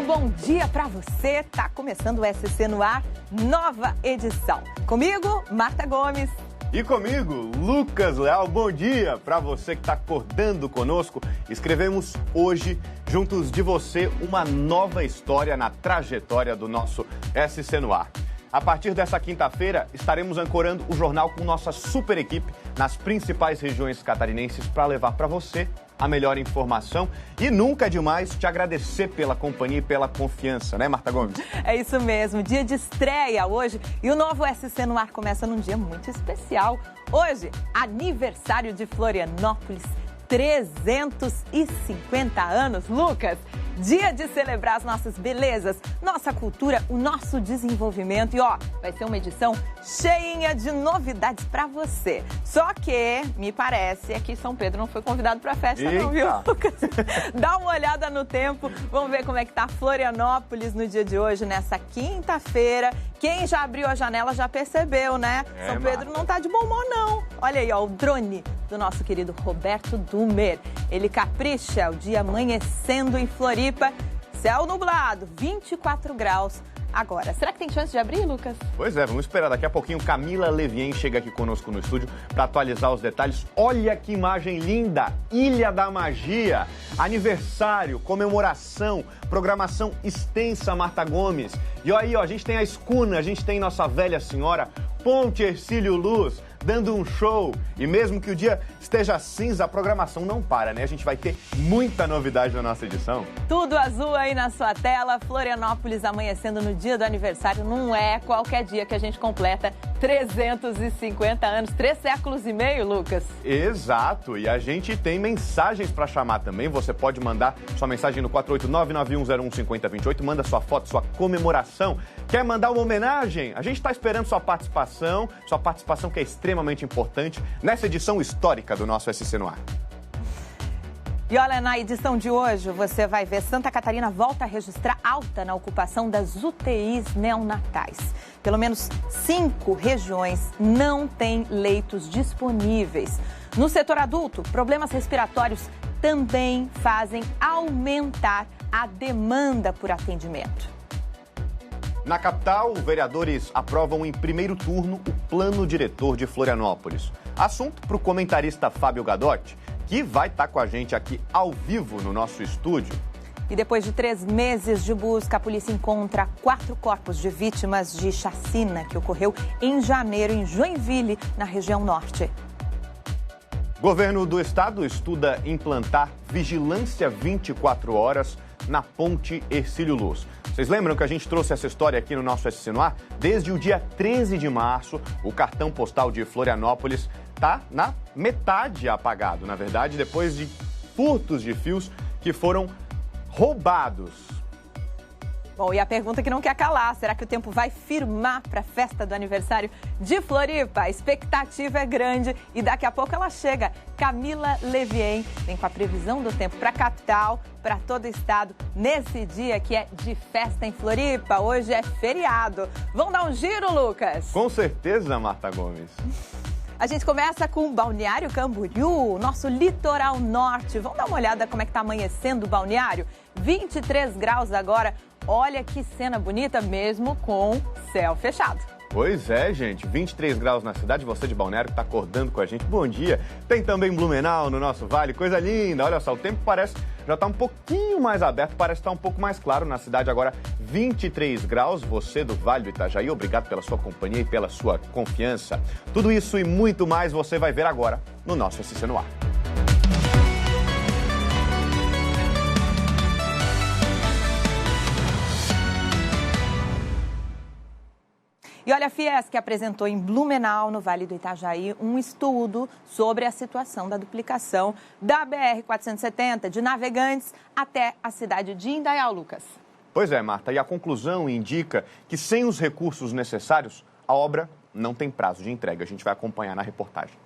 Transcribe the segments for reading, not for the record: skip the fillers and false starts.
bom dia para você. Tá começando o SC no ar, nova edição. Comigo, Marta Gomes. E comigo, Lucas Leal. Bom dia para você que está acordando conosco. Escrevemos hoje, juntos de você, uma nova história na trajetória do nosso SC no ar. A partir dessa quinta-feira, estaremos ancorando o jornal com nossa super equipe nas principais regiões catarinenses para levar para você a melhor informação. E nunca é demais te agradecer pela companhia e pela confiança, né, Marta Gomes? É isso mesmo, dia de estreia hoje e o novo SC no ar começa num dia muito especial. Hoje, aniversário de Florianópolis, 350 anos, Lucas. Dia de celebrar as nossas belezas, nossa cultura, o nosso desenvolvimento. E vai ser uma edição cheinha de novidades para você. Só que, me parece, que São Pedro não foi convidado para a festa. Eita. Não, viu, Lucas? Dá uma olhada no tempo, vamos ver como é que tá Florianópolis no dia de hoje, nessa quinta-feira. Quem já abriu a janela já percebeu, né? São Pedro Marta, não tá de bom humor, não. Olha aí, o drone do nosso querido Roberto Dumer. Ele capricha o dia amanhecendo em Floripa. Céu nublado, 24 graus agora. Será que tem chance de abrir, Lucas? Pois é, vamos esperar. Daqui a pouquinho Camila Levien chega aqui conosco no estúdio para atualizar os detalhes. Olha que imagem linda! Ilha da Magia, aniversário, comemoração, programação extensa, Marta Gomes. E aí, a gente tem a Escuna, a gente tem Nossa Velha Senhora, Ponte Hercílio Luz, dando um show. E mesmo que o dia esteja cinza, a programação não para, né? A gente vai ter muita novidade na nossa edição. Tudo azul aí na sua tela. Florianópolis amanhecendo no dia do aniversário. Não é qualquer dia que a gente completa 350 anos. 3 séculos e meio, Lucas. Exato. E a gente tem mensagens para chamar também. Você pode mandar sua mensagem no 489-9101-5028. Manda sua foto, sua comemoração. Quer mandar uma homenagem? A gente está esperando sua participação que é extremamente importante nessa edição histórica do nosso SC no ar. E olha, na edição de hoje você vai ver Santa Catarina volta a registrar alta na ocupação das UTIs neonatais. Pelo menos 5 regiões não têm leitos disponíveis. No setor adulto, problemas respiratórios também fazem aumentar a demanda por atendimento. Na capital, vereadores aprovam em primeiro turno o plano diretor de Florianópolis. Assunto para o comentarista Fábio Gadotti, que vai estar com a gente aqui ao vivo no nosso estúdio. E depois de 3 meses de busca, a polícia encontra 4 corpos de vítimas de chacina que ocorreu em janeiro em Joinville, na região norte. Governo do estado estuda implantar vigilância 24 horas na Ponte Hercílio Luz. Vocês lembram que a gente trouxe essa história aqui no nosso SC no ar? Desde o dia 13 de março, o cartão postal de Florianópolis está na metade apagado, na verdade, depois de furtos de fios que foram roubados. Bom, e a pergunta que não quer calar, será que o tempo vai firmar para a festa do aniversário de Floripa? A expectativa é grande e daqui a pouco ela chega. Camila Levien vem com a previsão do tempo para a capital, para todo o estado, nesse dia que é de festa em Floripa. Hoje é feriado. Vamos dar um giro, Lucas? Com certeza, Marta Gomes. A gente começa com o Balneário Camboriú, nosso litoral norte. Vamos dar uma olhada como é que está amanhecendo o balneário? 23 graus agora. Olha que cena bonita mesmo com céu fechado. Pois é, gente, 23 graus na cidade, você de Balneário que está acordando com a gente, bom dia. Tem também Blumenau no nosso vale, coisa linda, olha só, o tempo parece já está um pouquinho mais aberto, parece estar um pouco mais claro na cidade agora, 23 graus, você do Vale do Itajaí, obrigado pela sua companhia e pela sua confiança. Tudo isso e muito mais você vai ver agora no nosso SC no ar. E olha, a Fiesc apresentou em Blumenau, no Vale do Itajaí, um estudo sobre a situação da duplicação da BR-470 de Navegantes até a cidade de Indaial, Lucas. Pois é, Marta, e a conclusão indica que sem os recursos necessários, a obra não tem prazo de entrega. A gente vai acompanhar na reportagem.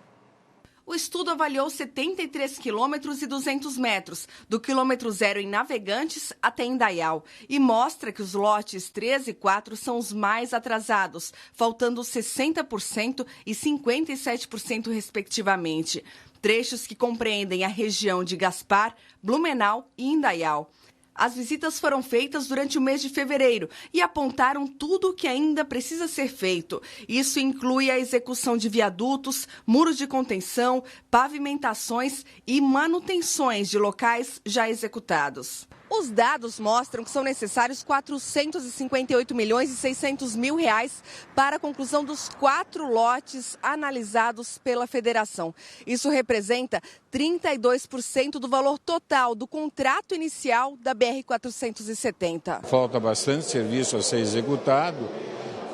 O estudo avaliou 73 quilômetros e 200 metros, do quilômetro 0 em Navegantes até Indaial, e mostra que os lotes 3 e 4 são os mais atrasados, faltando 60% e 57% respectivamente. Trechos que compreendem a região de Gaspar, Blumenau e Indaial. As visitas foram feitas durante o mês de fevereiro e apontaram tudo o que ainda precisa ser feito. Isso inclui a execução de viadutos, muros de contenção, pavimentações e manutenções de locais já executados. Os dados mostram que são necessários 458 milhões e 600 mil reais para a conclusão dos 4 lotes analisados pela federação. Isso representa 32% do valor total do contrato inicial da BR-470. Falta bastante serviço a ser executado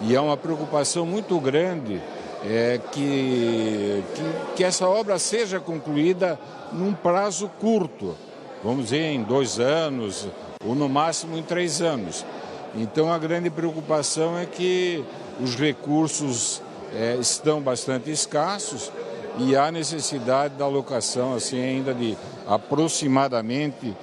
e é uma preocupação muito grande que essa obra seja concluída num prazo curto. Vamos dizer, em 2 anos, ou no máximo em 3 anos. Então, a grande preocupação é que os recursos estão bastante escassos e há necessidade da alocação assim, ainda de aproximadamente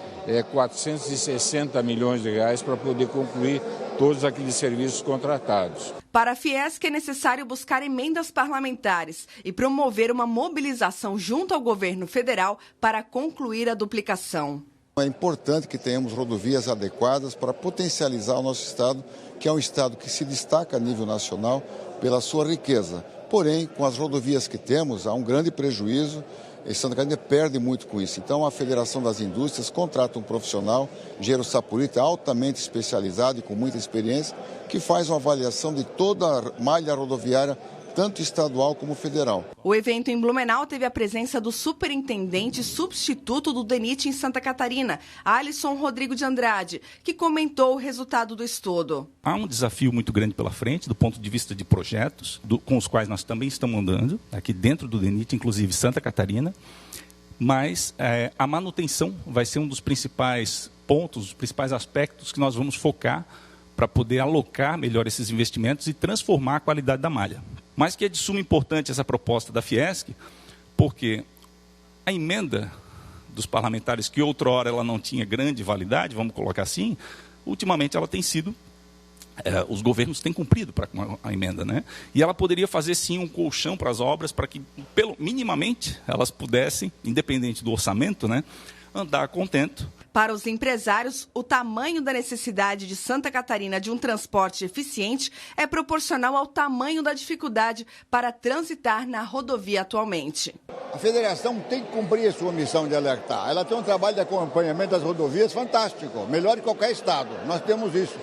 460 milhões de reais para poder concluir todos aqueles serviços contratados. Para a Fiesc é necessário buscar emendas parlamentares e promover uma mobilização junto ao governo federal para concluir a duplicação. É importante que tenhamos rodovias adequadas para potencializar o nosso estado, que é um estado que se destaca a nível nacional pela sua riqueza. Porém, com as rodovias que temos, há um grande prejuízo. E Santa Catarina perde muito com isso. Então, a Federação das Indústrias contrata um profissional, engenheiro sapurita, altamente especializado e com muita experiência, que faz uma avaliação de toda a malha rodoviária, tanto estadual como federal. O evento em Blumenau teve a presença do superintendente substituto do DENIT em Santa Catarina, Alisson Rodrigo de Andrade, que comentou o resultado do estudo. Há um desafio muito grande pela frente, do ponto de vista de projetos, com os quais nós também estamos andando, aqui dentro do DENIT, inclusive Santa Catarina, mas a manutenção vai ser um dos principais pontos, os principais aspectos que nós vamos focar para poder alocar melhor esses investimentos e transformar a qualidade da malha. Mas que é de suma importância essa proposta da Fiesc, porque a emenda dos parlamentares, que outrora ela não tinha grande validade, vamos colocar assim, ultimamente ela tem sido, os governos têm cumprido para a emenda, né? E ela poderia fazer sim um colchão para as obras, para que minimamente elas pudessem, independente do orçamento, né, andar contento. Para os empresários, o tamanho da necessidade de Santa Catarina de um transporte eficiente é proporcional ao tamanho da dificuldade para transitar na rodovia atualmente. A federação tem que cumprir a sua missão de alertar. Ela tem um trabalho de acompanhamento das rodovias fantástico, melhor que qualquer estado. Nós temos isso.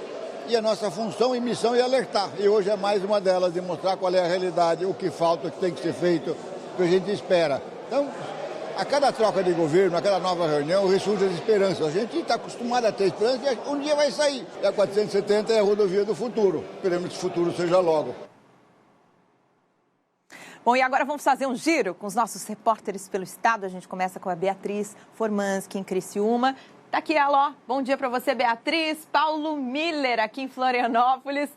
E a nossa função e missão é alertar. E hoje é mais uma delas, de mostrar qual é a realidade, o que falta, o que tem que ser feito, o que a gente espera. Então, a cada troca de governo, a cada nova reunião, ressurge as esperanças. A gente está acostumado a ter esperança e um dia vai sair. E a 470 é a rodovia do futuro. Esperamos que o futuro seja logo. Bom, e agora vamos fazer um giro com os nossos repórteres pelo estado. A gente começa com a Beatriz Formanski, em Criciúma. Tá aqui ela, ó. Bom dia para você, Beatriz. Paulo Miller, aqui em Florianópolis.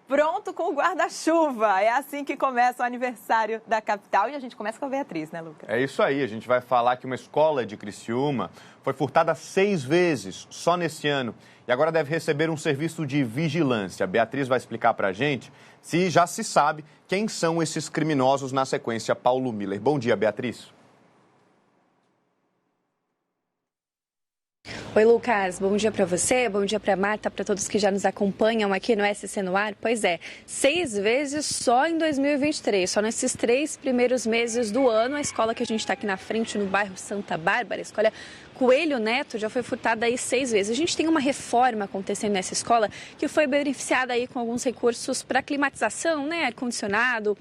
Pronto com o guarda-chuva. É assim que começa o aniversário da capital. E a gente começa com a Beatriz, né, Lucas? É isso aí. A gente vai falar que uma escola de Criciúma foi furtada 6 vezes só nesse ano. E agora deve receber um serviço de vigilância. A Beatriz vai explicar pra gente se já se sabe quem são esses criminosos na sequência. Paulo Miller. Bom dia, Beatriz. Oi, Lucas. Bom dia para você, bom dia para Marta, para todos que já nos acompanham aqui no SC no Ar. Pois é, 6 vezes só em 2023, só nesses 3 primeiros meses do ano, a escola que a gente está aqui na frente, no bairro Santa Bárbara, a escola Coelho Neto, já foi furtada aí 6 vezes. A gente tem uma reforma acontecendo nessa escola que foi beneficiada aí com alguns recursos para climatização, né, ar-condicionado,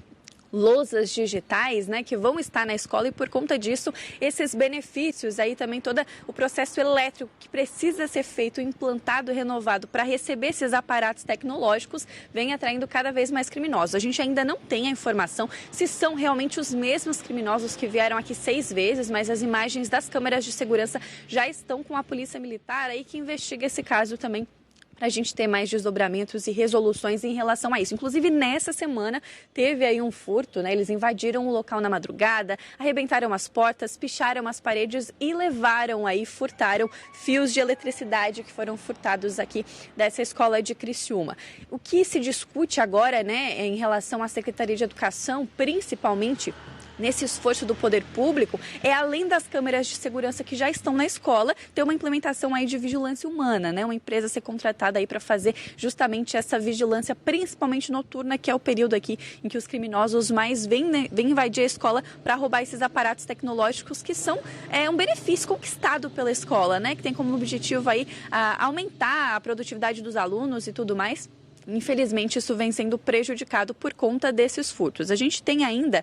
lousas digitais, né, que vão estar na escola, e por conta disso, esses benefícios aí também, todo o processo elétrico que precisa ser feito, implantado, renovado para receber esses aparatos tecnológicos, vem atraindo cada vez mais criminosos. A gente ainda não tem a informação se são realmente os mesmos criminosos que vieram aqui 6 vezes, mas as imagens das câmeras de segurança já estão com a Polícia Militar aí, que investiga esse caso também, para a gente ter mais desdobramentos e resoluções em relação a isso. Inclusive, nessa semana, teve aí um furto, né? Eles invadiram o local na madrugada, arrebentaram as portas, picharam as paredes e levaram aí, furtaram fios de eletricidade que foram furtados aqui dessa escola de Criciúma. O que se discute agora, né, em relação à Secretaria de Educação, principalmente, nesse esforço do poder público é, além das câmeras de segurança que já estão na escola, ter uma implementação aí de vigilância humana, né? Uma empresa ser contratada aí para fazer justamente essa vigilância, principalmente noturna, que é o período aqui em que os criminosos mais vêm invadir a escola para roubar esses aparatos tecnológicos que são um benefício conquistado pela escola, né? Que tem como objetivo aí aumentar a produtividade dos alunos e tudo mais. Infelizmente, isso vem sendo prejudicado por conta desses furtos. A gente tem ainda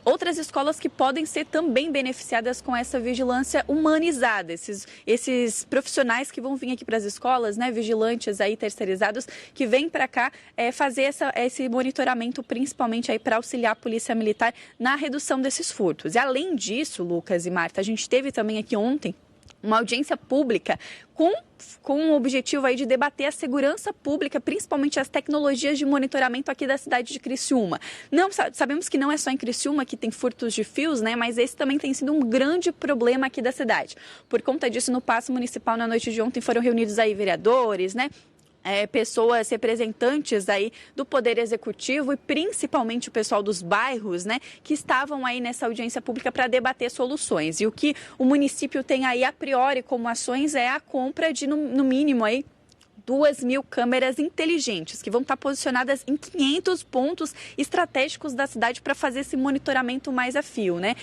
outras escolas que podem ser também beneficiadas com essa vigilância humanizada. Esses profissionais que vão vir aqui para as escolas, né, vigilantes aí terceirizados, que vêm para cá fazer esse monitoramento, principalmente aí para auxiliar a Polícia Militar na redução desses furtos. E além disso, Lucas e Marta, a gente teve também aqui ontem uma audiência pública com o objetivo aí de debater a segurança pública, principalmente as tecnologias de monitoramento aqui da cidade de Criciúma. Sabemos que não é só em Criciúma que tem furtos de fios, né? Mas esse também tem sido um grande problema aqui da cidade. Por conta disso, no Paço Municipal, na noite de ontem, foram reunidos aí vereadores, né? Pessoas representantes aí do Poder Executivo e principalmente o pessoal dos bairros, né, que estavam aí nessa audiência pública para debater soluções. E o que o município tem aí a priori como ações é a compra de, no mínimo, aí 2.000 câmeras inteligentes, que vão estar posicionadas em 500 pontos estratégicos da cidade para fazer esse monitoramento mais a fio, né?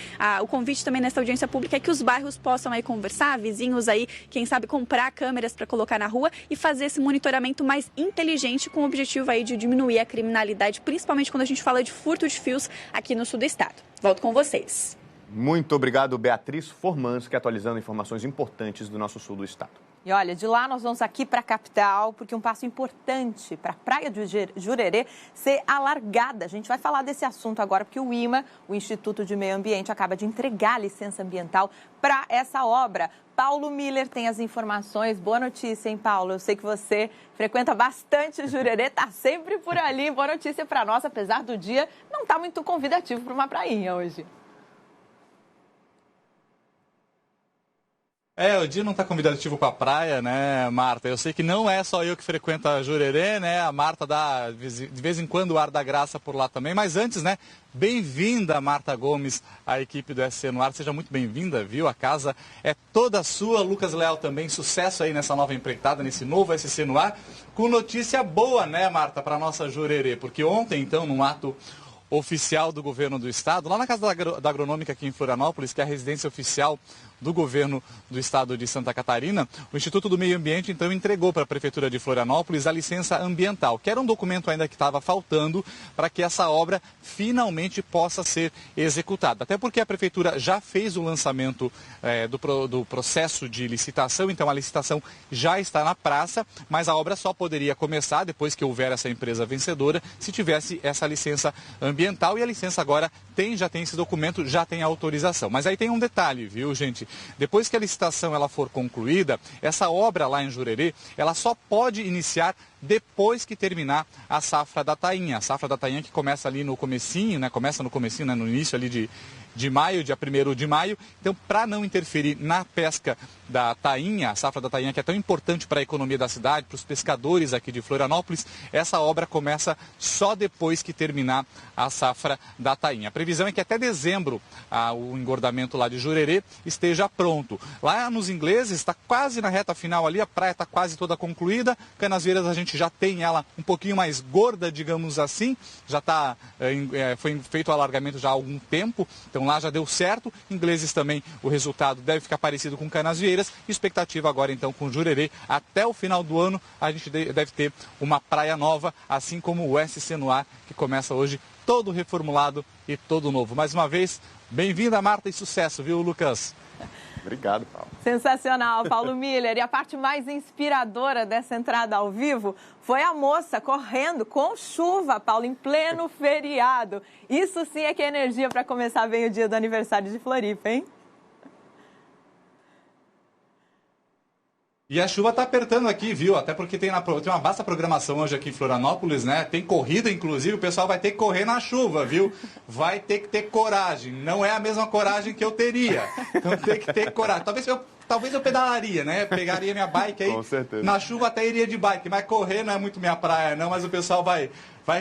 O convite também nessa audiência pública é que os bairros possam aí conversar, vizinhos aí, quem sabe comprar câmeras para colocar na rua e fazer esse monitoramento mais inteligente com o objetivo aí de diminuir a criminalidade, principalmente quando a gente fala de furto de fios aqui no sul do estado. Volto com vocês. Muito obrigado, Beatriz Formanski, atualizando informações importantes do nosso sul do estado. E olha, de lá nós vamos aqui para a capital, porque um passo importante para a Praia do Jurerê ser alargada. A gente vai falar desse assunto agora, porque o IMA, o Instituto de Meio Ambiente, acaba de entregar a licença ambiental para essa obra. Paulo Miller tem as informações. Boa notícia, hein, Paulo? Eu sei que você frequenta bastante Jurerê, tá sempre por ali. Boa notícia para nós, apesar do dia não tá muito convidativo para uma prainha hoje. O dia não está convidativo para a praia, né, Marta? Eu sei que não é só eu que frequento a Jurerê, né? A Marta dá de vez em quando o ar da graça por lá também. Mas antes, né, bem-vinda, Marta Gomes, à equipe do SC no Ar. Seja muito bem-vinda, viu? A casa é toda sua. Lucas Leal também, sucesso aí nessa nova empreitada, nesse novo SC no Ar. Com notícia boa, né, Marta, para a nossa Jurerê? Porque ontem, então, num ato oficial do governo do estado, lá na Casa da Agronômica aqui em Florianópolis, que é a residência oficial do governo do estado de Santa Catarina, o Instituto do Meio Ambiente, então, entregou para a Prefeitura de Florianópolis a licença ambiental, que era um documento ainda que estava faltando para que essa obra finalmente possa ser executada. Até porque a Prefeitura já fez o lançamento do processo de licitação, então a licitação já está na praça, mas a obra só poderia começar depois que houver essa empresa vencedora, se tivesse essa licença ambiental, e a licença agora já tem esse documento, já tem a autorização. Mas aí tem um detalhe, viu, gente? Depois que a licitação ela for concluída, essa obra lá em Jurerê, ela só pode iniciar depois que terminar a safra da tainha. A safra da tainha que começa ali no comecinho, né? No início ali de maio, dia 1º de maio. Então, para não interferir na pesca da tainha, a safra da tainha, que é tão importante para a economia da cidade, para os pescadores aqui de Florianópolis, essa obra começa só depois que terminar a safra da tainha. A previsão é que até dezembro o engordamento lá de Jurerê esteja pronto. Lá nos ingleses está quase na reta final ali, a praia está quase toda concluída. Canasvieiras a gente já tem ela um pouquinho mais gorda, digamos assim, já foi feito o alargamento já há algum tempo, então lá já deu certo. Ingleses também, o resultado deve ficar parecido com Canasvieiras. Expectativa agora então com Jurerê, até o final do ano a gente deve ter uma praia nova, assim como o SC no Ar, que começa hoje todo reformulado e todo novo. Mais uma vez, bem-vinda, Marta, e sucesso, viu, Lucas? Obrigado, Paulo. Sensacional, Paulo Miller. E a parte mais inspiradora dessa entrada ao vivo foi a moça correndo com chuva, Paulo, em pleno feriado. Isso sim é que é energia para começar bem o dia do aniversário de Floripa, hein? E a chuva está apertando aqui, viu? Até porque tem uma vasta programação hoje aqui em Florianópolis, né? Tem corrida, inclusive, o pessoal vai ter que correr na chuva, viu? Vai ter que ter coragem. Não é a mesma coragem que eu teria. Então tem que ter coragem. Talvez eu talvez eu pedalaria, né? Pegaria minha bike aí. Com certeza. Na chuva até iria de bike, mas correr não é muito minha praia, não. Mas o pessoal vai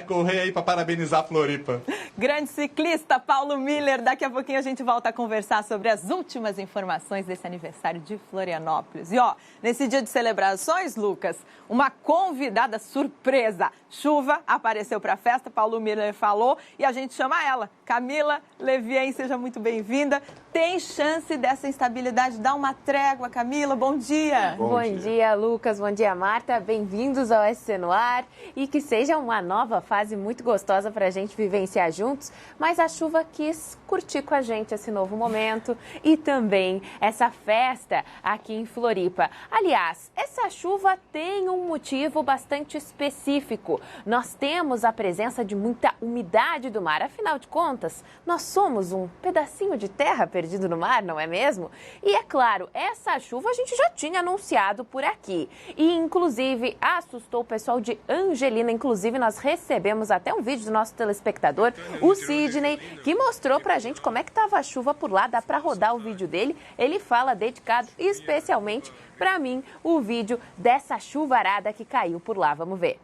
correr aí para parabenizar a Floripa. Grande ciclista Paulo Miller. Daqui a pouquinho a gente volta a conversar sobre as últimas informações desse aniversário de Florianópolis. E ó, nesse dia de celebrações, Lucas, uma convidada surpresa. Chuva apareceu para a festa, Paulo Miller falou, e a gente chama ela. Camila Levien, seja muito bem-vinda. Tem chance dessa instabilidade dar uma trégua, Camila? Bom dia. Bom dia, Lucas. Bom dia, Marta. Bem-vindos ao SC no Ar. E que seja uma nova fase muito gostosa para a gente vivenciar juntos. Mas a chuva quis curtir com a gente esse novo momento e também essa festa aqui em Floripa. Aliás, essa chuva tem um motivo bastante específico. Nós temos a presença de muita umidade do mar. Afinal de contas, nós somos um pedacinho de terra perdido no mar, não é mesmo? E é claro, essa chuva a gente já tinha anunciado por aqui. E inclusive assustou o pessoal de Angelina. Inclusive nós recebemos até um vídeo do nosso telespectador, o Sidney, que mostrou pra gente como é que tava a chuva por lá. Dá pra rodar o vídeo dele. Ele fala dedicado especialmente pra mim o vídeo dessa chuvarada que caiu por lá. Vamos ver.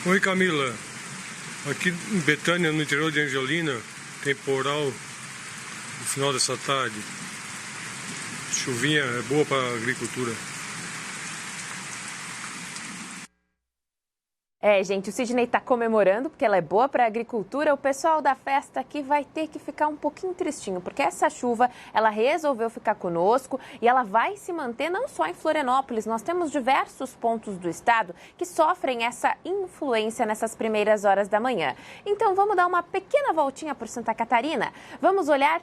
Oi, Camila. Aqui em Betânia, no interior de Angelina, temporal no final dessa tarde. Chuvinha é boa para a agricultura. Gente, o Sidney está comemorando porque ela é boa para a agricultura. O pessoal da festa aqui vai ter que ficar um pouquinho tristinho, porque essa chuva, ela resolveu ficar conosco e ela vai se manter não só em Florianópolis. Nós temos diversos pontos do estado que sofrem essa influência nessas primeiras horas da manhã. Então, vamos dar uma pequena voltinha por Santa Catarina. Vamos olhar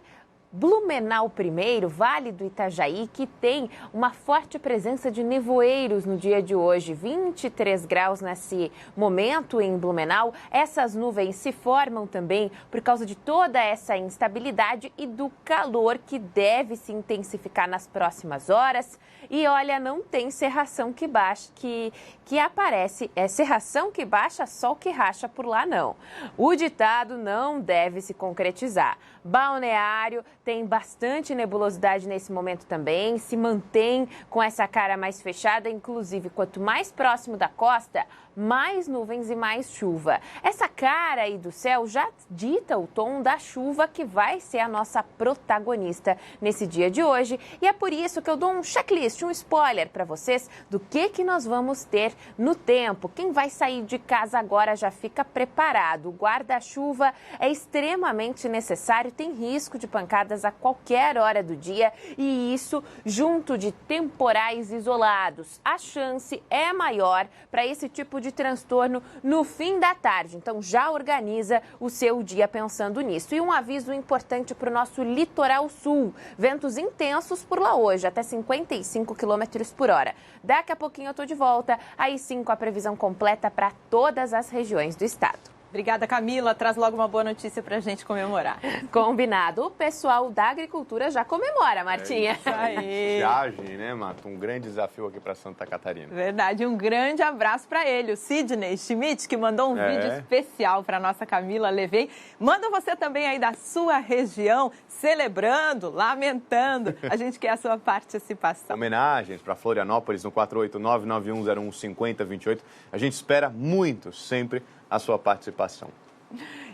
Blumenau primeiro, Vale do Itajaí, que tem uma forte presença de nevoeiros no dia de hoje. 23 graus nesse momento em Blumenau. Essas nuvens se formam também por causa de toda essa instabilidade e do calor que deve se intensificar nas próximas horas. E olha, não tem cerração que baixa, que aparece. É cerração que baixa, sol que racha por lá, não. O ditado não deve se concretizar. Balneário tem bastante nebulosidade nesse momento também, se mantém com essa cara mais fechada, inclusive quanto mais próximo da costa, mais nuvens e mais chuva. Essa cara aí do céu já dita o tom da chuva que vai ser a nossa protagonista nesse dia de hoje. E é por isso que eu dou um checklist, um spoiler para vocês do que nós vamos ter no tempo. Quem vai sair de casa agora já fica preparado. O guarda-chuva é extremamente necessário, tem risco de pancadas a qualquer hora do dia e isso junto de temporais isolados. A chance é maior para esse tipo de transtorno no fim da tarde. Então já organiza o seu dia pensando nisso. E um aviso importante para o nosso litoral sul. Ventos intensos por lá hoje, até 55 km por hora. Daqui a pouquinho eu estou de volta, aí sim com a previsão completa para todas as regiões do estado. Obrigada, Camila. Traz logo uma boa notícia para a gente comemorar. Combinado. O pessoal da agricultura já comemora, Martinha. É isso aí. Viagem, né, Marta? Um grande desafio aqui para Santa Catarina. Verdade. Um grande abraço para ele, o Sidney Schmidt, que mandou um vídeo especial para nossa Camila Levien. Manda você também aí da sua região, celebrando, lamentando. A gente quer a sua participação. Homenagens para Florianópolis no 489-9101-5028. A gente espera muito, sempre, a sua participação.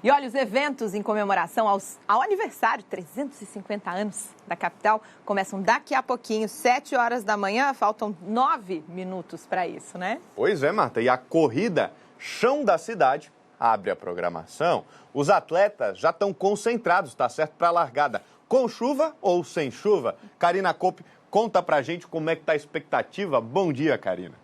E olha, os eventos em comemoração ao aniversário, 350 anos da capital, começam daqui a pouquinho, 7 horas da manhã, faltam 9 minutos para isso, né? Pois é, Marta, e a corrida Chão da Cidade abre a programação. Os atletas já estão concentrados, tá certo, para a largada, com chuva ou sem chuva. Karina Kopp, conta pra gente como é que tá a expectativa. Bom dia, Karina.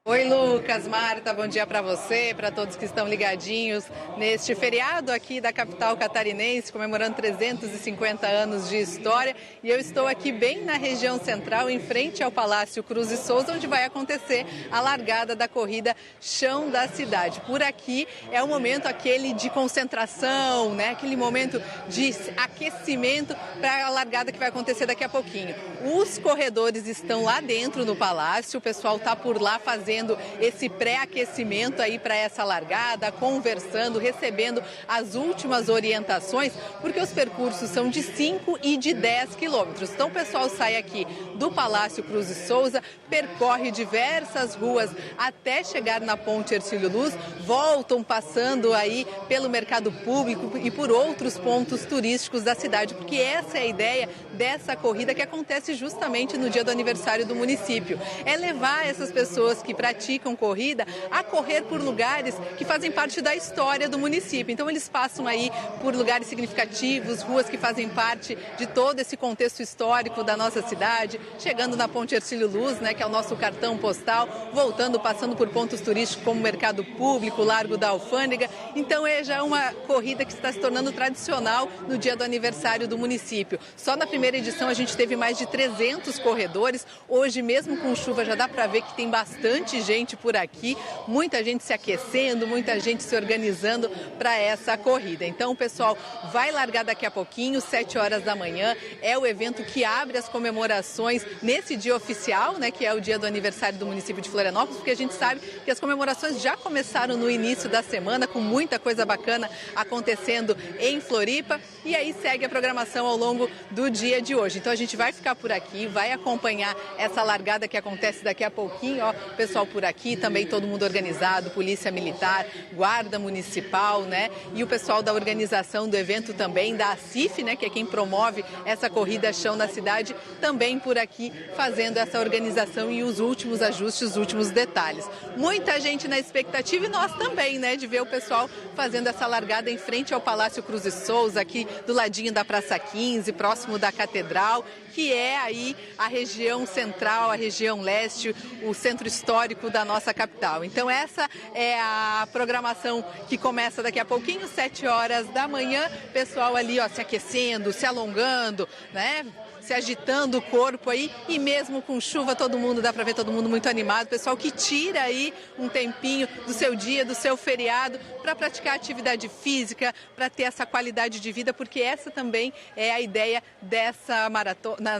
Oi, Lucas, Marta, bom dia para você, para todos que estão ligadinhos neste feriado aqui da capital catarinense, comemorando 350 anos de história. E eu estou aqui bem na região central, em frente ao Palácio Cruz e Souza, onde vai acontecer a largada da corrida Chão da Cidade. Por aqui é o momento aquele de concentração, né? Aquele momento de aquecimento para a largada que vai acontecer daqui a pouquinho. Os corredores estão lá dentro do palácio, o pessoal está por lá fazendo fazendo esse pré-aquecimento aí para essa largada, conversando, recebendo as últimas orientações, porque os percursos são de 5 e de 10 quilômetros. Então o pessoal sai aqui do Palácio Cruz e Souza, percorre diversas ruas até chegar na Ponte Hercílio Luz, voltam passando aí pelo Mercado Público e por outros pontos turísticos da cidade, porque essa é a ideia dessa corrida que acontece justamente no dia do aniversário do município. É levar essas pessoas que praticam corrida a correr por lugares que fazem parte da história do município. Então eles passam aí por lugares significativos, ruas que fazem parte de todo esse contexto histórico da nossa cidade, chegando na Ponte Hercílio Luz, né, que é o nosso cartão postal, voltando, passando por pontos turísticos como Mercado Público, Largo da Alfândega. Então é já uma corrida que está se tornando tradicional no dia do aniversário do município. Só na primeira edição a gente teve mais de 300 corredores. Hoje, mesmo com chuva, já dá para ver que tem bastante gente por aqui, muita gente se aquecendo, muita gente se organizando para essa corrida. Então o pessoal vai largar daqui a pouquinho, 7 horas da manhã. É o evento que abre as comemorações nesse dia oficial, né, que é o dia do aniversário do município de Florianópolis, porque a gente sabe que as comemorações já começaram no início da semana, com muita coisa bacana acontecendo em Floripa, e aí segue a programação ao longo do dia de hoje. Então a gente vai ficar por aqui, vai acompanhar essa largada que acontece daqui a pouquinho, ó, pessoal por aqui, também todo mundo organizado, Polícia Militar, Guarda Municipal, né, e o pessoal da organização do evento também, da ACIF, né, que é quem promove essa corrida chão na cidade, também por aqui fazendo essa organização e os últimos ajustes, os últimos detalhes. Muita gente na expectativa e nós também, né, de ver o pessoal fazendo essa largada em frente ao Palácio Cruz e Souza, aqui do ladinho da Praça 15, próximo da Catedral, que é aí a região central, a região leste, o centro histórico da nossa capital. Então essa é a programação que começa daqui a pouquinho, 7 horas da manhã, pessoal ali, ó, se aquecendo, se alongando, né? Se agitando o corpo aí, e mesmo com chuva, todo mundo, dá para ver todo mundo muito animado, pessoal que tira aí um tempinho do seu dia, do seu feriado, para praticar atividade física, para ter essa qualidade de vida, porque essa também é a ideia dessa maratona,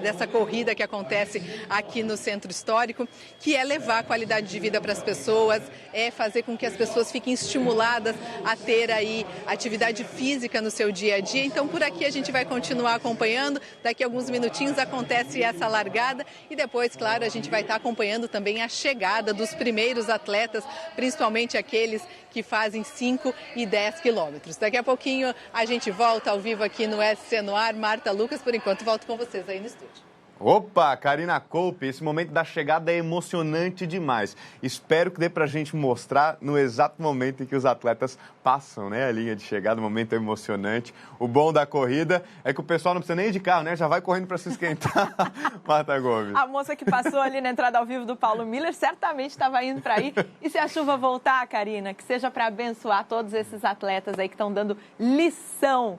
dessa corrida que acontece aqui no Centro Histórico, que é levar a qualidade de vida para as pessoas, é fazer com que as pessoas fiquem estimuladas a ter aí atividade física no seu dia a dia. Então por aqui a gente vai continuar acompanhando. Daqui a alguns minutinhos acontece essa largada e depois, claro, a gente vai estar acompanhando também a chegada dos primeiros atletas, principalmente aqueles que fazem 5 e 10 quilômetros. Daqui a pouquinho a gente volta ao vivo aqui no SC no Ar. Marta, Lucas, por enquanto volto com vocês aí no estúdio. Opa, Karina Coupe, esse momento da chegada é emocionante demais. Espero que dê pra gente mostrar no exato momento em que os atletas passam, né, a linha de chegada, um momento emocionante. O bom da corrida é que o pessoal não precisa nem ir de carro, né, já vai correndo para se esquentar. Marta Gomes. A moça que passou ali na entrada ao vivo do Paulo Miller certamente estava indo para aí. E se a chuva voltar, Karina, que seja para abençoar todos esses atletas aí que estão dando lição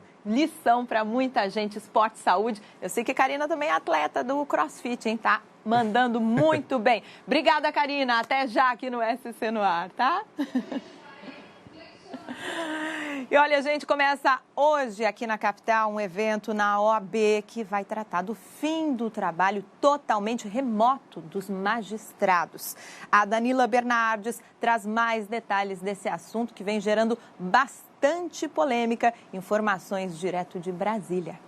para muita gente, esporte e saúde. Eu sei que a Karina também é atleta do CrossFit, hein? Tá mandando muito bem. Obrigada, Karina. Até já aqui no SC no Ar, tá? E olha, gente, começa hoje aqui na capital um evento na OAB que vai tratar do fim do trabalho totalmente remoto dos magistrados. A Danila Bernardes traz mais detalhes desse assunto que vem gerando bastante polêmica. Informações direto de Brasília.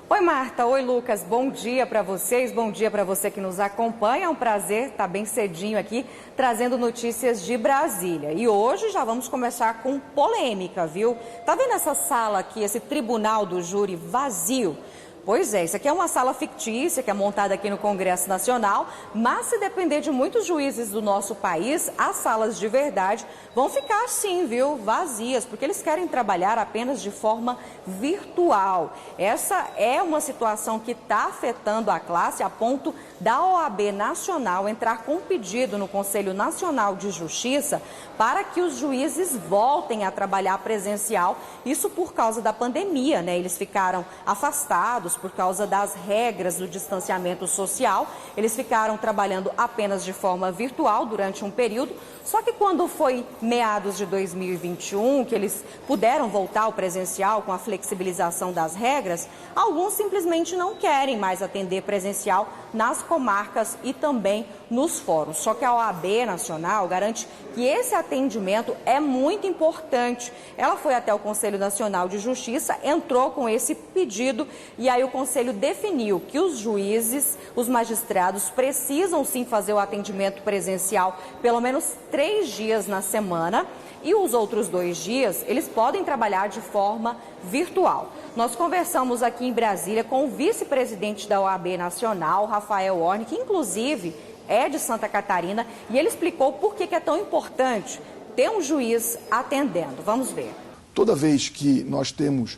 Oi, Marta. Oi, Lucas. Bom dia para vocês. Bom dia para você que nos acompanha. É um prazer estar bem cedinho aqui trazendo notícias de Brasília. E hoje já vamos começar com polêmica, viu? Tá vendo essa sala aqui, esse tribunal do júri vazio? Pois é, isso aqui é uma sala fictícia que é montada aqui no Congresso Nacional, mas se depender de muitos juízes do nosso país, as salas de verdade vão ficar assim, viu, vazias, porque eles querem trabalhar apenas de forma virtual. Essa é uma situação que está afetando a classe a ponto da OAB Nacional entrar com um pedido no Conselho Nacional de Justiça para que os juízes voltem a trabalhar presencial, isso por causa da pandemia, né? Eles ficaram afastados afetados por causa das regras do distanciamento social. Eles ficaram trabalhando apenas de forma virtual durante um período, só que quando foi meados de 2021, que eles puderam voltar ao presencial com a flexibilização das regras, alguns simplesmente não querem mais atender presencial nas comarcas e também nos fóruns. Só que a OAB Nacional garante que esse atendimento é muito importante. Ela foi até o Conselho Nacional de Justiça, entrou com esse pedido e aí o Conselho definiu que os juízes, os magistrados precisam sim fazer o atendimento presencial pelo menos 3 dias na semana e os outros 2 dias eles podem trabalhar de forma virtual. Nós conversamos aqui em Brasília com o vice-presidente da OAB Nacional, Rafael Orne, que inclusive é de Santa Catarina, e ele explicou por que é tão importante ter um juiz atendendo. Vamos ver. Toda vez que nós temos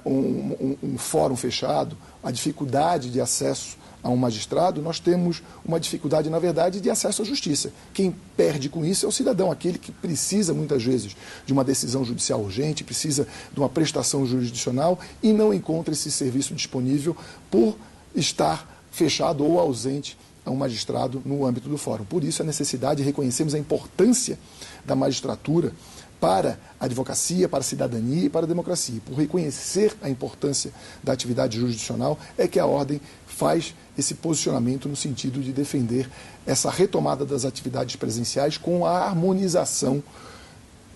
um fórum fechado, a dificuldade de acesso a um magistrado, nós temos uma dificuldade, na verdade, de acesso à justiça. Quem perde com isso é o cidadão, aquele que precisa, muitas vezes, de uma decisão judicial urgente, precisa de uma prestação jurisdicional e não encontra esse serviço disponível por estar fechado ou ausente a um magistrado no âmbito do fórum. Por isso, a necessidade de reconhecermos a importância da magistratura para a advocacia, para a cidadania e para a democracia. Por reconhecer a importância da atividade jurisdicional, é que a Ordem faz esse posicionamento no sentido de defender essa retomada das atividades presenciais com a harmonização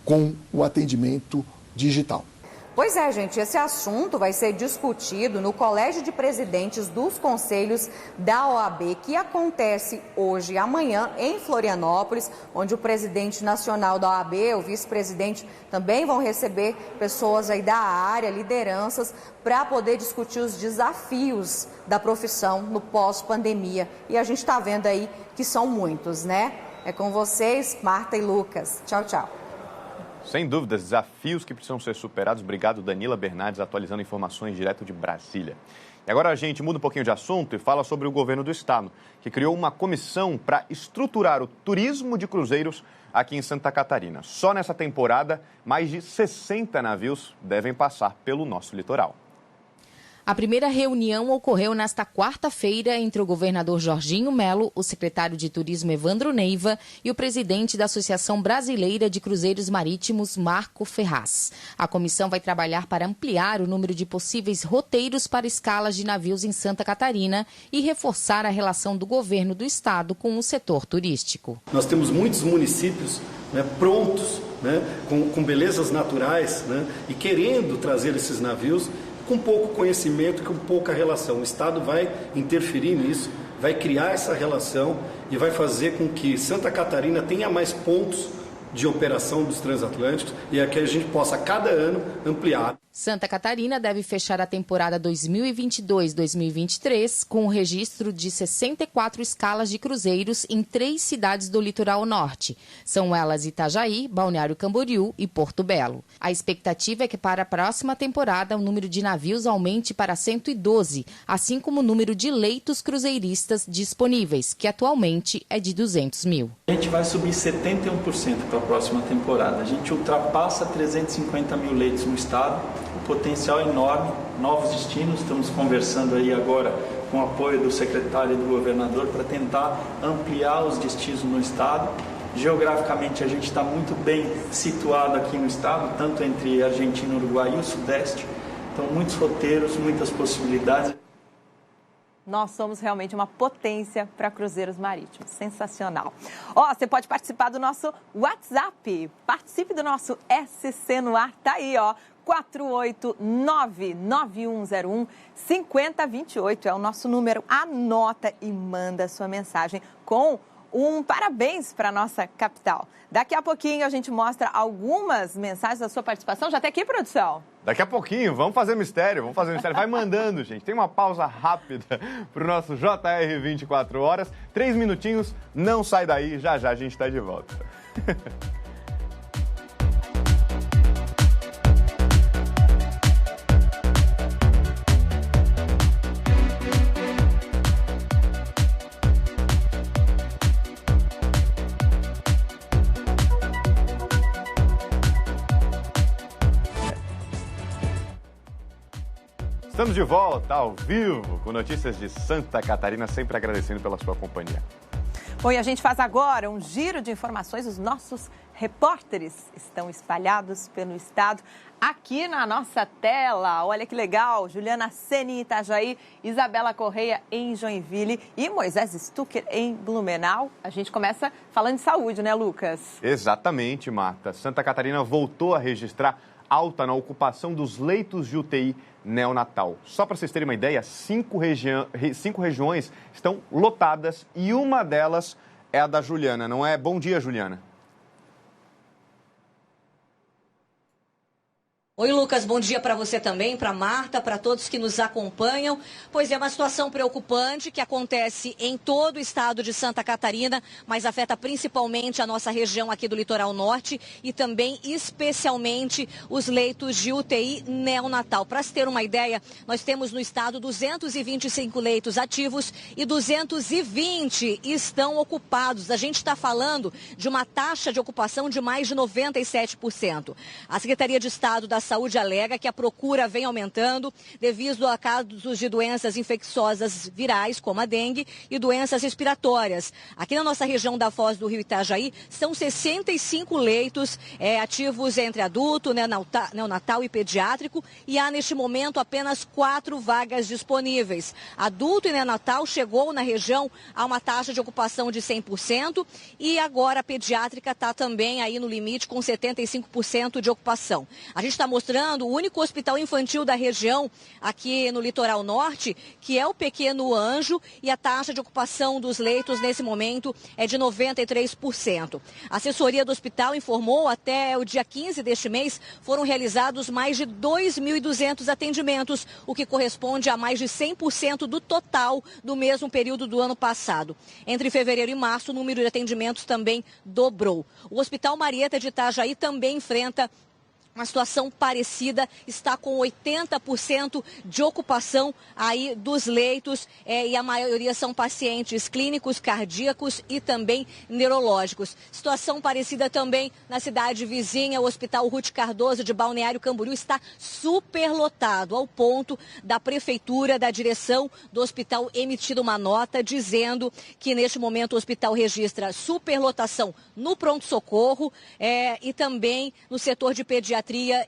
com o atendimento digital. Pois é, gente, esse assunto vai ser discutido no Colégio de Presidentes dos Conselhos da OAB, que acontece hoje e amanhã em Florianópolis, onde o presidente nacional da OAB, o vice-presidente, também vão receber pessoas aí da área, lideranças, para poder discutir os desafios da profissão no pós-pandemia. E a gente está vendo aí que são muitos, né? É com vocês, Marta e Lucas. Tchau, tchau. Sem dúvidas, desafios que precisam ser superados. Obrigado, Danila Bernardes, atualizando informações direto de Brasília. E agora a gente muda um pouquinho de assunto e fala sobre o governo do estado, que criou uma comissão para estruturar o turismo de cruzeiros aqui em Santa Catarina. Só nessa temporada, mais de 60 navios devem passar pelo nosso litoral. A primeira reunião ocorreu nesta quarta-feira entre o governador Jorginho Melo, o secretário de Turismo Evandro Neiva e o presidente da Associação Brasileira de Cruzeiros Marítimos, Marco Ferraz. A comissão vai trabalhar para ampliar o número de possíveis roteiros para escalas de navios em Santa Catarina e reforçar a relação do governo do estado com o setor turístico. Nós temos muitos municípios prontos, com belezas naturais, e querendo trazer esses navios com pouco conhecimento e com pouca relação. O Estado vai interferir nisso, vai criar essa relação e vai fazer com que Santa Catarina tenha mais pontos de operação dos transatlânticos e é que a gente possa, a cada ano, ampliar. Santa Catarina deve fechar a temporada 2022-2023 com o registro de 64 escalas de cruzeiros em 3 cidades do litoral norte. São elas Itajaí, Balneário Camboriú e Porto Belo. A expectativa é que para a próxima temporada o número de navios aumente para 112, assim como o número de leitos cruzeiristas disponíveis, que atualmente é de 200 mil. A gente vai subir 71% para a próxima temporada. A gente ultrapassa 350 mil leitos no estado. O potencial é enorme, novos destinos, estamos conversando aí agora com o apoio do secretário e do governador para tentar ampliar os destinos no estado. Geograficamente a gente está muito bem situado aqui no estado, tanto entre Argentina, Uruguai e o Sudeste, então muitos roteiros, muitas possibilidades. Nós somos realmente uma potência para cruzeiros marítimos. Sensacional. Você pode participar do nosso WhatsApp. Participe do nosso SC no ar. Tá aí, 489-9101-5028 é o nosso número. Anota e manda sua mensagem com um parabéns para a nossa capital. Daqui a pouquinho a gente mostra algumas mensagens da sua participação. Já está aqui, produção? Daqui a pouquinho, vamos fazer mistério. Vai mandando, gente. Tem uma pausa rápida para o nosso JR 24 horas. 3 minutinhos, não sai daí, já a gente está de volta. Estamos de volta ao vivo com notícias de Santa Catarina, sempre agradecendo pela sua companhia. Bom, e a gente faz agora um giro de informações. Os nossos repórteres estão espalhados pelo estado aqui na nossa tela. Olha que legal, Juliana Seni em Itajaí, Isabela Correia em Joinville e Moisés Stucker em Blumenau. A gente começa falando de saúde, né, Lucas? Exatamente, Marta. Santa Catarina voltou a registrar alta na ocupação dos leitos de UTI neonatal. Só para vocês terem uma ideia, 5 regiões estão lotadas e uma delas é a da Juliana, não é? Bom dia, Juliana. Oi, Lucas, bom dia para você também, para Marta, para todos que nos acompanham. Pois é, uma situação preocupante que acontece em todo o estado de Santa Catarina, mas afeta principalmente a nossa região aqui do litoral norte e também especialmente os leitos de UTI neonatal. Para se ter uma ideia, nós temos no estado 225 leitos ativos e 220 estão ocupados. A gente está falando de uma taxa de ocupação de mais de 97%. A Secretaria de Estado da Saúde alega que a procura vem aumentando devido a casos de doenças infecciosas virais, como a dengue, e doenças respiratórias. Aqui na nossa região da Foz do Rio Itajaí, são 65 leitos ativos entre adulto, neonatal e pediátrico, e há neste momento apenas 4 vagas disponíveis. Adulto e neonatal chegou na região a uma taxa de ocupação de 100% e agora a pediátrica está também aí no limite com 75% de ocupação. A gente está mostrando o único hospital infantil da região aqui no litoral norte, que é o Pequeno Anjo, e a taxa de ocupação dos leitos nesse momento é de 93%. A assessoria do hospital informou até o dia 15 deste mês foram realizados mais de 2.200 atendimentos, o que corresponde a mais de 100% do total do mesmo período do ano passado. Entre fevereiro e março, o número de atendimentos também dobrou. O Hospital Marieta de Itajaí também enfrenta uma situação parecida, está com 80% de ocupação aí dos leitos e a maioria são pacientes clínicos, cardíacos e também neurológicos. Situação parecida também na cidade vizinha, o Hospital Ruth Cardoso de Balneário Camboriú está superlotado, ao ponto da prefeitura, da direção do hospital emitir uma nota dizendo que neste momento o hospital registra superlotação no pronto-socorro e também no setor de pediatria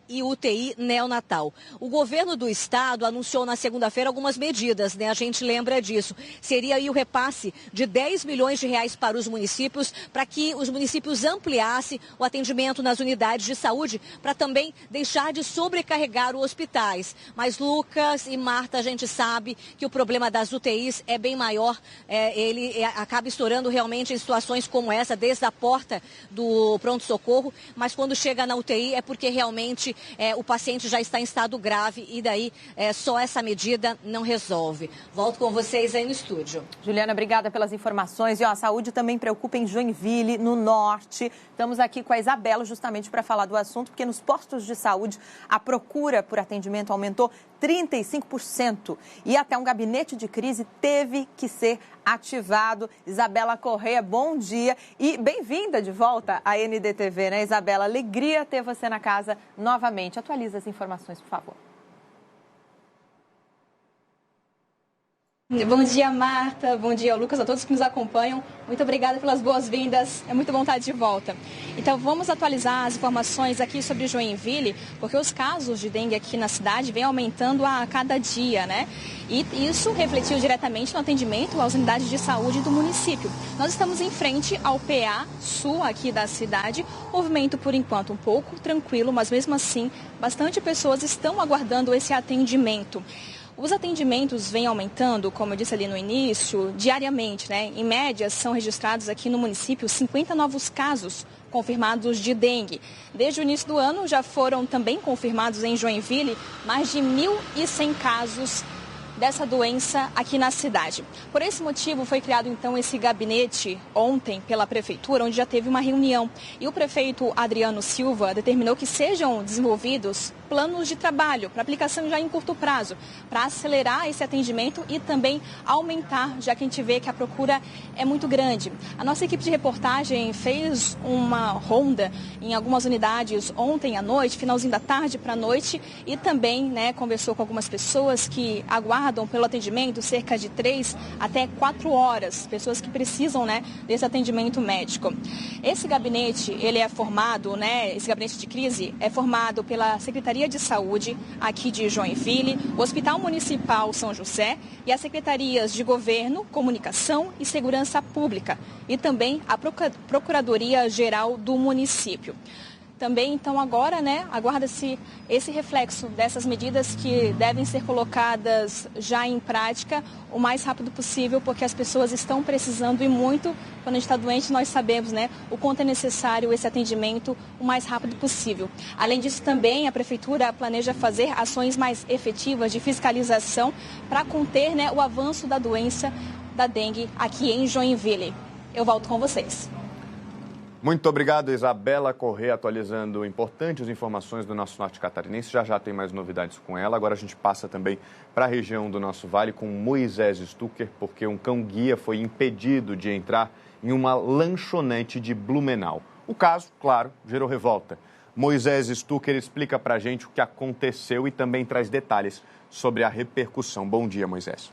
e UTI neonatal. O governo do estado anunciou na segunda-feira algumas medidas, né? A gente lembra disso. Seria aí o repasse de 10 milhões de reais para os municípios, para que os municípios ampliassem o atendimento nas unidades de saúde, para também deixar de sobrecarregar os hospitais. Mas, Lucas e Marta, a gente sabe que o problema das UTIs é bem maior. Ele acaba estourando realmente em situações como essa, desde a porta do pronto-socorro, mas quando chega na UTI é porque realmente o paciente já está em estado grave e daí só essa medida não resolve. Volto com vocês aí no estúdio. Juliana, obrigada pelas informações. E a saúde também preocupa em Joinville, no norte. Estamos aqui com a Isabela justamente para falar do assunto, porque nos postos de saúde a procura por atendimento aumentou 35% e até um gabinete de crise teve que ser ativado. Isabela Correia, bom dia e bem-vinda de volta à NDTV, né, Isabela? Alegria ter você na casa novamente. Atualiza as informações, por favor. Bom dia, Marta. Bom dia, Lucas, a todos que nos acompanham. Muito obrigada pelas boas-vindas. É muito bom estar de volta. Então, vamos atualizar as informações aqui sobre Joinville, porque os casos de dengue aqui na cidade vêm aumentando a cada dia, né? E isso refletiu diretamente no atendimento às unidades de saúde do município. Nós estamos em frente ao PA Sul aqui da cidade. Movimento, por enquanto, um pouco tranquilo, mas mesmo assim, bastante pessoas estão aguardando esse atendimento. Os atendimentos vêm aumentando, como eu disse ali no início, diariamente, né? Em média, são registrados aqui no município 50 novos casos confirmados de dengue. Desde o início do ano, já foram também confirmados em Joinville mais de 1.100 casos dessa doença aqui na cidade. Por esse motivo, foi criado então esse gabinete ontem pela prefeitura, onde já teve uma reunião. E o prefeito Adriano Silva determinou que sejam desenvolvidos planos de trabalho para aplicação já em curto prazo, para acelerar esse atendimento e também aumentar, já que a gente vê que a procura é muito grande. A nossa equipe de reportagem fez uma ronda em algumas unidades ontem à noite, finalzinho da tarde para a noite, e também conversou com algumas pessoas que aguardam pelo atendimento cerca de 3 até 4 horas, pessoas que precisam desse atendimento médico. Esse gabinete, ele é formado, esse gabinete de crise é formado pela Secretaria de Saúde aqui de Joinville, o Hospital Municipal São José e as Secretarias de Governo, Comunicação e Segurança Pública e também a Procuradoria-Geral do município. Também, então, agora, aguarda-se esse reflexo dessas medidas que devem ser colocadas já em prática o mais rápido possível, porque as pessoas estão precisando e muito. Quando a gente está doente, nós sabemos, o quanto é necessário esse atendimento o mais rápido possível. Além disso, também a Prefeitura planeja fazer ações mais efetivas de fiscalização para conter o avanço da doença da dengue aqui em Joinville. Eu volto com vocês. Muito obrigado, Isabela Corrêa, atualizando importantes informações do nosso norte catarinense. Já tem mais novidades com ela. Agora a gente passa também para a região do nosso vale com Moisés Stucker, porque um cão-guia foi impedido de entrar em uma lanchonete de Blumenau. O caso, claro, gerou revolta. Moisés Stucker explica para a gente o que aconteceu e também traz detalhes sobre a repercussão. Bom dia, Moisés.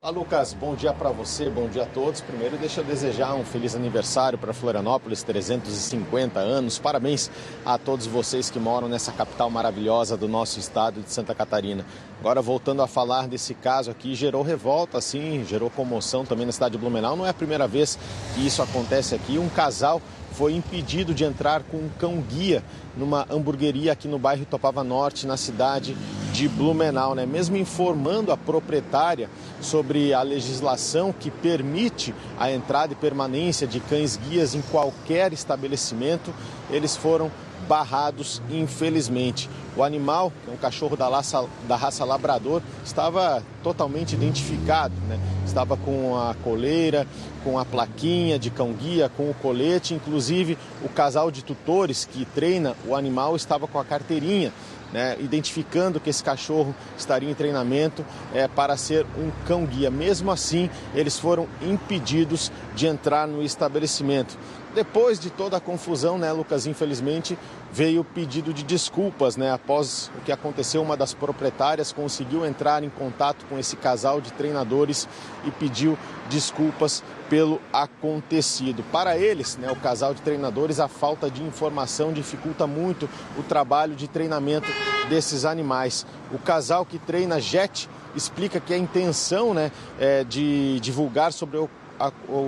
Olá, Lucas, bom dia para você, bom dia a todos. Primeiro, deixa eu desejar um feliz aniversário para Florianópolis, 350 anos. Parabéns a todos vocês que moram nessa capital maravilhosa do nosso estado de Santa Catarina. Agora, voltando a falar desse caso aqui, gerou revolta, sim, gerou comoção também na cidade de Blumenau. Não é a primeira vez que isso acontece aqui. Um casal foi impedido de entrar com um cão-guia numa hamburgueria aqui no bairro Itopava Norte, na cidade de Blumenau, Mesmo informando a proprietária sobre a legislação que permite a entrada e permanência de cães-guias em qualquer estabelecimento, eles foram barrados, infelizmente. O animal, que é um cachorro da raça labrador, estava totalmente identificado, Estava com a coleira, com a plaquinha de cão-guia, com o colete, inclusive o casal de tutores que treina o animal estava com a carteirinha, identificando que esse cachorro estaria em treinamento para ser um cão-guia. Mesmo assim, eles foram impedidos de entrar no estabelecimento. Depois de toda a confusão, Lucas, infelizmente, veio o pedido de desculpas, Após o que aconteceu, uma das proprietárias conseguiu entrar em contato com esse casal de treinadores e pediu desculpas pelo acontecido. Para eles, o casal de treinadores, a falta de informação dificulta muito o trabalho de treinamento desses animais. O casal que treina Jet explica que a intenção de divulgar sobre o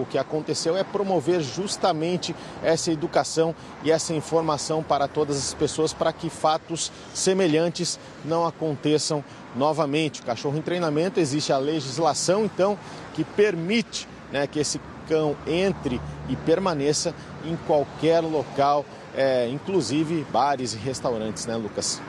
que aconteceu é promover justamente essa educação e essa informação para todas as pessoas, para que fatos semelhantes não aconteçam novamente. O cachorro em treinamento, existe a legislação, então, que permite que esse cão entre e permaneça em qualquer local, inclusive bares e restaurantes, Lucas?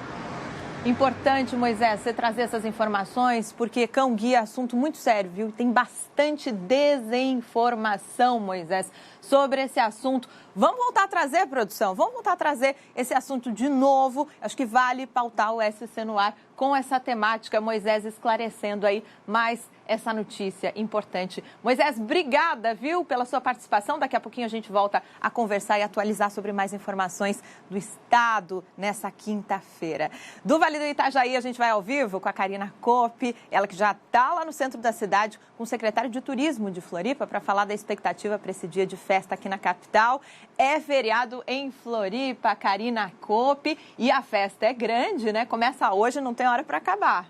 Importante, Moisés, você trazer essas informações, porque cão-guia é assunto muito sério, viu? Tem bastante desinformação, Moisés, sobre esse assunto. Vamos voltar a trazer, produção? Vamos voltar a trazer esse assunto de novo. Acho que vale pautar o SC no ar com essa temática. Moisés esclarecendo aí mais essa notícia importante. Moisés, obrigada, viu, pela sua participação. Daqui a pouquinho a gente volta a conversar e atualizar sobre mais informações do Estado nessa quinta-feira. Do Vale do Itajaí, a gente vai ao vivo com a Karina Kopp, ela que já está lá no centro da cidade, com o secretário de Turismo de Floripa, para falar da expectativa para esse dia de festa aqui na capital. É feriado em Floripa, Karina Kopp, e a festa é grande, Começa hoje, não tem hora para acabar.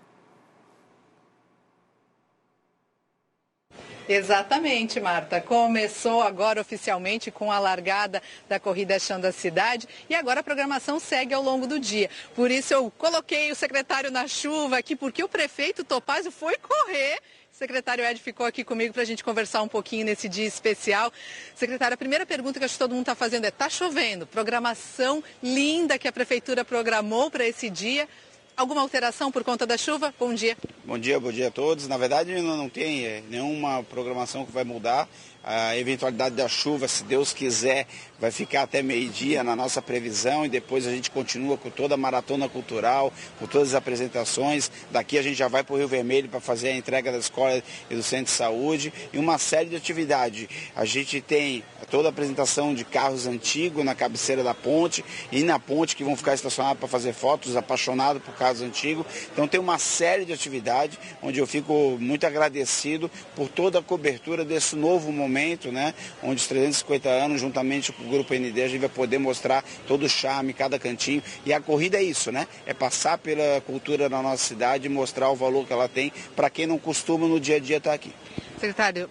Exatamente, Marta. Começou agora oficialmente com a largada da Corrida Chão da Cidade e agora a programação segue ao longo do dia. Por isso eu coloquei o secretário na chuva aqui, porque o prefeito Topázio foi correr. O secretário Ed ficou aqui comigo para a gente conversar um pouquinho nesse dia especial. Secretário, a primeira pergunta que acho que todo mundo está fazendo é: está chovendo? Programação linda que a prefeitura programou para esse dia. alguma alteração por conta da chuva? Bom dia. Bom dia a todos. Na verdade, não tem nenhuma programação que vai mudar. A eventualidade da chuva, se Deus quiser, vai ficar até meio-dia na nossa previsão e depois a gente continua com toda a maratona cultural, com todas as apresentações. Daqui a gente já vai para o Rio Vermelho para fazer a entrega da escola e do centro de saúde e uma série de atividades. A gente tem toda a apresentação de carros antigos na cabeceira da ponte e na ponte que vão ficar estacionados para fazer fotos, apaixonados por carros antigos. Então tem uma série de atividades onde eu fico muito agradecido por toda a cobertura desse novo momento, né? Onde os 350 anos, juntamente com o Grupo ND, a gente vai poder mostrar todo o charme, cada cantinho. E a corrida é isso, né? É passar pela cultura da nossa cidade e mostrar o valor que ela tem para quem não costuma no dia a dia estar aqui. Secretário,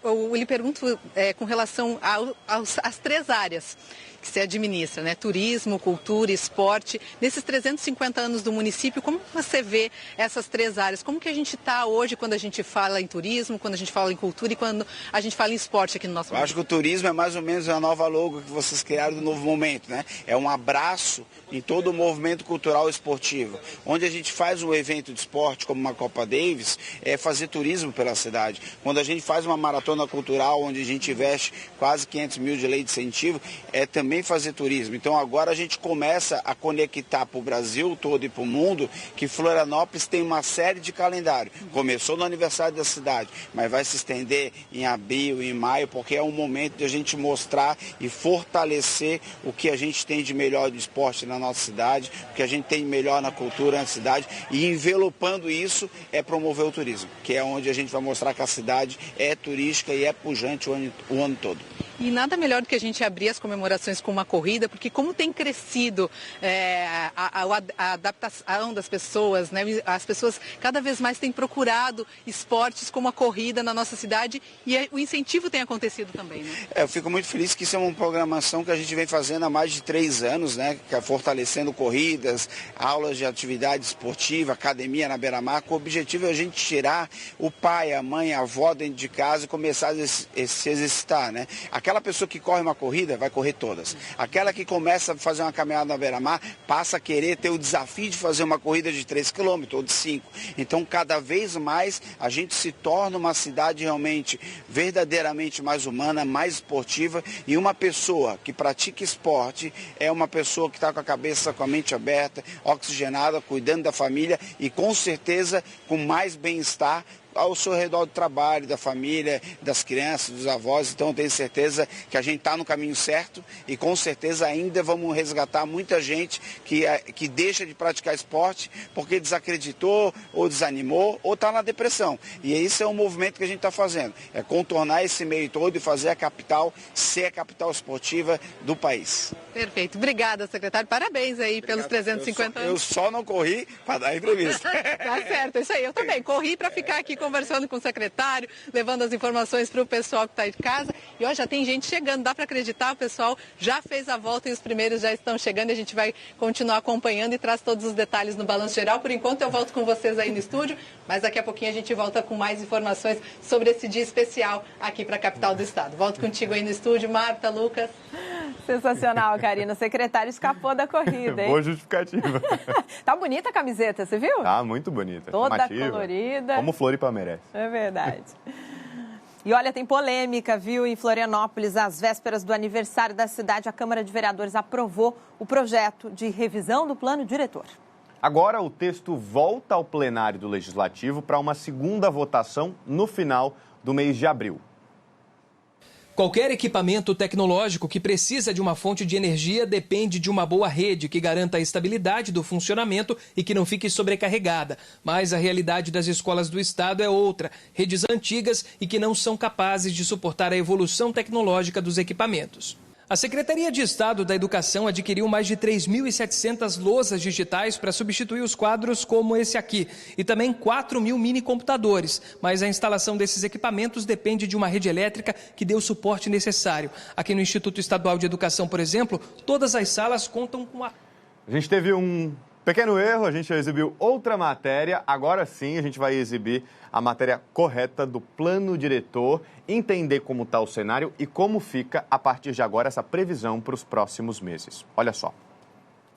eu lhe pergunto com relação às 3 áreas que se administra, né? Turismo, cultura, esporte. Nesses 350 anos do município, como você vê essas 3 áreas? Como que a gente está hoje quando a gente fala em turismo, quando a gente fala em cultura e quando a gente fala em esporte aqui no nosso município? Eu acho que o turismo é mais ou menos a nova logo que vocês criaram do novo momento, né? É um abraço em todo o movimento cultural e esportivo. Onde a gente faz um evento de esporte como uma Copa Davis, é fazer turismo pela cidade. Quando a gente faz uma maratona cultural, onde a gente investe quase 500 mil de lei de incentivo, é também fazer turismo. Então agora a gente começa a conectar para o Brasil todo e para o mundo que Florianópolis tem uma série de calendário. Começou no aniversário da cidade, mas vai se estender em abril, em maio, porque é um momento de a gente mostrar e fortalecer o que a gente tem de melhor de esporte na nossa cidade, o que a gente tem de melhor na cultura na cidade, e envelopando isso é promover o turismo, que é onde a gente vai mostrar que a cidade é turística e é pujante o ano todo. E nada melhor do que a gente abrir as comemorações com uma corrida, porque como tem crescido a adaptação das pessoas, né? As pessoas cada vez mais têm procurado esportes como a corrida na nossa cidade e o incentivo tem acontecido também, né? Eu fico muito feliz que isso é uma programação que a gente vem fazendo há mais de 3 anos, né? Fortalecendo corridas, aulas de atividade esportiva, academia na beira-mar, com o objetivo é a gente tirar o pai, a mãe, a avó dentro de casa e começar a se exercitar, né? Aquela pessoa que corre uma corrida vai correr todas. Aquela que começa a fazer uma caminhada na beira-mar passa a querer ter o desafio de fazer uma corrida de 3 km ou de 5. Então, cada vez mais a gente se torna uma cidade realmente, verdadeiramente mais humana, mais esportiva, e uma pessoa que pratica esporte é uma pessoa que está com a cabeça, com a mente aberta, oxigenada, cuidando da família e com certeza com mais bem-estar ao seu redor do trabalho, da família, das crianças, dos avós. Então eu tenho certeza que a gente está no caminho certo e com certeza ainda vamos resgatar muita gente que deixa de praticar esporte porque desacreditou ou desanimou ou está na depressão. E esse é um movimento que a gente está fazendo, é contornar esse meio todo e fazer a capital ser a capital esportiva do país. Perfeito. Obrigada, secretário. Parabéns aí pelos 350 anos. Eu só não corri para dar entrevista. Tá certo, isso aí. Eu também corri para ficar aqui conversando com o secretário, levando as informações para o pessoal que está aí de casa. E ó, já tem gente chegando, dá para acreditar, o pessoal já fez a volta e os primeiros já estão chegando. E a gente vai continuar acompanhando e traz todos os detalhes no Balanço Geral. Por enquanto eu volto com vocês aí no estúdio, mas daqui a pouquinho a gente volta com mais informações sobre esse dia especial aqui para a capital do estado. Volto contigo aí no estúdio, Marta, Lucas. Sensacional, Karina. O secretário escapou da corrida, hein? Boa justificativa. Tá bonita a camiseta, você viu? Tá muito bonita. Toda chamativa, colorida. Como Floripa merece. É verdade. E olha, tem polêmica, viu? Em Florianópolis, às vésperas do aniversário da cidade, a Câmara de Vereadores aprovou o projeto de revisão do plano diretor. Agora o texto volta ao plenário do Legislativo para uma segunda votação no final do mês de abril. Qualquer equipamento tecnológico que precisa de uma fonte de energia depende de uma boa rede que garanta a estabilidade do funcionamento e que não fique sobrecarregada. Mas a realidade das escolas do estado é outra. Redes antigas e que não são capazes de suportar a evolução tecnológica dos equipamentos. A Secretaria de Estado da Educação adquiriu mais de 3.700 lousas digitais para substituir os quadros como esse aqui e também 4.000 mini-computadores, mas a instalação desses equipamentos depende de uma rede elétrica que dê o suporte necessário. Aqui no Instituto Estadual de Educação, por exemplo, todas as salas contam com a... A gente teve um pequeno erro, a gente exibiu outra matéria, agora sim a gente vai exibir a matéria correta do plano diretor, entender como está o cenário e como fica, a partir de agora, essa previsão para os próximos meses. Olha só.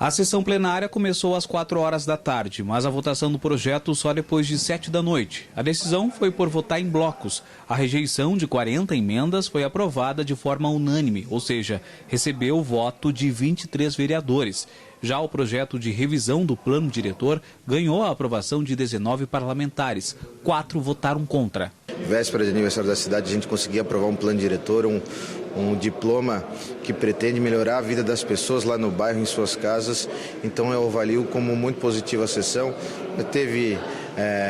A sessão plenária começou às 4 horas da tarde, mas a votação do projeto só depois de 7 da noite. A decisão foi por votar em blocos. A rejeição de 40 emendas foi aprovada de forma unânime, ou seja, recebeu o voto de 23 vereadores. Já o projeto de revisão do plano diretor ganhou a aprovação de 19 parlamentares. 4 votaram contra. Véspera de aniversário da cidade, a gente conseguiu aprovar um plano diretor, um diploma que pretende melhorar a vida das pessoas lá no bairro, em suas casas. Então eu avalio como muito positiva a sessão. Teve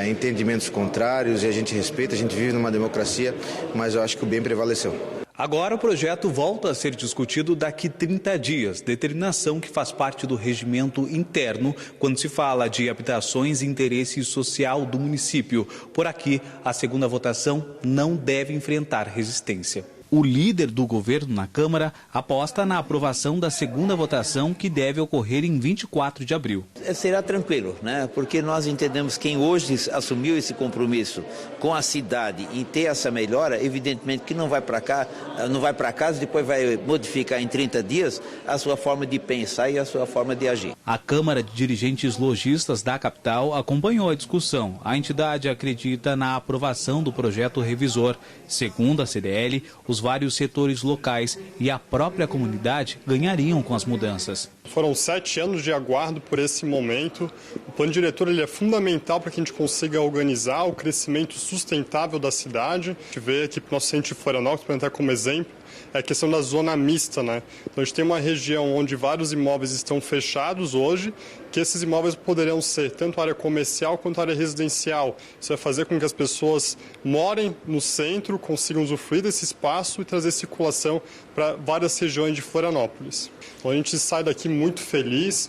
entendimentos contrários e a gente respeita, a gente vive numa democracia, mas eu acho que o bem prevaleceu. Agora o projeto volta a ser discutido daqui 30 dias, determinação que faz parte do regimento interno quando se fala de habitações e interesse social do município. Por aqui, a segunda votação não deve enfrentar resistência. O líder do governo na Câmara aposta na aprovação da segunda votação, que deve ocorrer em 24 de abril. Será tranquilo, né? Porque nós entendemos quem hoje assumiu esse compromisso com a cidade em ter essa melhora, evidentemente que não vai para casa e depois vai modificar em 30 dias a sua forma de pensar e a sua forma de agir. A Câmara de Dirigentes Lojistas da capital acompanhou a discussão. A entidade acredita na aprovação do projeto revisor. Segundo a CDL, os vários setores locais e a própria comunidade ganhariam com as mudanças. Foram 7 anos de aguardo por esse momento. O plano diretor ele é fundamental para que a gente consiga organizar o crescimento sustentável da cidade. A gente vê aqui para o nosso centro de Florianópolis, para entrar como exemplo, é a questão da zona mista, né? Então a gente tem uma região onde vários imóveis estão fechados hoje, que esses imóveis poderão ser tanto área comercial quanto área residencial. Isso vai fazer com que as pessoas morem no centro, consigam usufruir desse espaço e trazer circulação para várias regiões de Florianópolis. Então a gente sai daqui muito feliz.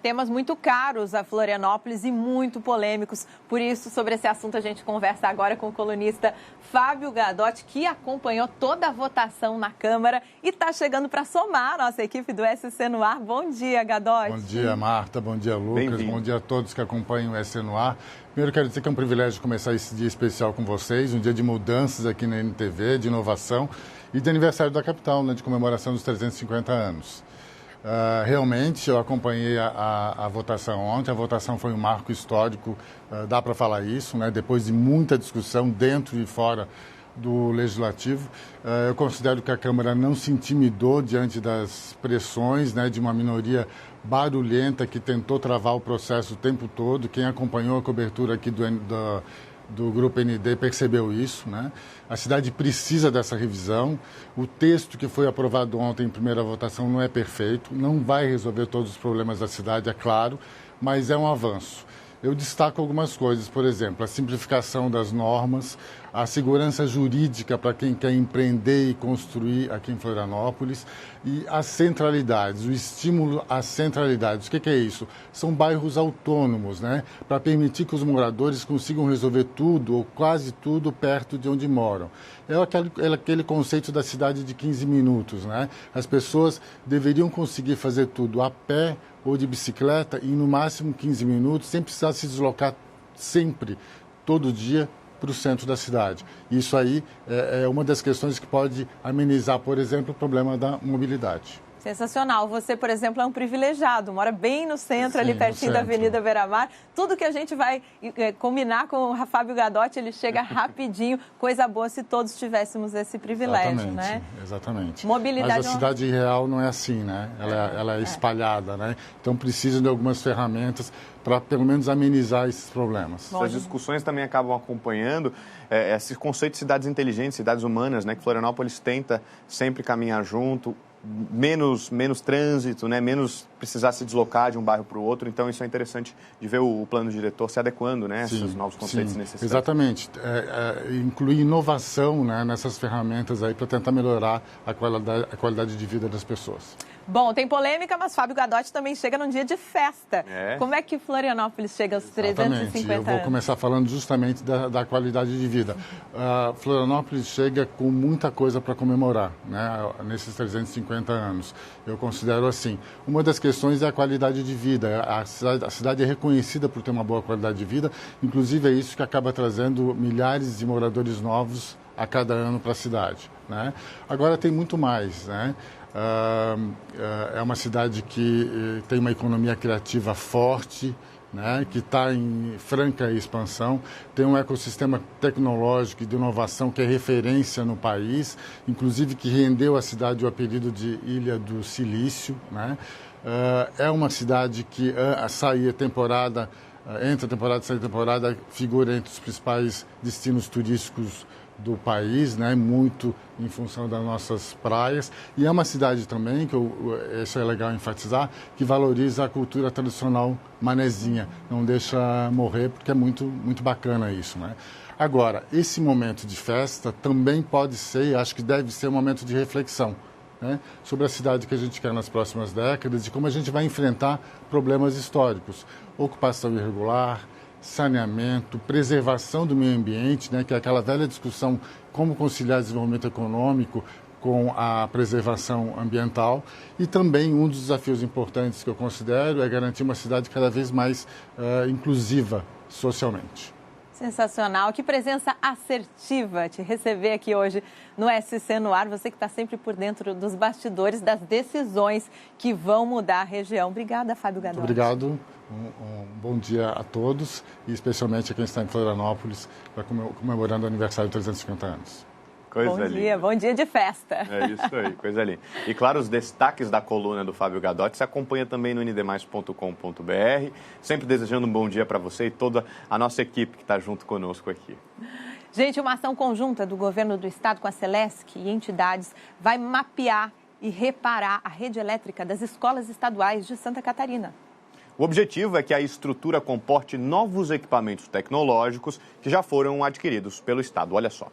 Temas muito caros a Florianópolis e muito polêmicos. Por isso, sobre esse assunto, a gente conversa agora com o colunista Fábio Gadotti, que acompanhou toda a votação na Câmara e está chegando para somar a nossa equipe do SC no Ar. Bom dia, Gadotti. Bom dia, Marta. Bom dia, Lucas. Bom dia a todos que acompanham o SC no Ar. Primeiro, quero dizer que é um privilégio começar esse dia especial com vocês, um dia de mudanças aqui na NTV, de inovação e de aniversário da capital, né, de comemoração dos 350 anos. Realmente, eu acompanhei a votação ontem. A votação foi um marco histórico, dá para falar isso, né? Depois de muita discussão dentro e fora do Legislativo. Eu considero que a Câmara não se intimidou diante das pressões, né, de uma minoria barulhenta que tentou travar o processo o tempo todo. Quem acompanhou a cobertura aqui do Grupo ND percebeu isso, né? A cidade precisa dessa revisão. O texto que foi aprovado ontem em primeira votação não é perfeito, não vai resolver todos os problemas da cidade, é claro, mas é um avanço. Eu destaco algumas coisas, por exemplo, a simplificação das normas, a segurança jurídica para quem quer empreender e construir aqui em Florianópolis e as centralidades, o estímulo às centralidades. O que é isso? São bairros autônomos, né? Para permitir que os moradores consigam resolver tudo ou quase tudo perto de onde moram. É aquele conceito da cidade de 15 minutos, né? As pessoas deveriam conseguir fazer tudo a pé ou de bicicleta e no máximo 15 minutos, sem precisar se deslocar sempre, todo dia, para o centro da cidade. Isso aí é uma das questões que pode amenizar, por exemplo, o problema da mobilidade. Sensacional. Você, por exemplo, é um privilegiado, mora bem no centro, ali pertinho da Avenida Beira-Mar. Tudo que a gente vai combinar com o Fábio Gadotti, ele chega rapidinho. Coisa boa se todos tivéssemos esse privilégio, né? Exatamente. Mobilidade. Mas a cidade real não é assim, né? Ela é espalhada, né? Então precisa de algumas ferramentas para pelo menos amenizar esses problemas. Essas discussões também acabam acompanhando esse conceito de cidades inteligentes, cidades humanas, né? Que Florianópolis tenta sempre caminhar junto, menos trânsito, né? Menos precisar se deslocar de um bairro para o outro. Então, isso é interessante de ver o plano diretor se adequando, né? Esses novos conceitos necessários. Exatamente. Incluir inovação, né, nessas ferramentas aí para tentar melhorar a qualidade de vida das pessoas. Bom, tem polêmica, mas Fábio Gadotti também chega num dia de festa. Como é que Florianópolis chega aos 350 anos? Eu vou começar falando justamente da qualidade de vida. Florianópolis chega com muita coisa para comemorar, né, nesses 350 anos. Eu considero assim. Uma das questões é a qualidade de vida. A cidade é reconhecida por ter uma boa qualidade de vida. Inclusive, é isso que acaba trazendo milhares de moradores novos a cada ano para a cidade, né? Agora, tem muito mais, né? é uma cidade que tem uma economia criativa forte, né, que está em franca expansão, tem um ecossistema tecnológico e de inovação que é referência no país, inclusive que rendeu à cidade o apelido de Ilha do Silício, né? É uma cidade que sai a temporada, entra a temporada, sai a temporada, figura entre os principais destinos turísticos do país, né, muito em função das nossas praias, e é uma cidade também, isso é legal enfatizar, que valoriza a cultura tradicional manezinha, não deixa morrer, porque é muito bacana isso, né? Agora, esse momento de festa também pode ser, acho que deve ser um momento de reflexão, né, sobre a cidade que a gente quer nas próximas décadas e como a gente vai enfrentar problemas históricos, ocupação irregular, saneamento, preservação do meio ambiente, né, que é aquela velha discussão como conciliar desenvolvimento econômico com a preservação ambiental. E também um dos desafios importantes que eu considero é garantir uma cidade cada vez mais inclusiva socialmente. Sensacional, que presença assertiva te receber aqui hoje no SC no Ar, você que está sempre por dentro dos bastidores das decisões que vão mudar a região. Obrigada, Fábio Gadotti. Obrigado. Um bom dia a todos e especialmente a quem está em Florianópolis comemorando o aniversário de 350 anos. Bom dia de festa. É isso aí, coisa linda. E claro, os destaques da coluna do Fábio Gadotti se acompanha também no ndmais.com.br. Sempre desejando um bom dia para você e toda a nossa equipe que está junto conosco aqui. Gente, uma ação conjunta do governo do estado com a Celesc e entidades vai mapear e reparar a rede elétrica das escolas estaduais de Santa Catarina. O objetivo é que a estrutura comporte novos equipamentos tecnológicos que já foram adquiridos pelo estado. Olha só.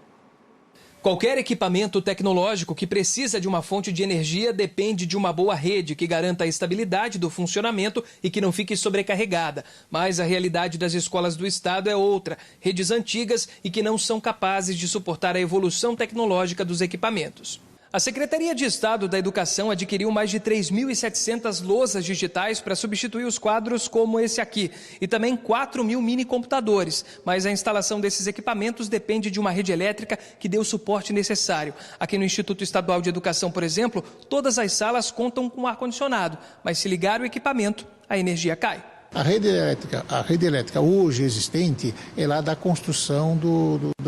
Qualquer equipamento tecnológico que precisa de uma fonte de energia depende de uma boa rede que garanta a estabilidade do funcionamento e que não fique sobrecarregada. Mas a realidade das escolas do estado é outra. Redes antigas e que não são capazes de suportar a evolução tecnológica dos equipamentos. A Secretaria de Estado da Educação adquiriu mais de 3.700 lousas digitais para substituir os quadros como esse aqui e também 4.000 mini-computadores. Mas a instalação desses equipamentos depende de uma rede elétrica que dê o suporte necessário. Aqui no Instituto Estadual de Educação, por exemplo, todas as salas contam com ar-condicionado, mas se ligar o equipamento, a energia cai. A rede elétrica hoje existente é lá da construção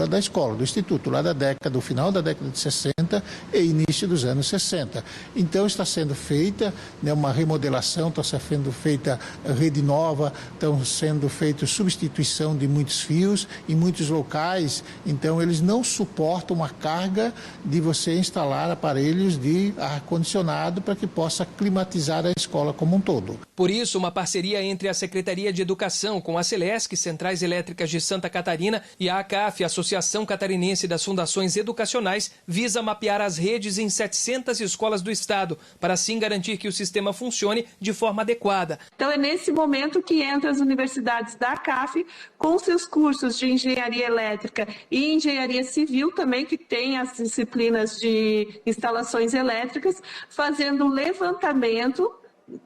da escola, do instituto, lá do final da década de 60 e início dos anos 60. Então está sendo feita, né, uma remodelação, está sendo feita rede nova, estão sendo feita substituição de muitos fios em muitos locais. Então eles não suportam a carga de você instalar aparelhos de ar-condicionado para que possa climatizar a escola como um todo. Por isso, uma parceria entre a Secretaria de Educação com a Celesc, Centrais Elétricas de Santa Catarina, e a ACAF, Associação Catarinense das Fundações Educacionais, visa mapear as redes em 700 escolas do estado, para assim garantir que o sistema funcione de forma adequada. Então é nesse momento que entram as universidades da ACAF com seus cursos de engenharia elétrica e engenharia civil também, que tem as disciplinas de instalações elétricas, fazendo um levantamento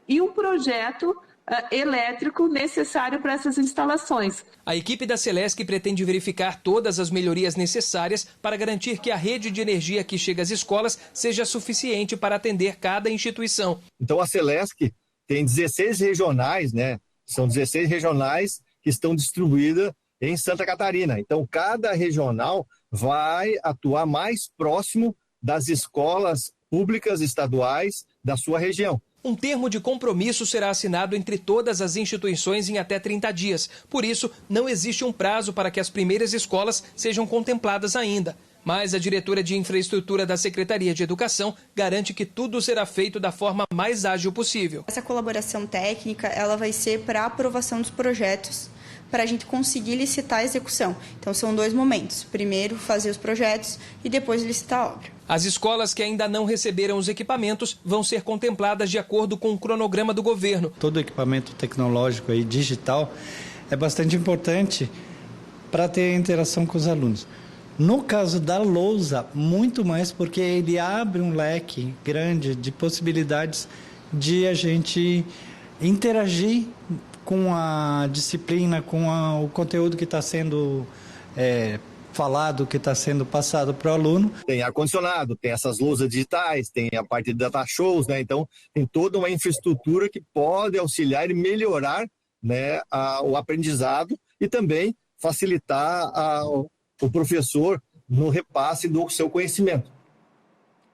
e um projeto elétrico necessário para essas instalações. A equipe da Celesc pretende verificar todas as melhorias necessárias para garantir que a rede de energia que chega às escolas seja suficiente para atender cada instituição. Então a Celesc tem 16 regionais, né? São 16 regionais que estão distribuídas em Santa Catarina. Então cada regional vai atuar mais próximo das escolas públicas estaduais da sua região. Um termo de compromisso será assinado entre todas as instituições em até 30 dias. Por isso, não existe um prazo para que as primeiras escolas sejam contempladas ainda. Mas a diretora de infraestrutura da Secretaria de Educação garante que tudo será feito da forma mais ágil possível. Essa colaboração técnica ela vai ser para a aprovação dos projetos, para a gente conseguir licitar a execução. Então, são 2 momentos. Primeiro, fazer os projetos e depois licitar a obra. As escolas que ainda não receberam os equipamentos vão ser contempladas de acordo com o cronograma do governo. Todo equipamento tecnológico e digital é bastante importante para ter interação com os alunos. No caso da lousa, muito mais, porque ele abre um leque grande de possibilidades de a gente interagir com a disciplina, com o conteúdo que está sendo falado, que está sendo passado para o aluno. Tem ar-condicionado, tem essas lousas digitais, tem a parte de data shows, né? Então, tem toda uma infraestrutura que pode auxiliar e melhorar, né, o aprendizado e também facilitar o professor no repasse do seu conhecimento.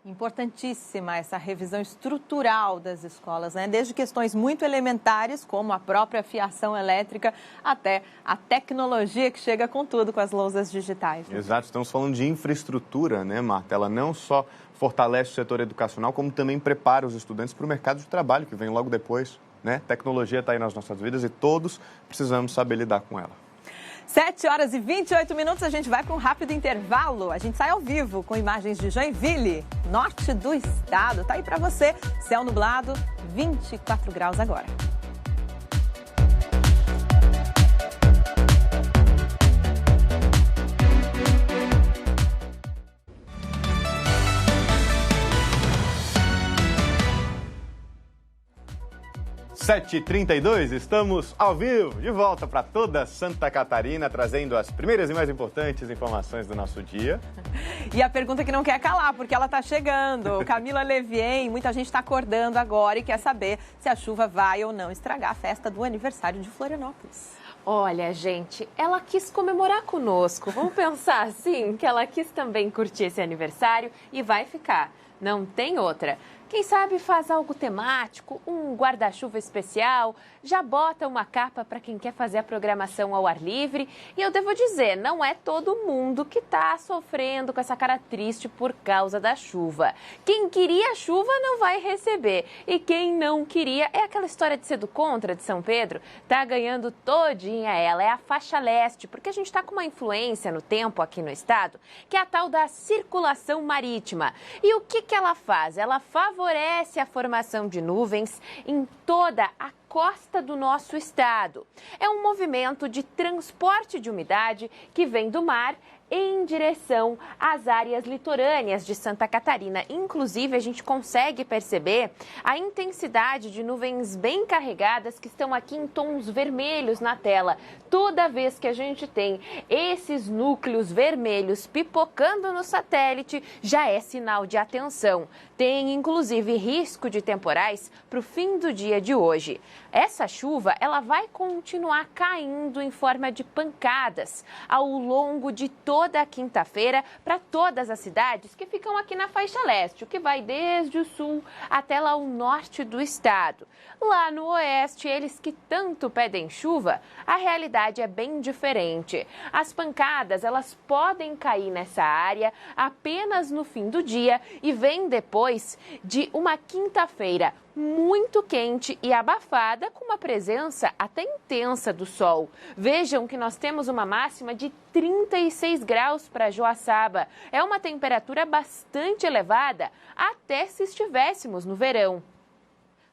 Importantíssima essa revisão estrutural das escolas, né? Desde questões muito elementares, como a própria fiação elétrica, até a tecnologia que chega com tudo, com as lousas digitais. Né? Exato, estamos falando de infraestrutura, né, Marta? Ela não só fortalece o setor educacional, como também prepara os estudantes para o mercado de trabalho, que vem logo depois, né? Tecnologia está aí nas nossas vidas e todos precisamos saber lidar com ela. 7h28, a gente vai para um rápido intervalo. A gente sai ao vivo com imagens de Joinville, norte do estado. Tá aí para você, céu nublado, 24 graus agora. (7h32), estamos ao vivo, de volta para toda Santa Catarina, trazendo as primeiras e mais importantes informações do nosso dia. E a pergunta que não quer calar, porque ela está chegando. Camila Levien, muita gente está acordando agora e quer saber se a chuva vai ou não estragar a festa do aniversário de Florianópolis. Olha, gente, ela quis comemorar conosco. Vamos pensar assim, que ela quis também curtir esse aniversário e vai ficar. Não tem outra. Quem sabe faz algo temático, um guarda-chuva especial, já bota uma capa para quem quer fazer a programação ao ar livre. E eu devo dizer, não é todo mundo que está sofrendo com essa cara triste por causa da chuva. Quem queria chuva não vai receber. E quem não queria, é aquela história de ser do contra de São Pedro, tá ganhando todinha ela. É a faixa leste, porque a gente está com uma influência no tempo aqui no estado, que é a tal da circulação marítima. E o que ela faz? Ela favorece a formação de nuvens em toda a costa do nosso estado. É um movimento de transporte de umidade que vem do mar em direção às áreas litorâneas de Santa Catarina. Inclusive, a gente consegue perceber a intensidade de nuvens bem carregadas que estão aqui em tons vermelhos na tela. Toda vez que a gente tem esses núcleos vermelhos pipocando no satélite, já é sinal de atenção. Tem, inclusive, risco de temporais para o fim do dia de hoje. Essa chuva, ela vai continuar caindo em forma de pancadas ao longo de toda a quinta-feira para todas as cidades que ficam aqui na faixa leste, o que vai desde o sul até lá o norte do estado. Lá no oeste, eles que tanto pedem chuva, a realidade é bem diferente. As pancadas, elas podem cair nessa área apenas no fim do dia e vem depois de uma quinta-feira muito quente e abafada, com uma presença até intensa do sol. Vejam que nós temos uma máxima de 36 graus para Joaçaba. É uma temperatura bastante elevada, até se estivéssemos no verão.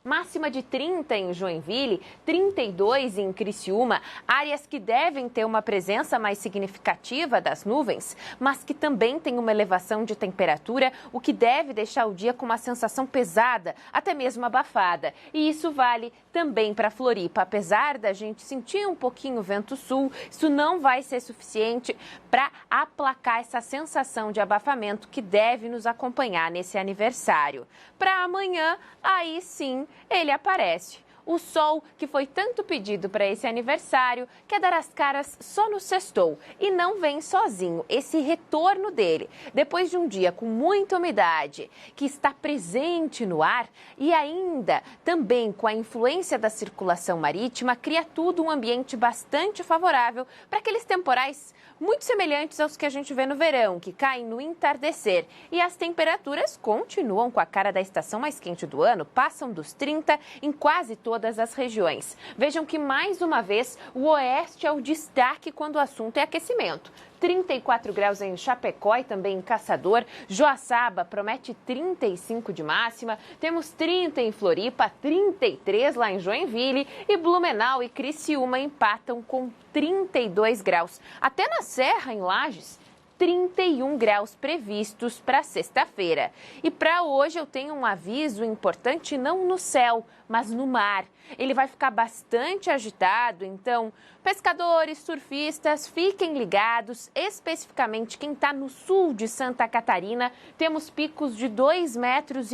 Máxima de 30 em Joinville, 32 em Criciúma, áreas que devem ter uma presença mais significativa das nuvens, mas que também tem uma elevação de temperatura, o que deve deixar o dia com uma sensação pesada, até mesmo abafada. E isso vale também para Floripa. Apesar da gente sentir um pouquinho o vento sul, isso não vai ser suficiente para aplacar essa sensação de abafamento que deve nos acompanhar nesse aniversário. Para amanhã, aí sim, ele aparece. O sol, que foi tanto pedido para esse aniversário, quer dar as caras só no sextou e não vem sozinho. Esse retorno dele, depois de um dia com muita umidade, que está presente no ar e ainda também com a influência da circulação marítima, cria tudo um ambiente bastante favorável para aqueles temporais muito semelhantes aos que a gente vê no verão, que caem no entardecer. E as temperaturas continuam com a cara da estação mais quente do ano, passam dos 30 em quase todas as regiões. Vejam que, mais uma vez, o oeste é o destaque quando o assunto é aquecimento. 34 graus em Chapecó e também em Caçador. Joaçaba promete 35 de máxima. Temos 30 em Floripa, 33 lá em Joinville. E Blumenau e Criciúma empatam com 32 graus. Até na Serra, em Lages, 31 graus previstos para sexta-feira. E para hoje eu tenho um aviso importante, não no céu, mas no mar. Ele vai ficar bastante agitado, então Pescadores, surfistas, fiquem ligados, especificamente quem está no sul de Santa Catarina, temos picos de 2,5 metros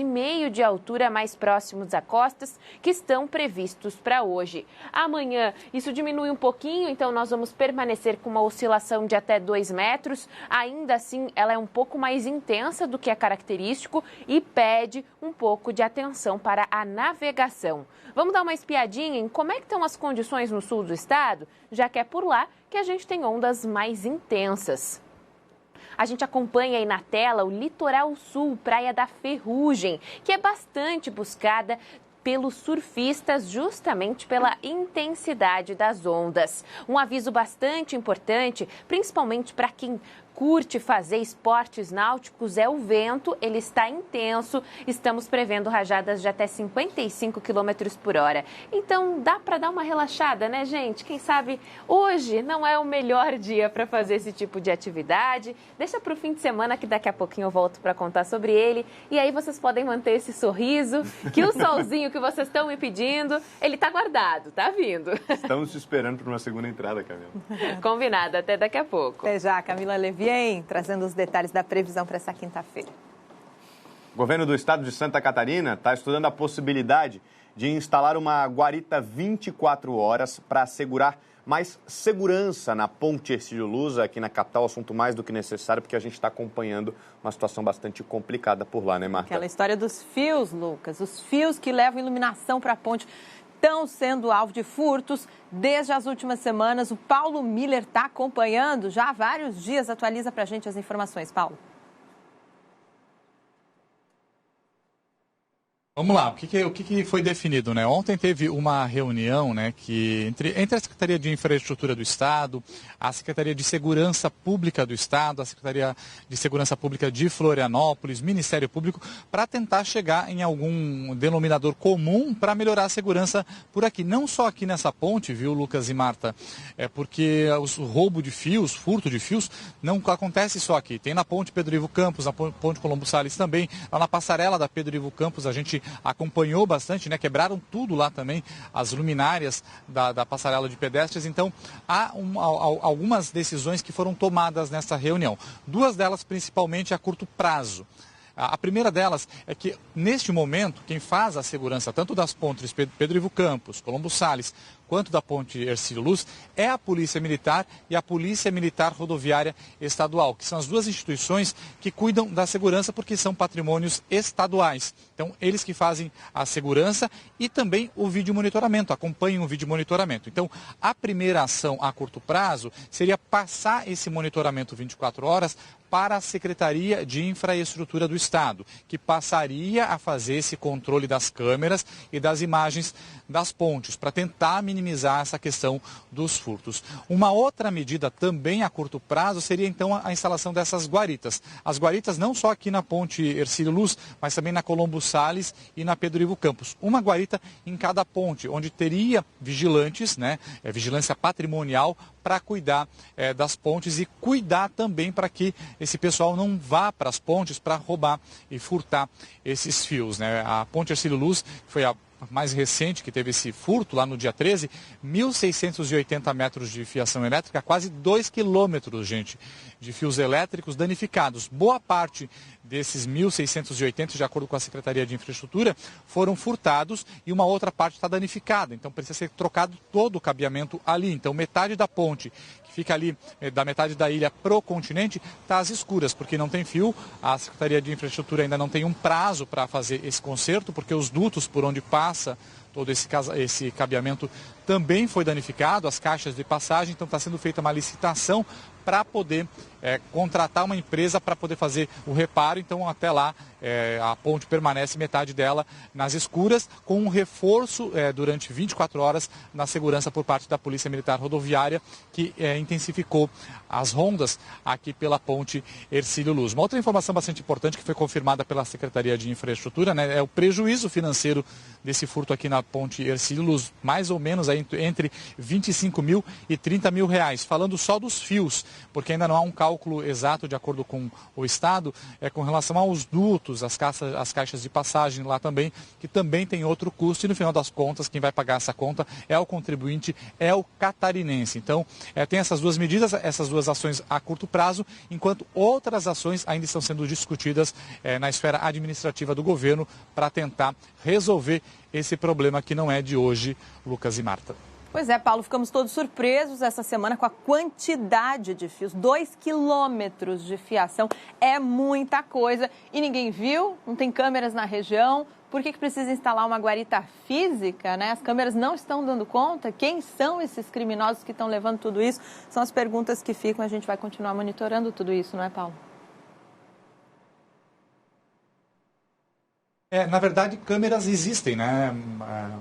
de altura mais próximos a costas que estão previstos para hoje. Amanhã isso diminui um pouquinho, então nós vamos permanecer com uma oscilação de até 2 metros. Ainda assim, ela é um pouco mais intensa do que é característico e pede um pouco de atenção para a navegação. Vamos dar uma espiadinha em como é que estão as condições no sul do estado? Já que é por lá que a gente tem ondas mais intensas. A gente acompanha aí na tela o Litoral Sul, Praia da Ferrugem, que é bastante buscada pelos surfistas justamente pela intensidade das ondas. Um aviso bastante importante, principalmente para quem curte fazer esportes náuticos, é o vento, ele está intenso, estamos prevendo rajadas de até 55 km por hora. Então dá para dar uma relaxada, né, gente? Quem sabe hoje não é o melhor dia para fazer esse tipo de atividade. Deixa para o fim de semana que daqui a pouquinho eu volto para contar sobre ele. E aí vocês podem manter esse sorriso, que o solzinho que vocês estão me pedindo, ele está guardado, tá vindo. Estamos te esperando para uma segunda entrada, Camila. Combinado, até daqui a pouco. Até já, Camila Levi, trazendo os detalhes da previsão para essa quinta-feira. O governo do estado de Santa Catarina está estudando a possibilidade de instalar uma guarita 24 horas para assegurar mais segurança na ponte Hercílio Luz, aqui na capital, assunto mais do que necessário, porque a gente está acompanhando uma situação bastante complicada por lá, né, Marta? Aquela história dos fios, Lucas, os fios que levam iluminação para a ponte estão sendo alvo de furtos desde as últimas semanas. O Paulo Miller está acompanhando já há vários dias. Atualiza para a gente as informações, Paulo. Vamos lá, o que foi definido, né? Ontem teve uma reunião, né, entre a Secretaria de Infraestrutura do Estado, a Secretaria de Segurança Pública do Estado, a Secretaria de Segurança Pública de Florianópolis, Ministério Público, para tentar chegar em algum denominador comum para melhorar a segurança por aqui. Não só aqui nessa ponte, viu, Lucas e Marta? É porque o roubo de fios, furto de fios, não acontece só aqui. Tem na ponte Pedro Ivo Campos, na ponte Colombo Salles também, lá na passarela da Pedro Ivo Campos, a gente acompanhou bastante, né? Quebraram tudo lá também, as luminárias da passarela de pedestres. Então, há algumas decisões que foram tomadas nessa reunião. Duas delas, principalmente, a curto prazo. A primeira delas é que, neste momento, quem faz a segurança tanto das pontes Pedro Ivo Campos, Colombo Salles, quanto da ponte Hercílio Luz, é a Polícia Militar e a Polícia Militar Rodoviária Estadual, que são as duas instituições que cuidam da segurança porque são patrimônios estaduais. Então, eles que fazem a segurança e também o vídeo monitoramento, acompanham o vídeo monitoramento. Então, a primeira ação a curto prazo seria passar esse monitoramento 24 horas para a Secretaria de Infraestrutura do Estado, que passaria a fazer esse controle das câmeras e das imagens das pontes, para tentar minimizar essa questão dos furtos. Uma outra medida também a curto prazo seria então a instalação dessas guaritas. As guaritas não só aqui na ponte Hercílio Luz, mas também na Colombo Salles e na Pedro Ivo Campos. Uma guarita em cada ponte, onde teria vigilantes, né, vigilância patrimonial, para cuidar das pontes e cuidar também para que esse pessoal não vá para as pontes para roubar e furtar esses fios, né? A ponte Hercílio Luz foi a mais recente que teve esse furto lá no dia 13, 1.680 metros de fiação elétrica, quase 2 quilômetros, gente, de fios elétricos danificados. Boa parte desses 1.680, de acordo com a Secretaria de Infraestrutura, foram furtados e uma outra parte está danificada. Então precisa ser trocado todo o cabeamento ali. Então metade da ponte, que fica ali da metade da ilha pro continente, está às escuras, porque não tem fio. A Secretaria de Infraestrutura ainda não tem um prazo para fazer esse conserto, porque os dutos por onde passa todo esse cabeamento também foi danificado, as caixas de passagem, então está sendo feita uma licitação para poder contratar uma empresa para poder fazer o reparo. Então, até lá, a ponte permanece metade dela nas escuras, com um reforço durante 24 horas na segurança por parte da Polícia Militar Rodoviária, que intensificou as rondas aqui pela ponte Hercílio Luz. Uma outra informação bastante importante que foi confirmada pela Secretaria de Infraestrutura, né, é o prejuízo financeiro desse furto aqui na ponte Hercílio Luz, mais ou menos aí entre 25 mil e 30 mil reais, falando só dos fios. porque ainda não há um cálculo exato de acordo com o Estado, com relação aos dutos, as caixas de passagem lá também, que também tem outro custo e no final das contas quem vai pagar essa conta é o contribuinte, é o catarinense. Então tem essas duas medidas, essas duas ações a curto prazo, enquanto outras ações ainda estão sendo discutidas na esfera administrativa do governo para tentar resolver esse problema que não é de hoje, Lucas e Marta. Pois é, Paulo, ficamos todos surpresos essa semana com a quantidade de fios. 2 quilômetros de fiação é muita coisa e ninguém viu, não tem câmeras na região. Por que precisa instalar uma guarita física, né? As câmeras não estão dando conta. Quem são esses criminosos que estão levando tudo isso? São as perguntas que ficam. A gente vai continuar monitorando tudo isso, não é, Paulo? Na verdade, câmeras existem, né,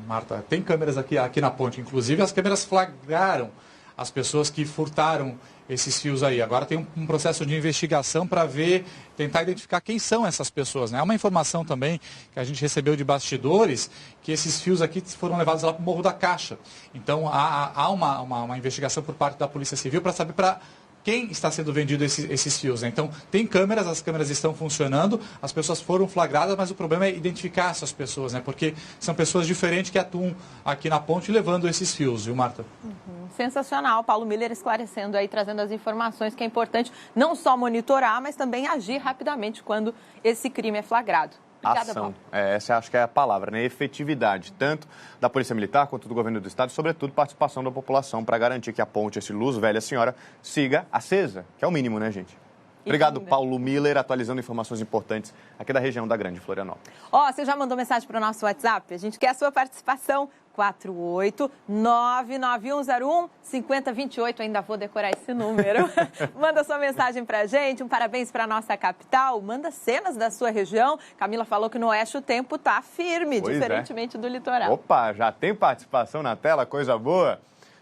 Marta? Tem câmeras aqui na ponte. Inclusive, as câmeras flagraram as pessoas que furtaram esses fios aí. Agora tem um processo de investigação para tentar identificar quem são essas pessoas, né? Há uma informação também que a gente recebeu de bastidores que esses fios aqui foram levados lá para o Morro da Caixa. Então, há uma investigação por parte da Polícia Civil para saber quem está sendo vendido esses fios, né? Então, tem câmeras, as câmeras estão funcionando, as pessoas foram flagradas, mas o problema é identificar essas pessoas, né? Porque são pessoas diferentes que atuam aqui na ponte levando esses fios, viu, Marta? Sensacional, Paulo Miller esclarecendo aí, trazendo as informações que é importante não só monitorar, mas também agir rapidamente quando esse crime é flagrado. Obrigada, ação. Essa acho que é a palavra, né? Efetividade, tanto da Polícia Militar quanto do Governo do Estado, e, sobretudo, participação da população para garantir que a ponte, esse Luz Velha Senhora, siga acesa, que é o mínimo, né, gente? Obrigado, Paulo Miller, atualizando informações importantes aqui da região da Grande Florianópolis. Você já mandou mensagem para o nosso WhatsApp? A gente quer a sua participação. 48991015028, ainda vou decorar esse número. Manda sua mensagem pra gente, um parabéns pra nossa capital, manda cenas da sua região. Camila falou que no oeste o tempo tá firme, diferentemente do litoral. Opa, já tem participação na tela, coisa boa.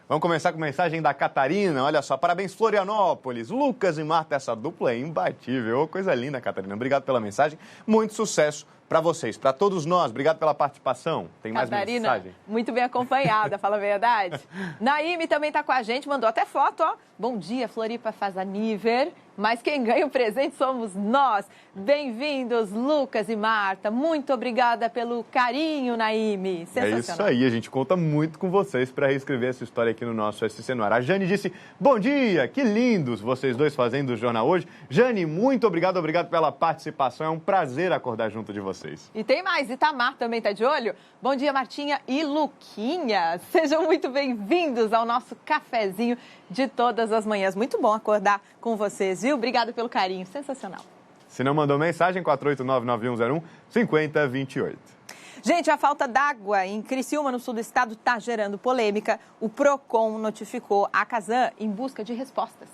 Vamos começar com mensagem da Catarina, olha só, parabéns Florianópolis, Lucas e Marta, essa dupla é imbatível, coisa linda, Catarina, obrigado pela mensagem, muito sucesso para vocês, para todos nós, obrigado pela participação. Tem mais Catarina, mensagem? Muito bem acompanhada, fala a verdade. Naime também está com a gente, mandou até foto, ó. Bom dia, Floripa faz aniver, mas quem ganha o presente somos nós. Bem-vindos, Lucas e Marta. Muito obrigada pelo carinho, Naime. Sensacional. É isso aí, a gente conta muito com vocês para reescrever essa história aqui no nosso SC no Ar. A Jane disse, bom dia, que lindos vocês dois fazendo o jornal hoje. Jane, muito obrigado pela participação, é um prazer acordar junto de vocês. E tem mais, Itamar também está de olho. Bom dia, Martinha e Luquinha. Sejam muito bem-vindos ao nosso cafezinho de todas as manhãs. Muito bom acordar com vocês, viu? Obrigada pelo carinho, sensacional. Se não mandou mensagem, 48991015028. Gente, a falta d'água em Criciúma, no sul do estado, está gerando polêmica. O PROCON notificou a Casan em busca de respostas.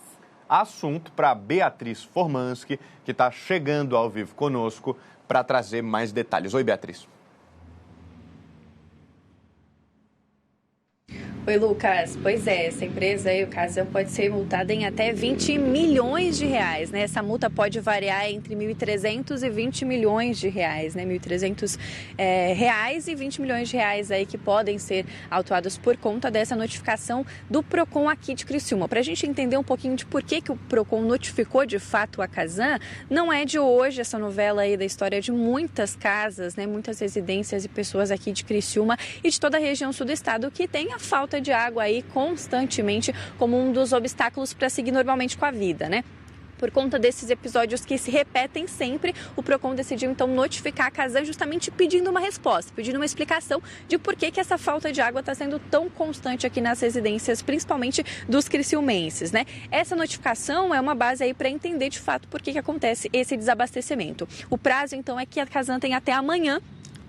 Assunto para Beatriz Formanski, que está chegando ao vivo conosco para trazer mais detalhes. Oi, Beatriz. Oi, Lucas. Pois é, essa empresa aí, o Casan, pode ser multada em até 20 milhões de reais, né? Essa multa pode variar entre 1.300 e 20 milhões de reais, né? 1.300 reais e 20 milhões de reais aí que podem ser autuados por conta dessa notificação do PROCON aqui de Criciúma. Para a gente entender um pouquinho de por que o PROCON notificou de fato a Casan, não é de hoje essa novela aí da história de muitas casas, né? Muitas residências e pessoas aqui de Criciúma e de toda a região sul do estado que tem a falta de água aí constantemente como um dos obstáculos para seguir normalmente com a vida, né? Por conta desses episódios que se repetem sempre, o PROCON decidiu então notificar a Casan justamente pedindo uma resposta, pedindo uma explicação de por que essa falta de água está sendo tão constante aqui nas residências, principalmente dos criciumenses, né? Essa notificação é uma base aí para entender de fato por que acontece esse desabastecimento. O prazo então é que a Casan tem até amanhã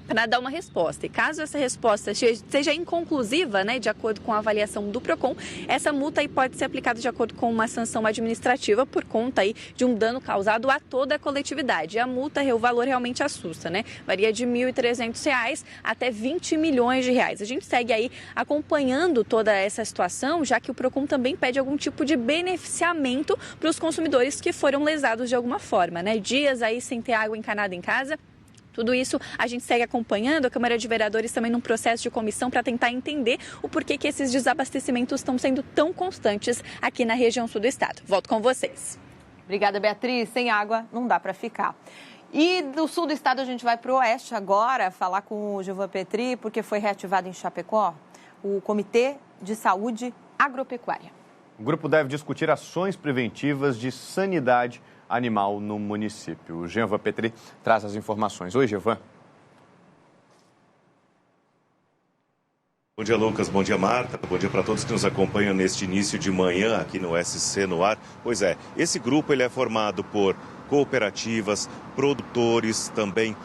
para dar uma resposta. E caso essa resposta seja inconclusiva, né, de acordo com a avaliação do PROCON, essa multa aí pode ser aplicada de acordo com uma sanção administrativa por conta aí de um dano causado a toda a coletividade. E a multa, o valor realmente assusta, né? Varia de R$ 1.300 até 20 milhões de reais. A gente segue aí acompanhando toda essa situação, já que o PROCON também pede algum tipo de beneficiamento para os consumidores que foram lesados de alguma forma, né? Dias aí sem ter água encanada em casa. Tudo isso a gente segue acompanhando, a Câmara de Vereadores também num processo de comissão para tentar entender o porquê que esses desabastecimentos estão sendo tão constantes aqui na região sul do estado. Volto com vocês. Obrigada, Beatriz. Sem água não dá para ficar. E do sul do estado a gente vai para o oeste agora, falar com o Gilvan Petri, porque foi reativado em Chapecó o Comitê de Saúde Agropecuária. O grupo deve discutir ações preventivas de sanidade animal no município. O Gilvan Petri traz as informações. Oi, Gilvan. Bom dia, Lucas. Bom dia, Marta. Bom dia para todos que nos acompanham neste início de manhã aqui no SC no Ar. Pois é, esse grupo ele é formado por cooperativas, produtores, também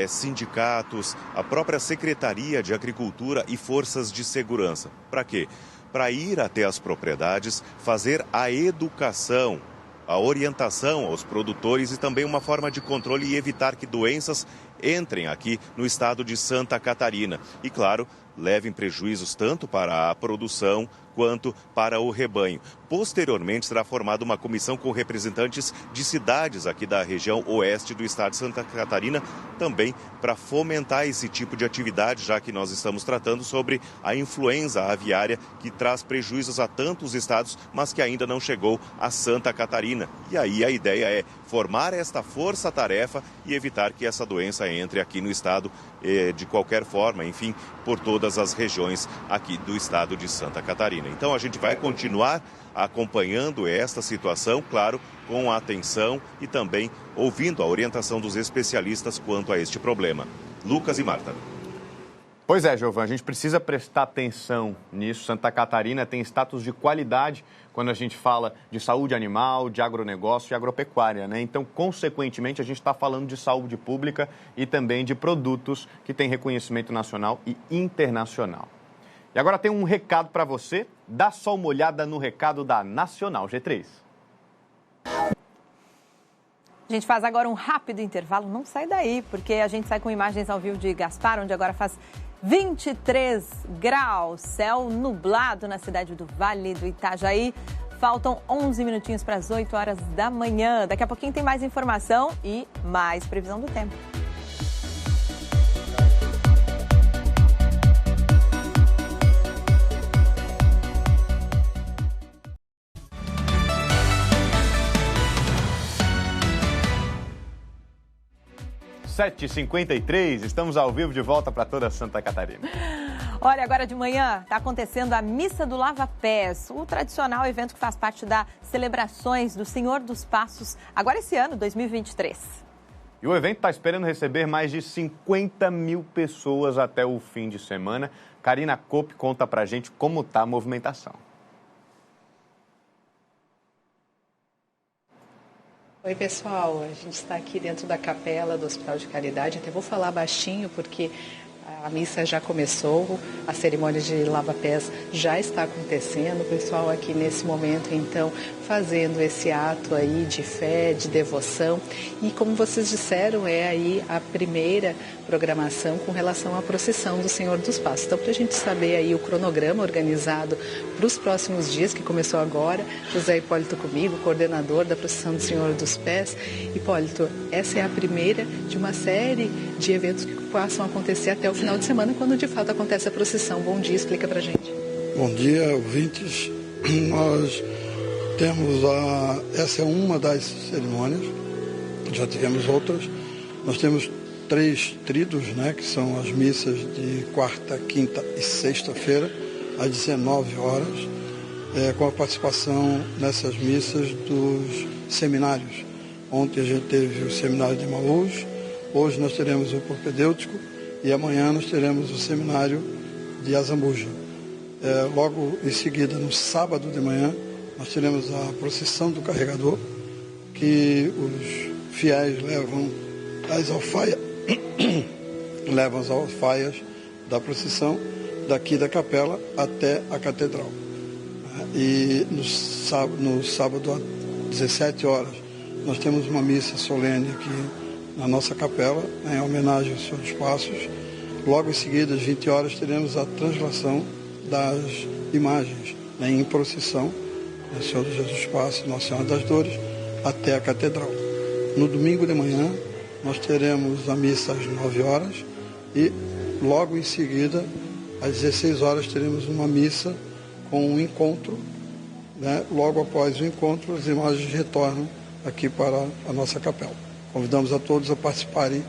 sindicatos, a própria Secretaria de Agricultura e Forças de Segurança. Para quê? Para ir até as propriedades, fazer a educação, a orientação aos produtores e também uma forma de controle e evitar que doenças entrem aqui no estado de Santa Catarina. E, claro, levem prejuízos tanto para a produção quanto para o rebanho. Posteriormente, será formada uma comissão com representantes de cidades aqui da região oeste do estado de Santa Catarina, também para fomentar esse tipo de atividade, já que nós estamos tratando sobre a influenza aviária que traz prejuízos a tantos estados, mas que ainda não chegou a Santa Catarina. E aí a ideia é formar esta força-tarefa e evitar que essa doença entre aqui no estado de qualquer forma, enfim, por todas as regiões aqui do estado de Santa Catarina. Então a gente vai continuar acompanhando esta situação, claro, com atenção e também ouvindo a orientação dos especialistas quanto a este problema. Lucas e Marta. Pois é, Gilvan, a gente precisa prestar atenção nisso. Santa Catarina tem status de qualidade quando a gente fala de saúde animal, de agronegócio e agropecuária, né? Então, consequentemente, a gente está falando de saúde pública e também de produtos que têm reconhecimento nacional e internacional. E agora tem um recado para você. Dá só uma olhada no recado da Nacional G3. A gente faz agora um rápido intervalo. Não sai daí, porque a gente sai com imagens ao vivo de Gaspar, onde agora faz 23 graus. Céu nublado na cidade do Vale do Itajaí. Faltam 11 minutinhos para as 8 horas da manhã. Daqui a pouquinho tem mais informação e mais previsão do tempo. (7h53), estamos ao vivo de volta para toda Santa Catarina. Olha, agora de manhã está acontecendo a Missa do Lava Pés, o tradicional evento que faz parte das celebrações do Senhor dos Passos, agora esse ano, 2023. E o evento está esperando receber mais de 50 mil pessoas até o fim de semana. Karina Kopp conta pra gente como está a movimentação. Oi, pessoal. A gente está aqui dentro da capela do Hospital de Caridade. Até vou falar baixinho porque a missa já começou, a cerimônia de lava-pés já está acontecendo. O pessoal aqui nesse momento, então, fazendo esse ato aí de fé, de devoção. E como vocês disseram, é aí a primeira programação com relação à procissão do Senhor dos Passos. Então, para a gente saber aí o cronograma organizado para os próximos dias, que começou agora, José Hipólito comigo, coordenador da procissão do Senhor dos Pés. Hipólito, essa é a primeira de uma série de eventos que passam a acontecer até o final de semana, quando de fato acontece a procissão. Bom dia, explica pra gente. Bom dia, ouvintes. Nós temos essa é uma das cerimônias, já tivemos outras. Nós temos 3 tríduos, né, que são as missas de quarta, quinta e sexta-feira, às 19 horas, com a participação nessas missas dos seminários. Ontem a gente teve o seminário de Maluz, hoje nós teremos o propedêutico e amanhã nós teremos o seminário de Azambuja. Logo em seguida, no sábado de manhã, nós teremos a procissão do carregador, que os fiéis levam as alfaias da procissão daqui da capela até a catedral. E no sábado às 17 horas nós temos uma missa solene aqui na nossa capela, em homenagem ao Senhor dos Passos. Logo em seguida, às 20 horas, teremos a translação das imagens, né, em procissão, do Senhor dos Passos, Nossa Senhora das Dores, até a catedral. No domingo de manhã, nós teremos a missa às 9 horas e logo em seguida, às 16 horas, teremos uma missa com um encontro, né? Logo após o encontro, as imagens retornam aqui para a nossa capela. Convidamos a todos a participarem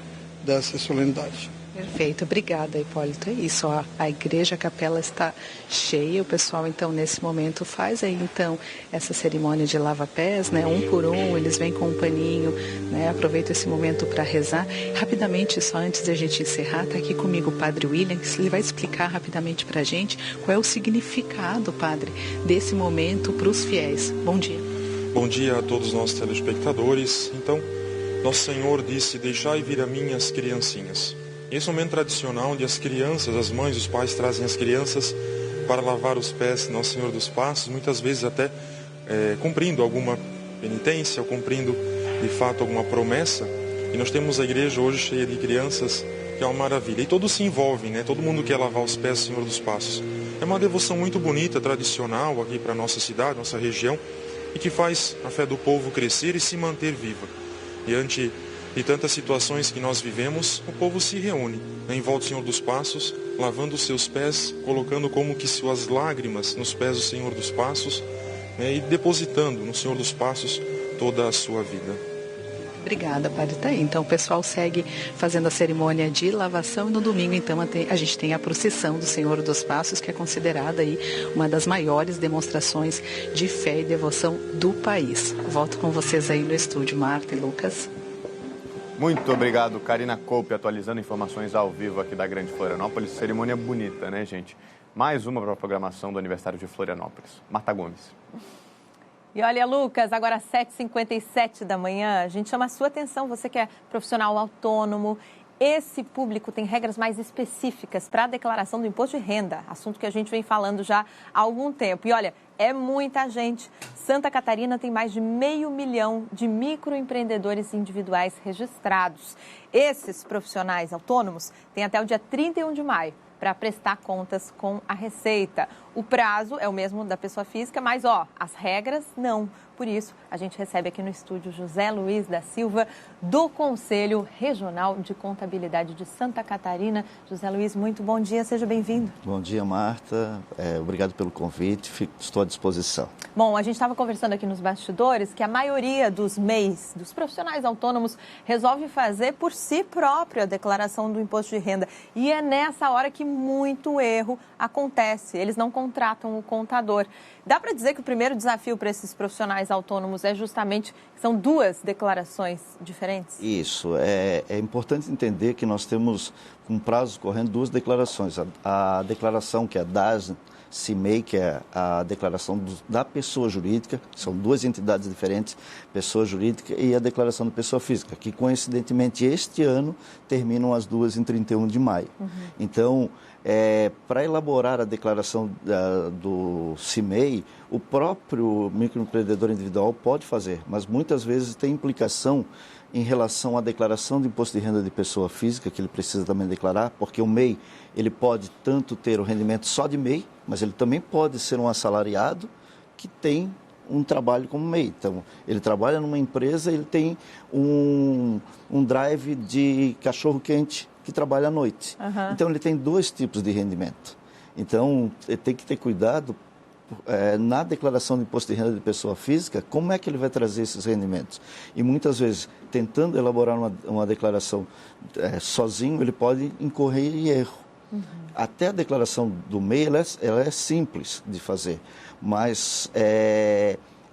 dessa solenidade. Perfeito, obrigada, Hipólito. É isso, ó, a igreja, a capela está cheia, o pessoal então nesse momento faz aí então essa cerimônia de lava-pés, né, um por um, eles vêm com um paninho, né, aproveita esse momento para rezar. Rapidamente, só antes de a gente encerrar, está aqui comigo o Padre William, ele vai explicar rapidamente para a gente qual é o significado, Padre, desse momento para os fiéis. Bom dia. Bom dia a todos nós telespectadores. Então, Nosso Senhor disse, deixai vir a mim as criancinhas. Esse é um momento tradicional onde as crianças, as mães, os pais trazem as crianças para lavar os pés de Nosso Senhor dos Passos, muitas vezes até cumprindo alguma penitência, ou cumprindo de fato alguma promessa. E nós temos a igreja hoje cheia de crianças, que é uma maravilha. E todos se envolvem, né? Todo mundo quer lavar os pés do Senhor dos Passos. É uma devoção muito bonita, tradicional aqui para a nossa cidade, nossa região, e que faz a fé do povo crescer e se manter viva. Diante de tantas situações que nós vivemos, o povo se reúne, né, em volta do Senhor dos Passos, lavando os seus pés, colocando como que suas lágrimas nos pés do Senhor dos Passos, né, e depositando no Senhor dos Passos toda a sua vida. Obrigada, Padre. Tá aí. Então o pessoal segue fazendo a cerimônia de lavação e no domingo então a gente tem a procissão do Senhor dos Passos, que é considerada aí uma das maiores demonstrações de fé e devoção do país. Volto com vocês aí no estúdio, Marta e Lucas. Muito obrigado, Karina Coupe, atualizando informações ao vivo aqui da Grande Florianópolis. Cerimônia bonita, né, gente? Mais uma para a programação do aniversário de Florianópolis. Marta Gomes. E olha, Lucas, agora às 7h57 da manhã, a gente chama a sua atenção, você que é profissional autônomo. Esse público tem regras mais específicas para a declaração do imposto de renda, assunto que a gente vem falando já há algum tempo. E olha, é muita gente. Santa Catarina tem mais de 500 mil de microempreendedores individuais registrados. Esses profissionais autônomos têm até o dia 31 de maio para prestar contas com a Receita. O prazo é o mesmo da pessoa física, mas as regras não. Por isso, a gente recebe aqui no estúdio José Luiz da Silva, do Conselho Regional de Contabilidade de Santa Catarina. José Luiz, muito bom dia, seja bem-vindo. Bom dia, Marta. Obrigado pelo convite, estou à disposição. Bom, a gente estava conversando aqui nos bastidores que a maioria dos MEIs, dos profissionais autônomos, resolve fazer por si próprio a declaração do imposto de renda. E é nessa hora que muito erro acontece. Eles não contratam o contador. Dá para dizer que o primeiro desafio para esses profissionais autônomos é justamente que são duas declarações diferentes? Isso. É importante entender que nós temos um prazo correndo duas declarações. A declaração que é DAS, CIMEI, que é a declaração da pessoa jurídica, são duas entidades diferentes, pessoa jurídica e a declaração da pessoa física, que coincidentemente este ano terminam as duas em 31 de maio. Então, para elaborar a declaração do CIMEI, o próprio microempreendedor individual pode fazer, mas muitas vezes tem implicação em relação à declaração de imposto de renda de pessoa física, que ele precisa também declarar, porque o MEI ele pode tanto ter o rendimento só de MEI, mas ele também pode ser um assalariado que tem um trabalho como MEI. Então, ele trabalha numa empresa, ele tem um drive de cachorro-quente que trabalha à noite. Então, ele tem dois tipos de rendimento. Então, ele tem que ter cuidado na declaração de imposto de renda de pessoa física, como é que ele vai trazer esses rendimentos. E muitas vezes, tentando elaborar uma declaração sozinho, ele pode incorrer em erro. Até a declaração do MEI, ela é simples de fazer, mas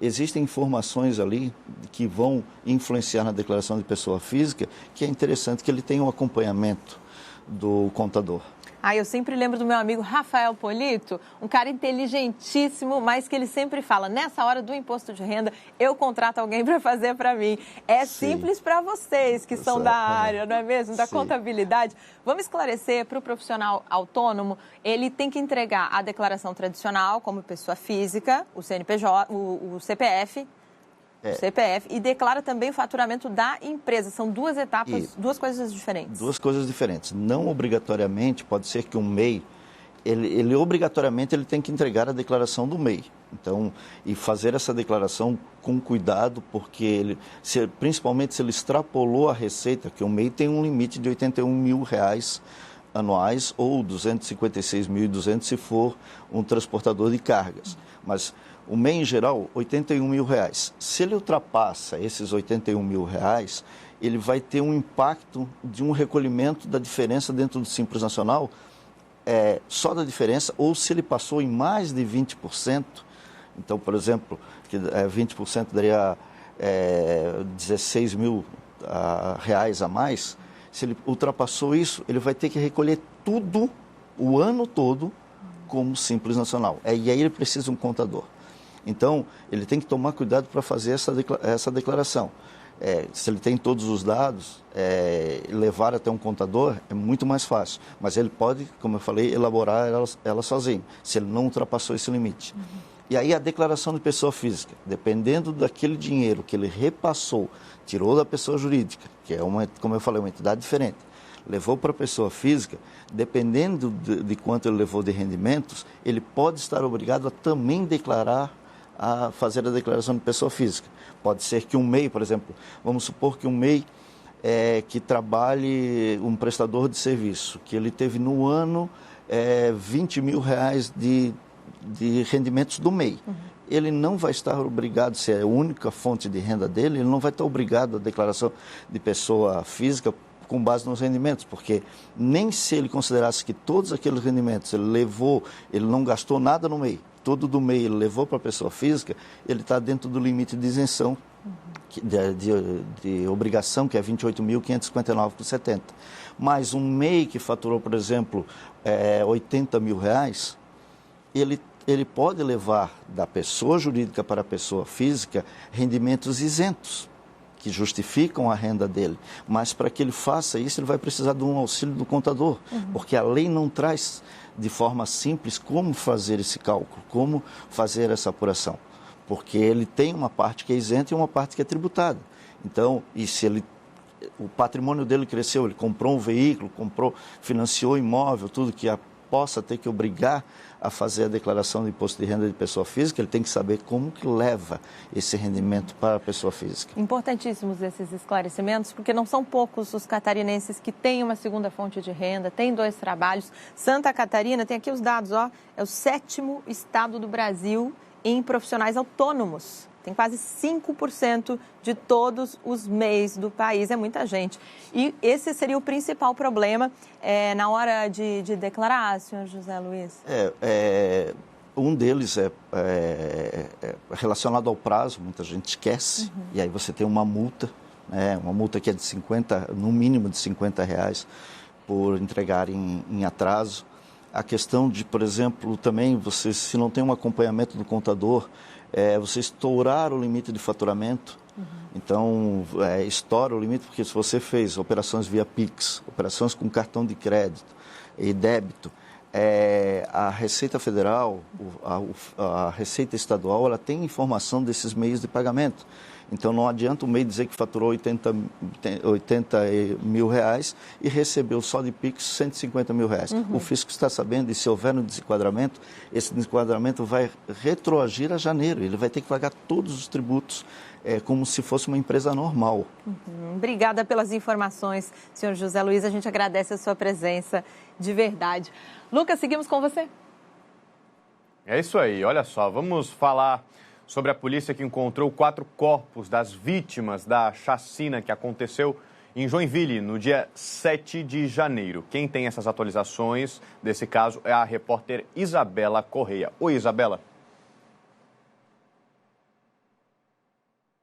existem informações ali que vão influenciar na declaração de pessoa física, que é interessante que ele tenha um acompanhamento do contador. Eu sempre lembro do meu amigo Rafael Polito, um cara inteligentíssimo, mas que ele sempre fala, nessa hora do imposto de renda, eu contrato alguém para fazer para mim. Simples para vocês que são da área, não é mesmo? Da contabilidade. Vamos esclarecer para o profissional autônomo, ele tem que entregar a declaração tradicional como pessoa física, o CNPJ, o CPF, e declara também o faturamento da empresa. São duas etapas, duas coisas diferentes. Duas coisas diferentes. Não obrigatoriamente, pode ser que um MEI ele obrigatoriamente ele tem que entregar a declaração do MEI. Então, e fazer essa declaração com cuidado, porque principalmente se ele extrapolou a receita, que o MEI tem um limite de R$81 mil anuais ou 256.200 se for um transportador de cargas. Mas o MEI em geral, R$81 mil. Se ele ultrapassa esses R$81 mil, ele vai ter um impacto de um recolhimento da diferença dentro do Simples Nacional, só da diferença, ou se ele passou em mais de 20%, então, por exemplo, 20% daria R$16 mil a mais. Se ele ultrapassou isso, ele vai ter que recolher tudo, o ano todo, como Simples Nacional. E aí ele precisa de um contador. Então, ele tem que tomar cuidado para fazer essa declaração. Se ele tem todos os dados, levar até um contador é muito mais fácil. Mas ele pode, como eu falei, elaborar ela sozinho, se ele não ultrapassou esse limite. E aí a declaração de pessoa física, dependendo daquele dinheiro que ele repassou, tirou da pessoa jurídica, que é como eu falei, uma entidade diferente, levou para a pessoa física, dependendo de quanto ele levou de rendimentos, ele pode estar obrigado a também a fazer a declaração de pessoa física. Pode ser que um MEI, por exemplo, vamos supor que um MEI que trabalhe um prestador de serviço, que ele teve no ano R$20 mil de rendimentos do MEI. Ele não vai estar obrigado, se é a única fonte de renda dele, ele não vai estar obrigado à declaração de pessoa física com base nos rendimentos, porque nem se ele considerasse que todos aqueles rendimentos ele não gastou nada no MEI, todo do MEI ele levou para a pessoa física, ele está dentro do limite de isenção de obrigação, que é 28.559,70. Mas um MEI que faturou, por exemplo, R$80 mil, ele pode levar da pessoa jurídica para a pessoa física rendimentos isentos, que justificam a renda dele. Mas para que ele faça isso, ele vai precisar de um auxílio do contador, porque a lei não traz de forma simples como fazer esse cálculo, como fazer essa apuração. Porque ele tem uma parte que é isenta e uma parte que é tributada. Então, e se o patrimônio dele cresceu, ele comprou um veículo, financiou imóvel, tudo que possa ter que obrigar a fazer a declaração de imposto de renda de pessoa física, ele tem que saber como que leva esse rendimento para a pessoa física. Importantíssimos esses esclarecimentos, porque não são poucos os catarinenses que têm uma segunda fonte de renda, têm 2 trabalhos. Santa Catarina, tem aqui os dados, é o 7º estado do Brasil em profissionais autônomos. Tem quase 5% de todos os MEIs do país, é muita gente. E esse seria o principal problema na hora de declarar, senhor José Luiz? Um deles é relacionado ao prazo, muita gente esquece, e aí você tem uma multa, uma multa que é no mínimo de R$50 por entregar em atraso. A questão de, por exemplo, também, se não tem um acompanhamento do contador, você estourar o limite de faturamento. Então, estoura o limite, porque se você fez operações via Pix, operações com cartão de crédito e débito, a Receita Federal, a Receita Estadual, ela tem informação desses meios de pagamento. Então, não adianta o MEI dizer que faturou R$80 mil e recebeu só de Pix R$150 mil. O fisco está sabendo, e se houver um desenquadramento, esse desenquadramento vai retroagir a janeiro. Ele vai ter que pagar todos os tributos como se fosse uma empresa normal. Obrigada pelas informações, senhor José Luiz. A gente agradece a sua presença de verdade. Lucas, seguimos com você. É isso aí. Olha só, vamos falar sobre a polícia que encontrou 4 corpos das vítimas da chacina que aconteceu em Joinville, no dia 7 de janeiro. Quem tem essas atualizações desse caso é a repórter Isabela Correia. Oi, Isabela.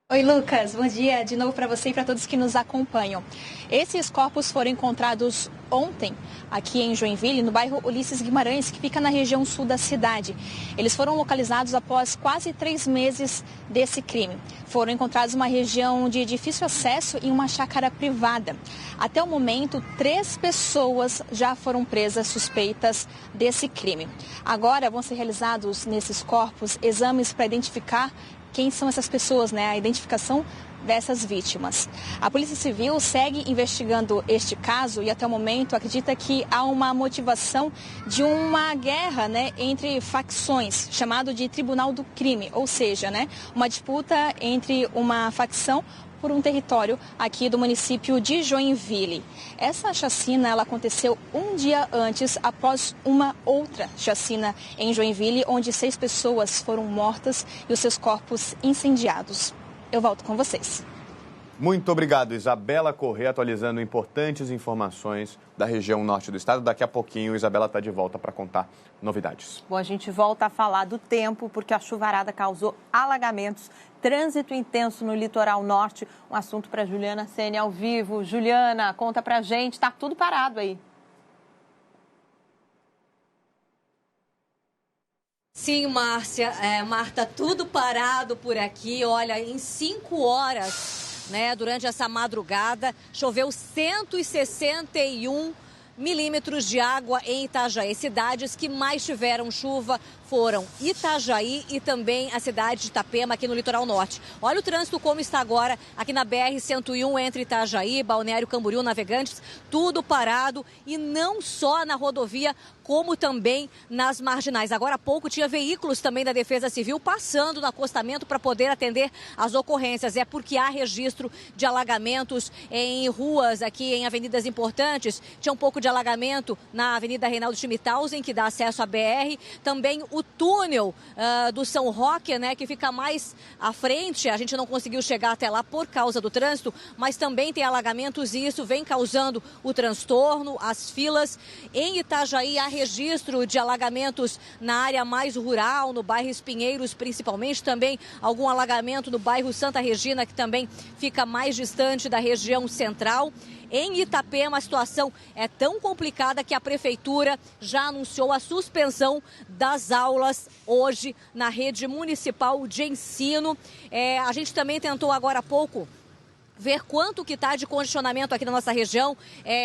Oi, Lucas. Bom dia de novo para você e para todos que nos acompanham. Esses corpos foram encontrados ontem aqui em Joinville, no bairro Ulisses Guimarães, que fica na região sul da cidade. Eles foram localizados após quase 3 meses desse crime. Foram encontrados em uma região de difícil acesso em uma chácara privada. Até o momento, 3 pessoas já foram presas suspeitas desse crime. Agora vão ser realizados nesses corpos exames para identificar quem são essas pessoas, a identificação dessas vítimas. A Polícia Civil segue investigando este caso e até o momento acredita que há uma motivação de uma guerra, né, entre facções, chamado de Tribunal do Crime, ou seja, né, uma disputa entre uma facção por um território aqui do município de Joinville. Essa chacina ela aconteceu um dia antes, após uma outra chacina em Joinville, onde 6 pessoas foram mortas e os seus corpos incendiados. Eu volto com vocês. Muito obrigado, Isabela Corrêa, atualizando importantes informações da região norte do estado. Daqui a pouquinho, Isabela está de volta para contar novidades. Bom, a gente volta a falar do tempo, porque a chuvarada causou alagamentos, trânsito intenso no litoral norte. Um assunto para Juliana Sene ao vivo. Juliana, conta pra gente, está tudo parado aí. Sim, Márcia, Marta, tudo parado por aqui. Olha, em 5 horas, né, durante essa madrugada, choveu 161 milímetros de água em Itajaí. Cidades que mais tiveram chuva foram Itajaí e também a cidade de Itapema, aqui no litoral norte. Olha o trânsito como está agora aqui na BR-101 entre Itajaí, Balneário Camboriú, Navegantes, tudo parado e não só na rodovia, como também nas marginais. Agora há pouco tinha veículos também da Defesa Civil passando no acostamento para poder atender as ocorrências. É porque há registro de alagamentos em ruas aqui, em avenidas importantes. Tinha um pouco de alagamento na Avenida Reinaldo Schmidhausen, que dá acesso à BR. Também o túnel do São Roque, né, que fica mais à frente. A gente não conseguiu chegar até lá por causa do trânsito, mas também tem alagamentos e isso vem causando o transtorno, as filas. Em Itajaí há registro de alagamentos na área mais rural, no bairro Espinheiros principalmente, também algum alagamento no bairro Santa Regina, que também fica mais distante da região central. Em Itapema, a situação é tão complicada que a Prefeitura já anunciou a suspensão das aulas hoje na rede municipal de ensino. A gente também tentou agora há pouco ver quanto que está de congestionamento aqui na nossa região.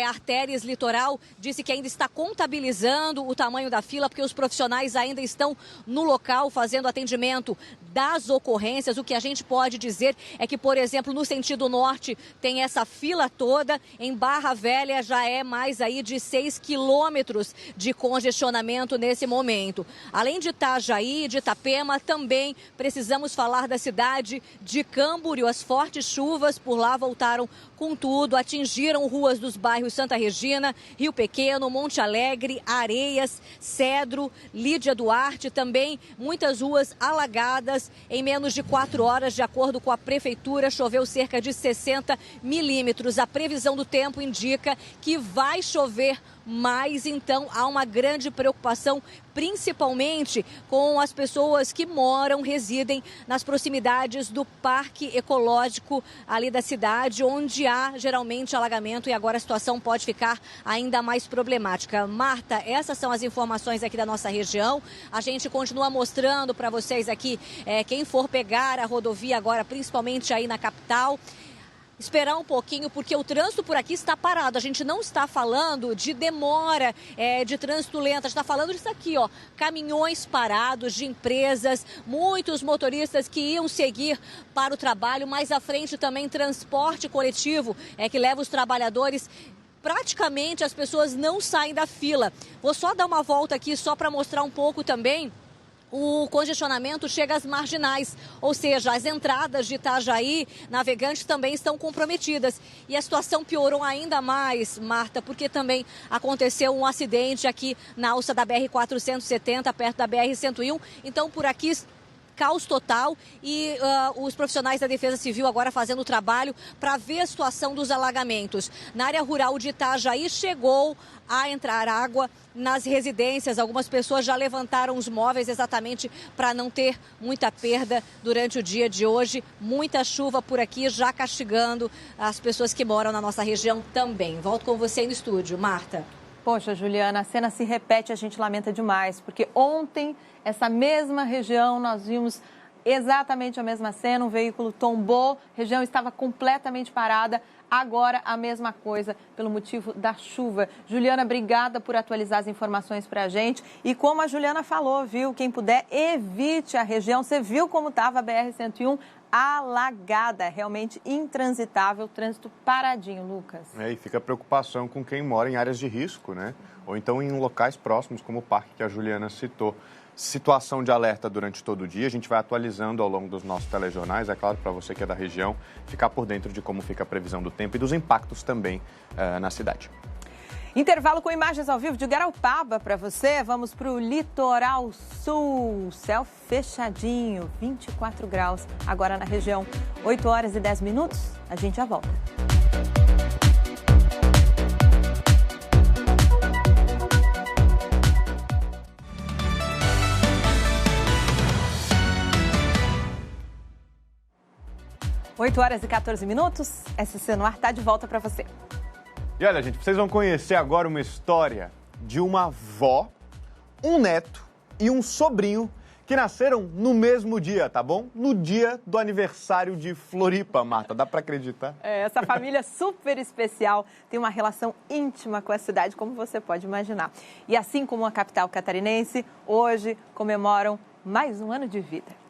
Artérias Litoral disse que ainda está contabilizando o tamanho da fila, porque os profissionais ainda estão no local fazendo atendimento das ocorrências. O que a gente pode dizer é que, por exemplo, no sentido norte tem essa fila toda, em Barra Velha já é mais aí de 6 quilômetros de congestionamento nesse momento. Além de Itajaí, de Itapema, também precisamos falar da cidade de Camboriú. As fortes chuvas por lá voltaram com tudo, atingiram ruas dos bairros Santa Regina, Rio Pequeno, Monte Alegre, Areias, Cedro, Lídia Duarte, também muitas ruas alagadas. Em menos de 4 horas, de acordo com a Prefeitura, choveu cerca de 60 milímetros. A previsão do tempo indica que vai chover mais, então há uma grande preocupação, principalmente com as pessoas que residem nas proximidades do Parque Ecológico ali da cidade, onde há geralmente alagamento e agora a situação pode ficar ainda mais problemática. Marta, essas são as informações aqui da nossa região. A gente continua mostrando para vocês aqui, quem for pegar a rodovia agora, principalmente aí na capital, esperar um pouquinho, porque o trânsito por aqui está parado. A gente não está falando de demora, de trânsito lento. A gente está falando disso aqui, ó, caminhões parados de empresas, muitos motoristas que iam seguir para o trabalho. Mais à frente também transporte coletivo, que leva os trabalhadores. Praticamente as pessoas não saem da fila. Vou só dar uma volta aqui só para mostrar um pouco também. O congestionamento chega às marginais, ou seja, as entradas de Itajaí, Navegantes, também estão comprometidas. E a situação piorou ainda mais, Marta, porque também aconteceu um acidente aqui na alça da BR-470, perto da BR-101. Então, por aqui, caos total e os profissionais da Defesa Civil agora fazendo o trabalho para ver a situação dos alagamentos. Na área rural de Itajaí chegou a entrar água nas residências. Algumas pessoas já levantaram os móveis exatamente para não ter muita perda durante o dia de hoje. Muita chuva por aqui já castigando as pessoas que moram na nossa região também. Volto com você no estúdio, Marta. Poxa, Juliana, a cena se repete, a gente lamenta demais, porque ontem, essa mesma região, nós vimos exatamente a mesma cena, um veículo tombou, a região estava completamente parada, agora a mesma coisa, pelo motivo da chuva. Juliana, obrigada por atualizar as informações para a gente. E como a Juliana falou, viu, quem puder, evite a região. Você viu como estava a BR-101 alagada, realmente intransitável, trânsito paradinho, Lucas. E fica a preocupação com quem mora em áreas de risco, né? Ou então em locais próximos, como o parque que a Juliana citou. Situação de alerta durante todo o dia, a gente vai atualizando ao longo dos nossos telejornais, é claro, para você que é da região, ficar por dentro de como fica a previsão do tempo e dos impactos também na cidade. Intervalo com imagens ao vivo de Garopaba para você. Vamos para o litoral sul. Céu fechadinho, 24 graus agora na região. 8 horas e 10 minutos. A gente já volta. Oito horas e 14 minutos. SC no ar está de volta para você. E olha, gente, vocês vão conhecer agora uma história de uma avó, um neto e um sobrinho que nasceram no mesmo dia, tá bom? No dia do aniversário de Floripa, Marta. Dá para acreditar? Essa família super especial tem uma relação íntima com a cidade, como você pode imaginar. E assim como a capital catarinense, hoje comemoram mais um ano de vida.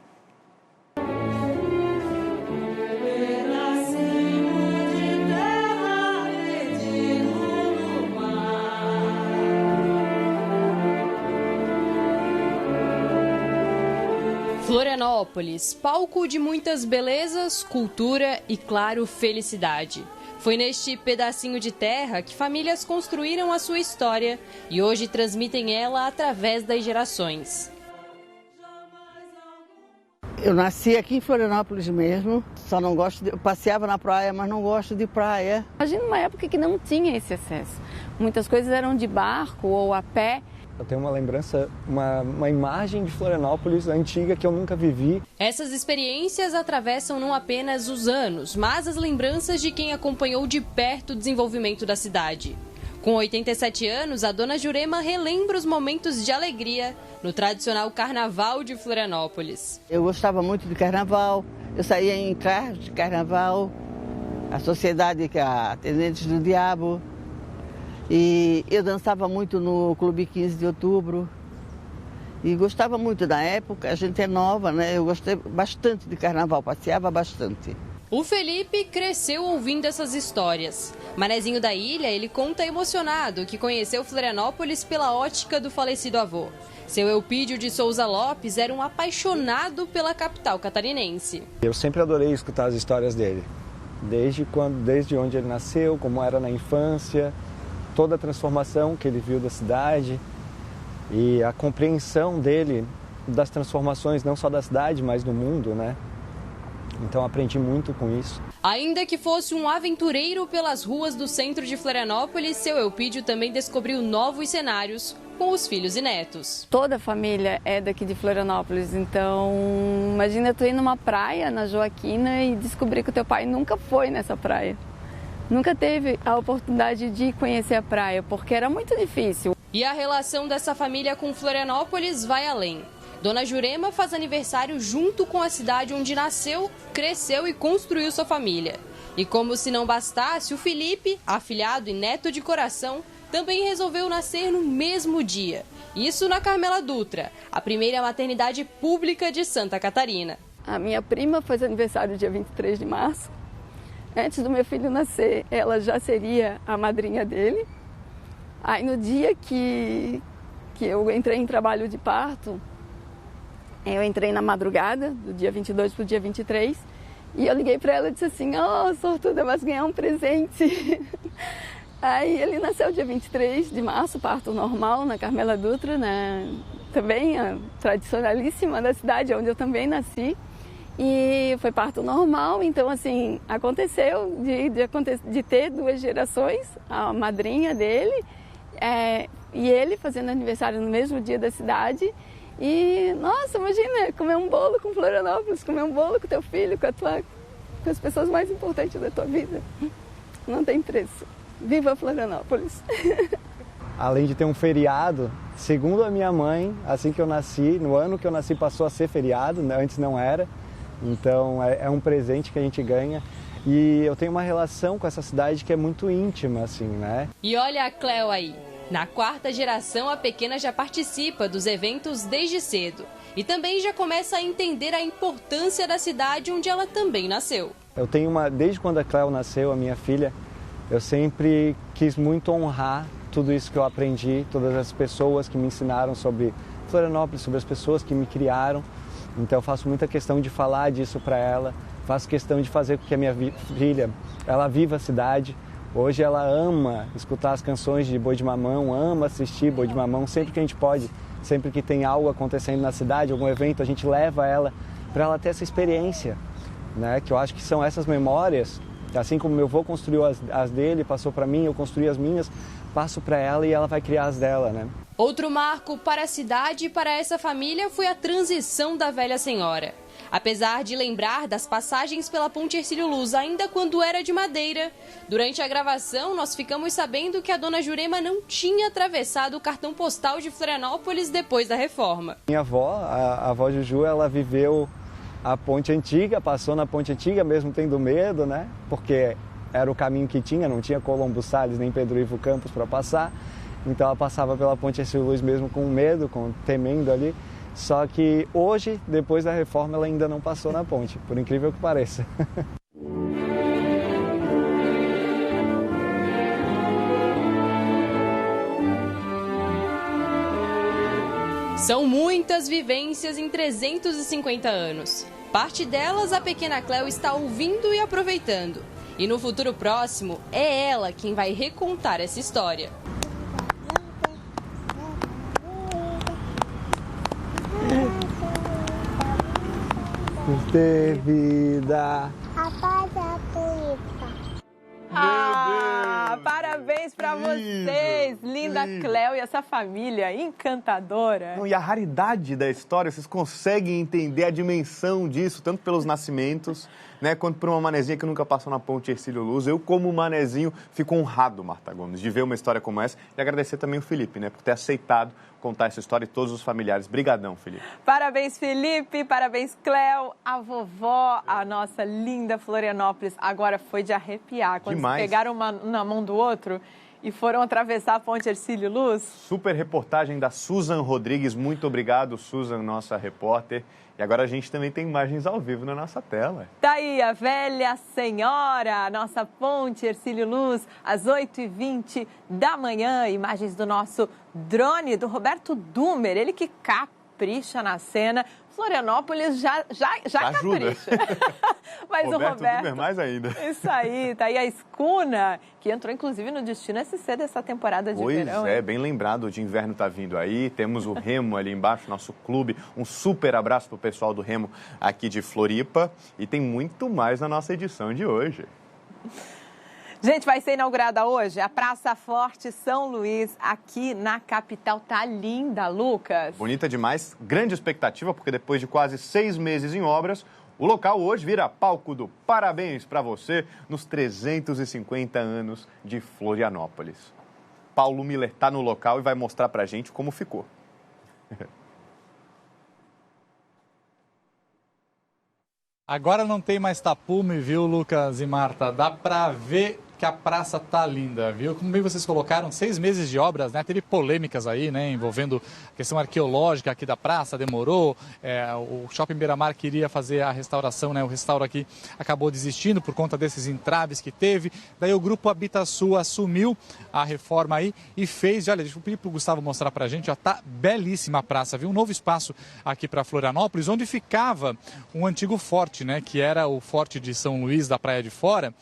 Florianópolis, palco de muitas belezas, cultura e, claro, felicidade. Foi neste pedacinho de terra que famílias construíram a sua história e hoje transmitem ela através das gerações. Eu nasci aqui em Florianópolis mesmo, só não gosto eu passeava na praia, mas não gosto de praia. Imagina uma época que não tinha esse acesso. Muitas coisas eram de barco ou a pé. Eu tenho uma lembrança, uma imagem de Florianópolis antiga que eu nunca vivi. Essas experiências atravessam não apenas os anos, mas as lembranças de quem acompanhou de perto o desenvolvimento da cidade. Com 87 anos, a dona Jurema relembra os momentos de alegria no tradicional Carnaval de Florianópolis. Eu gostava muito de Carnaval, eu saía em carros de Carnaval, a sociedade que é a Atendentes do Diabo. E eu dançava muito no Clube 15 de Outubro e gostava muito da época, a gente é nova, né? Eu gostei bastante de carnaval, passeava bastante. O Felipe cresceu ouvindo essas histórias. Manezinho da Ilha, ele conta emocionado que conheceu Florianópolis pela ótica do falecido avô. Seu Eupídio de Souza Lopes era um apaixonado pela capital catarinense. Eu sempre adorei escutar as histórias dele, desde onde ele nasceu, como era na infância, toda a transformação que ele viu da cidade e a compreensão dele das transformações não só da cidade, mas do mundo, né? Então aprendi muito com isso. Ainda que fosse um aventureiro pelas ruas do centro de Florianópolis, seu Eupídio também descobriu novos cenários com os filhos e netos. Toda a família é daqui de Florianópolis, então imagina tu ir numa praia na Joaquina e descobrir que o teu pai nunca foi nessa praia. Nunca teve a oportunidade de conhecer a praia, porque era muito difícil. E a relação dessa família com Florianópolis vai além. Dona Jurema faz aniversário junto com a cidade onde nasceu, cresceu e construiu sua família. E como se não bastasse, o Felipe, afilhado e neto de coração, também resolveu nascer no mesmo dia. Isso na Carmela Dutra, a primeira maternidade pública de Santa Catarina. A minha prima faz aniversário dia 23 de março. Antes do meu filho nascer, ela já seria a madrinha dele. Aí no dia que eu entrei em trabalho de parto, eu entrei na madrugada, do dia 22 para o dia 23, e eu liguei para ela e disse assim, sortuda, vas ganhar um presente. Aí ele nasceu dia 23 de março, parto normal, na Carmela Dutra, né? Também tradicionalíssima da cidade, onde eu também nasci. E foi parto normal, então assim, aconteceu de ter duas gerações, a madrinha dele e ele fazendo aniversário no mesmo dia da cidade. E, nossa, imagina, comer um bolo com Florianópolis, comer um bolo com teu filho, com as pessoas mais importantes da tua vida. Não tem preço. Viva Florianópolis! Além de ter um feriado, segundo a minha mãe, assim que eu nasci, no ano que eu nasci passou a ser feriado, né? Antes não era. Então é um presente que a gente ganha e eu tenho uma relação com essa cidade que é muito íntima, assim, né? E olha a Cleo aí. Na 4ª geração, a pequena já participa dos eventos desde cedo e também já começa a entender a importância da cidade onde ela também nasceu. Eu tenho desde quando a Cléo nasceu, a minha filha, eu sempre quis muito honrar tudo isso que eu aprendi, todas as pessoas que me ensinaram sobre Florianópolis, sobre as pessoas que me criaram. Então eu faço muita questão de falar disso para ela, faço questão de fazer com que a minha filha, ela viva a cidade. Hoje ela ama escutar as canções de Boi de Mamão, ama assistir Boi de Mamão, sempre que a gente pode, sempre que tem algo acontecendo na cidade, algum evento, a gente leva ela para ela ter essa experiência, né? Que eu acho que são essas memórias, assim como meu avô construiu as dele, passou para mim, eu construí as minhas, passo para ela e ela vai criar as dela, né? Outro marco para a cidade e para essa família foi a transição da velha senhora. Apesar de lembrar das passagens pela Ponte Hercílio Luz ainda quando era de madeira, durante a gravação nós ficamos sabendo que a dona Jurema não tinha atravessado o cartão postal de Florianópolis depois da reforma. Minha avó, a avó Juju, ela viveu a ponte antiga, passou na ponte antiga mesmo tendo medo, né? Porque era o caminho que tinha, não tinha Colombo Salles nem Pedro Ivo Campos para passar. Então ela passava pela Ponte Hercílio Luz mesmo com medo, temendo ali. Só que hoje, depois da reforma, ela ainda não passou na ponte, por incrível que pareça. São muitas vivências em 350 anos. Parte delas a pequena Cléo está ouvindo e aproveitando. E no futuro próximo, é ela quem vai recontar essa história. Ter vida. Parabéns pra vocês, linda Cléo e essa família encantadora. Não, e a raridade da história, vocês conseguem entender a dimensão disso, tanto pelos nascimentos, né, quanto por uma manezinha que nunca passou na Ponte Hercílio Luz. Eu, como manezinho, fico honrado, Marta Gomes, de ver uma história como essa e agradecer também o Felipe, né, por ter aceitado contar essa história e todos os familiares. Brigadão, Felipe. Parabéns, Felipe, parabéns, Cléo, a vovó, a nossa linda Florianópolis. Agora foi de arrepiar, quando pegaram uma na mão do outro e foram atravessar a Ponte Hercílio Luz. Super reportagem da Susan Rodrigues. Muito obrigado, Susan, nossa repórter. E agora a gente também tem imagens ao vivo na nossa tela. Tá aí a velha senhora, nossa Ponte Hercílio Luz, às 8h20 da manhã. Imagens do nosso drone, do Roberto Dumer, ele que capricha na cena. Florianópolis já capricha. Mas Roberto o Roberto Dumer mais ainda. Isso aí, tá aí a Escuna, que entrou inclusive no Destino SC dessa temporada de verão. Pois é, bem lembrado, o de inverno tá vindo aí. Temos o Remo ali embaixo, nosso clube. Um super abraço pro pessoal do Remo aqui de Floripa. E tem muito mais na nossa edição de hoje. Gente, vai ser inaugurada hoje a Praça Forte São Luís, aqui na capital. Tá linda, Lucas. Bonita demais, grande expectativa, porque depois de quase 6 meses em obras, o local hoje vira palco do Parabéns para você nos 350 anos de Florianópolis. Paulo Miller está no local e vai mostrar pra gente como ficou. Agora não tem mais tapume, viu, Lucas e Marta? Dá pra ver que a praça tá linda, viu? Como bem vocês colocaram, 6 meses de obras, né? Teve polêmicas aí, né? Envolvendo a questão arqueológica aqui da praça, demorou. O Shopping Beira-Mar queria fazer a restauração, né? O restauro aqui acabou desistindo por conta desses entraves que teve. Daí o Grupo Habitasul assumiu a reforma aí e fez, olha, deixa eu pedir pro Gustavo mostrar pra gente, ó, tá belíssima a praça, viu? Um novo espaço aqui para Florianópolis, onde ficava um antigo forte, né? Que era o Forte de São Luís da Praia de Fora,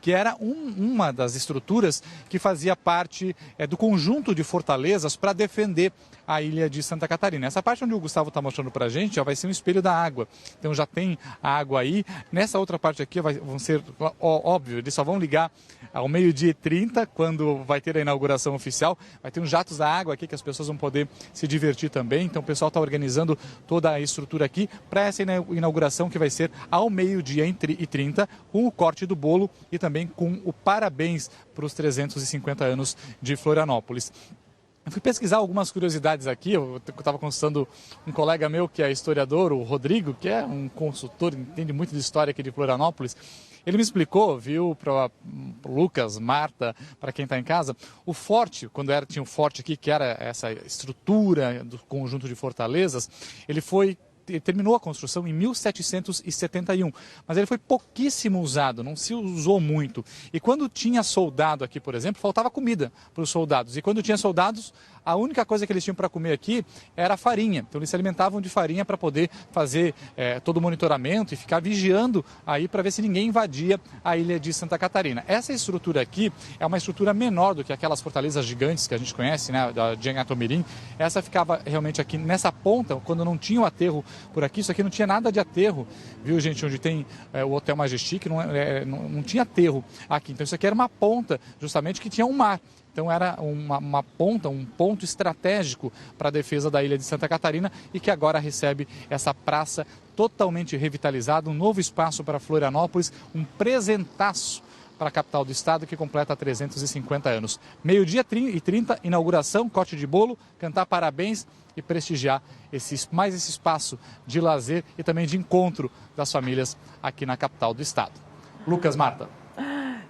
que era uma das estruturas que fazia parte do conjunto de fortalezas para defender a ilha de Santa Catarina. Essa parte onde o Gustavo está mostrando para a gente já vai ser um espelho da água. Então já tem a água aí. Nessa outra parte aqui vão ser, óbvio, eles só vão ligar ao 12h30, quando vai ter a inauguração oficial. Vai ter uns jatos da água aqui que as pessoas vão poder se divertir também. Então o pessoal está organizando toda a estrutura aqui para essa inauguração que vai ser ao 12h30, com o corte do bolo e também com o parabéns para os 350 anos de Florianópolis. Eu fui pesquisar algumas curiosidades aqui, eu estava consultando um colega meu que é historiador, o Rodrigo, que é um consultor, entende muito de história aqui de Florianópolis, Ele me explicou, viu, para Lucas, Marta, para quem está em casa, o forte, quando tinha um forte aqui, que era essa estrutura do conjunto de fortalezas, ele terminou a construção em 1771, mas ele foi pouquíssimo usado, não se usou muito. E quando tinha soldado aqui, por exemplo, faltava comida para os soldados. E quando tinha soldados, a única coisa que eles tinham para comer aqui era farinha. Então eles se alimentavam de farinha para poder fazer todo o monitoramento e ficar vigiando aí para ver se ninguém invadia a ilha de Santa Catarina. Essa estrutura aqui é uma estrutura menor do que aquelas fortalezas gigantes que a gente conhece, né, de Anhatomirim. Essa ficava realmente aqui nessa ponta, quando não tinha o aterro por aqui. Isso aqui não tinha nada de aterro, viu, gente? Onde tem o Hotel Majestic, não tinha aterro aqui. Então isso aqui era uma ponta, justamente, que tinha um mar. Então era uma ponta, um ponto estratégico para a defesa da ilha de Santa Catarina e que agora recebe essa praça totalmente revitalizada, um novo espaço para Florianópolis, um presentaço para a capital do estado que completa 350 anos. 12h30, inauguração, corte de bolo, cantar parabéns e prestigiar esse espaço de lazer e também de encontro das famílias aqui na capital do estado. Lucas, Marta.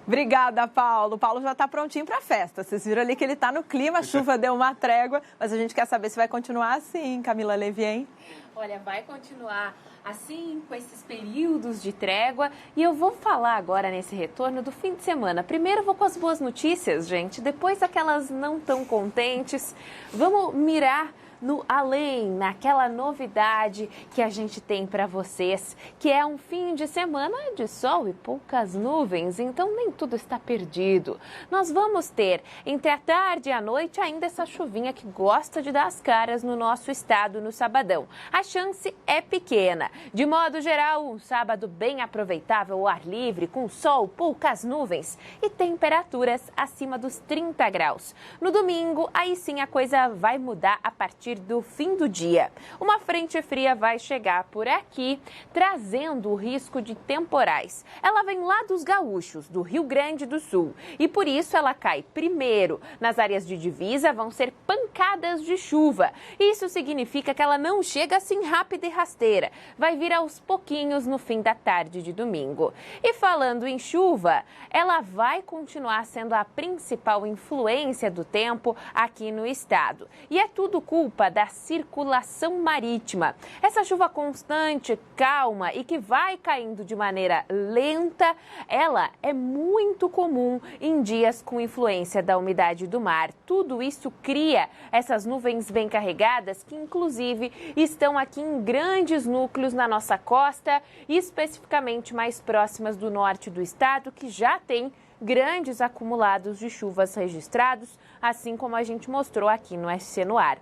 Obrigada, Paulo. O Paulo já está prontinho para a festa. Vocês viram ali que ele está no clima, a chuva deu uma trégua, mas a gente quer saber se vai continuar assim, Camila Levy, hein? Olha, vai continuar assim, com esses períodos de trégua. E eu vou falar agora nesse retorno do fim de semana. Primeiro vou com as boas notícias, gente. Depois aquelas não tão contentes. Vamos mirar no além, naquela novidade que a gente tem para vocês, que é um fim de semana de sol e poucas nuvens, então nem tudo está perdido. Nós vamos ter, entre a tarde e a noite, ainda essa chuvinha que gosta de dar as caras no nosso estado no sabadão. A chance é pequena. De modo geral, um sábado bem aproveitável ao ar livre, com sol, poucas nuvens e temperaturas acima dos 30 graus. No domingo, aí sim a coisa vai mudar a partir do fim do dia. Uma frente fria vai chegar por aqui, trazendo o risco de temporais. Ela vem lá dos gaúchos, do Rio Grande do Sul, e por isso ela cai primeiro. Nas áreas de divisa vão ser pancadas de chuva. Isso significa que ela não chega assim rápida e rasteira. Vai vir aos pouquinhos no fim da tarde de domingo. E falando em chuva, ela vai continuar sendo a principal influência do tempo aqui no estado. E é tudo culpa da circulação marítima. Essa chuva constante, calma e que vai caindo de maneira lenta, ela é muito comum em dias com influência da umidade do mar. Tudo isso cria essas nuvens bem carregadas que, inclusive, estão aqui em grandes núcleos na nossa costa e especificamente mais próximas do norte do estado, que já tem grandes acumulados de chuvas registrados, assim como a gente mostrou aqui no SC no Ar.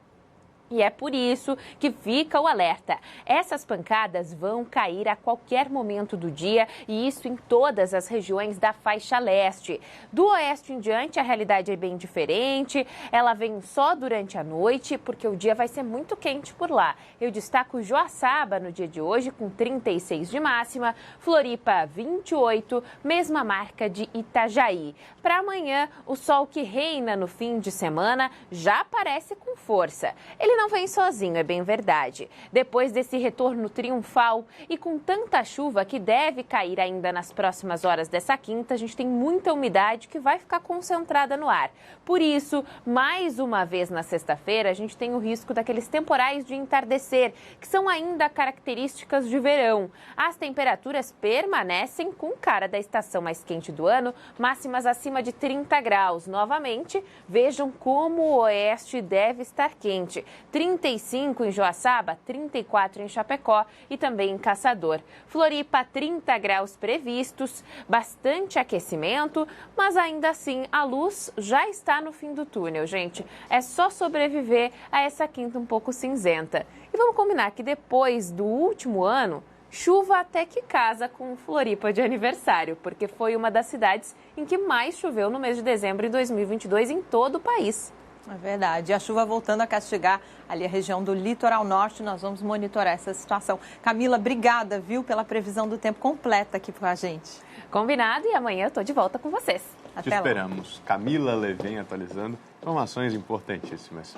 E é por isso que fica o alerta. Essas pancadas vão cair a qualquer momento do dia e isso em todas as regiões da faixa leste. Do oeste em diante, a realidade é bem diferente. Ela vem só durante a noite, porque o dia vai ser muito quente por lá. Eu destaco Joaçaba no dia de hoje, com 36 de máxima. Floripa, 28, mesma marca de Itajaí. Para amanhã, o sol que reina no fim de semana já aparece com força. Ele não vem sozinho, é bem verdade. Depois desse retorno triunfal e com tanta chuva que deve cair ainda nas próximas horas dessa quinta, a gente tem muita umidade que vai ficar concentrada no ar. Por isso, mais uma vez na sexta-feira, a gente tem o risco daqueles temporais de entardecer, que são ainda características de verão. As temperaturas permanecem com cara da estação mais quente do ano, máximas acima de 30 graus. Novamente, vejam como o oeste deve estar quente. 35 em Joaçaba, 34 em Chapecó e também em Caçador. Floripa, 30 graus previstos, bastante aquecimento, mas ainda assim a luz já está no fim do túnel, gente. É só sobreviver a essa quinta um pouco cinzenta. E vamos combinar que depois do último ano, chuva até que casa com Floripa de aniversário, porque foi uma das cidades em que mais choveu no mês de dezembro de 2022 em todo o país. É verdade. E a chuva voltando a castigar ali a região do litoral norte, nós vamos monitorar essa situação. Camila, obrigada, viu, pela previsão do tempo completa aqui com a gente. Combinado, e amanhã eu estou de volta com vocês. Te esperamos. Camila Levy atualizando informações importantíssimas.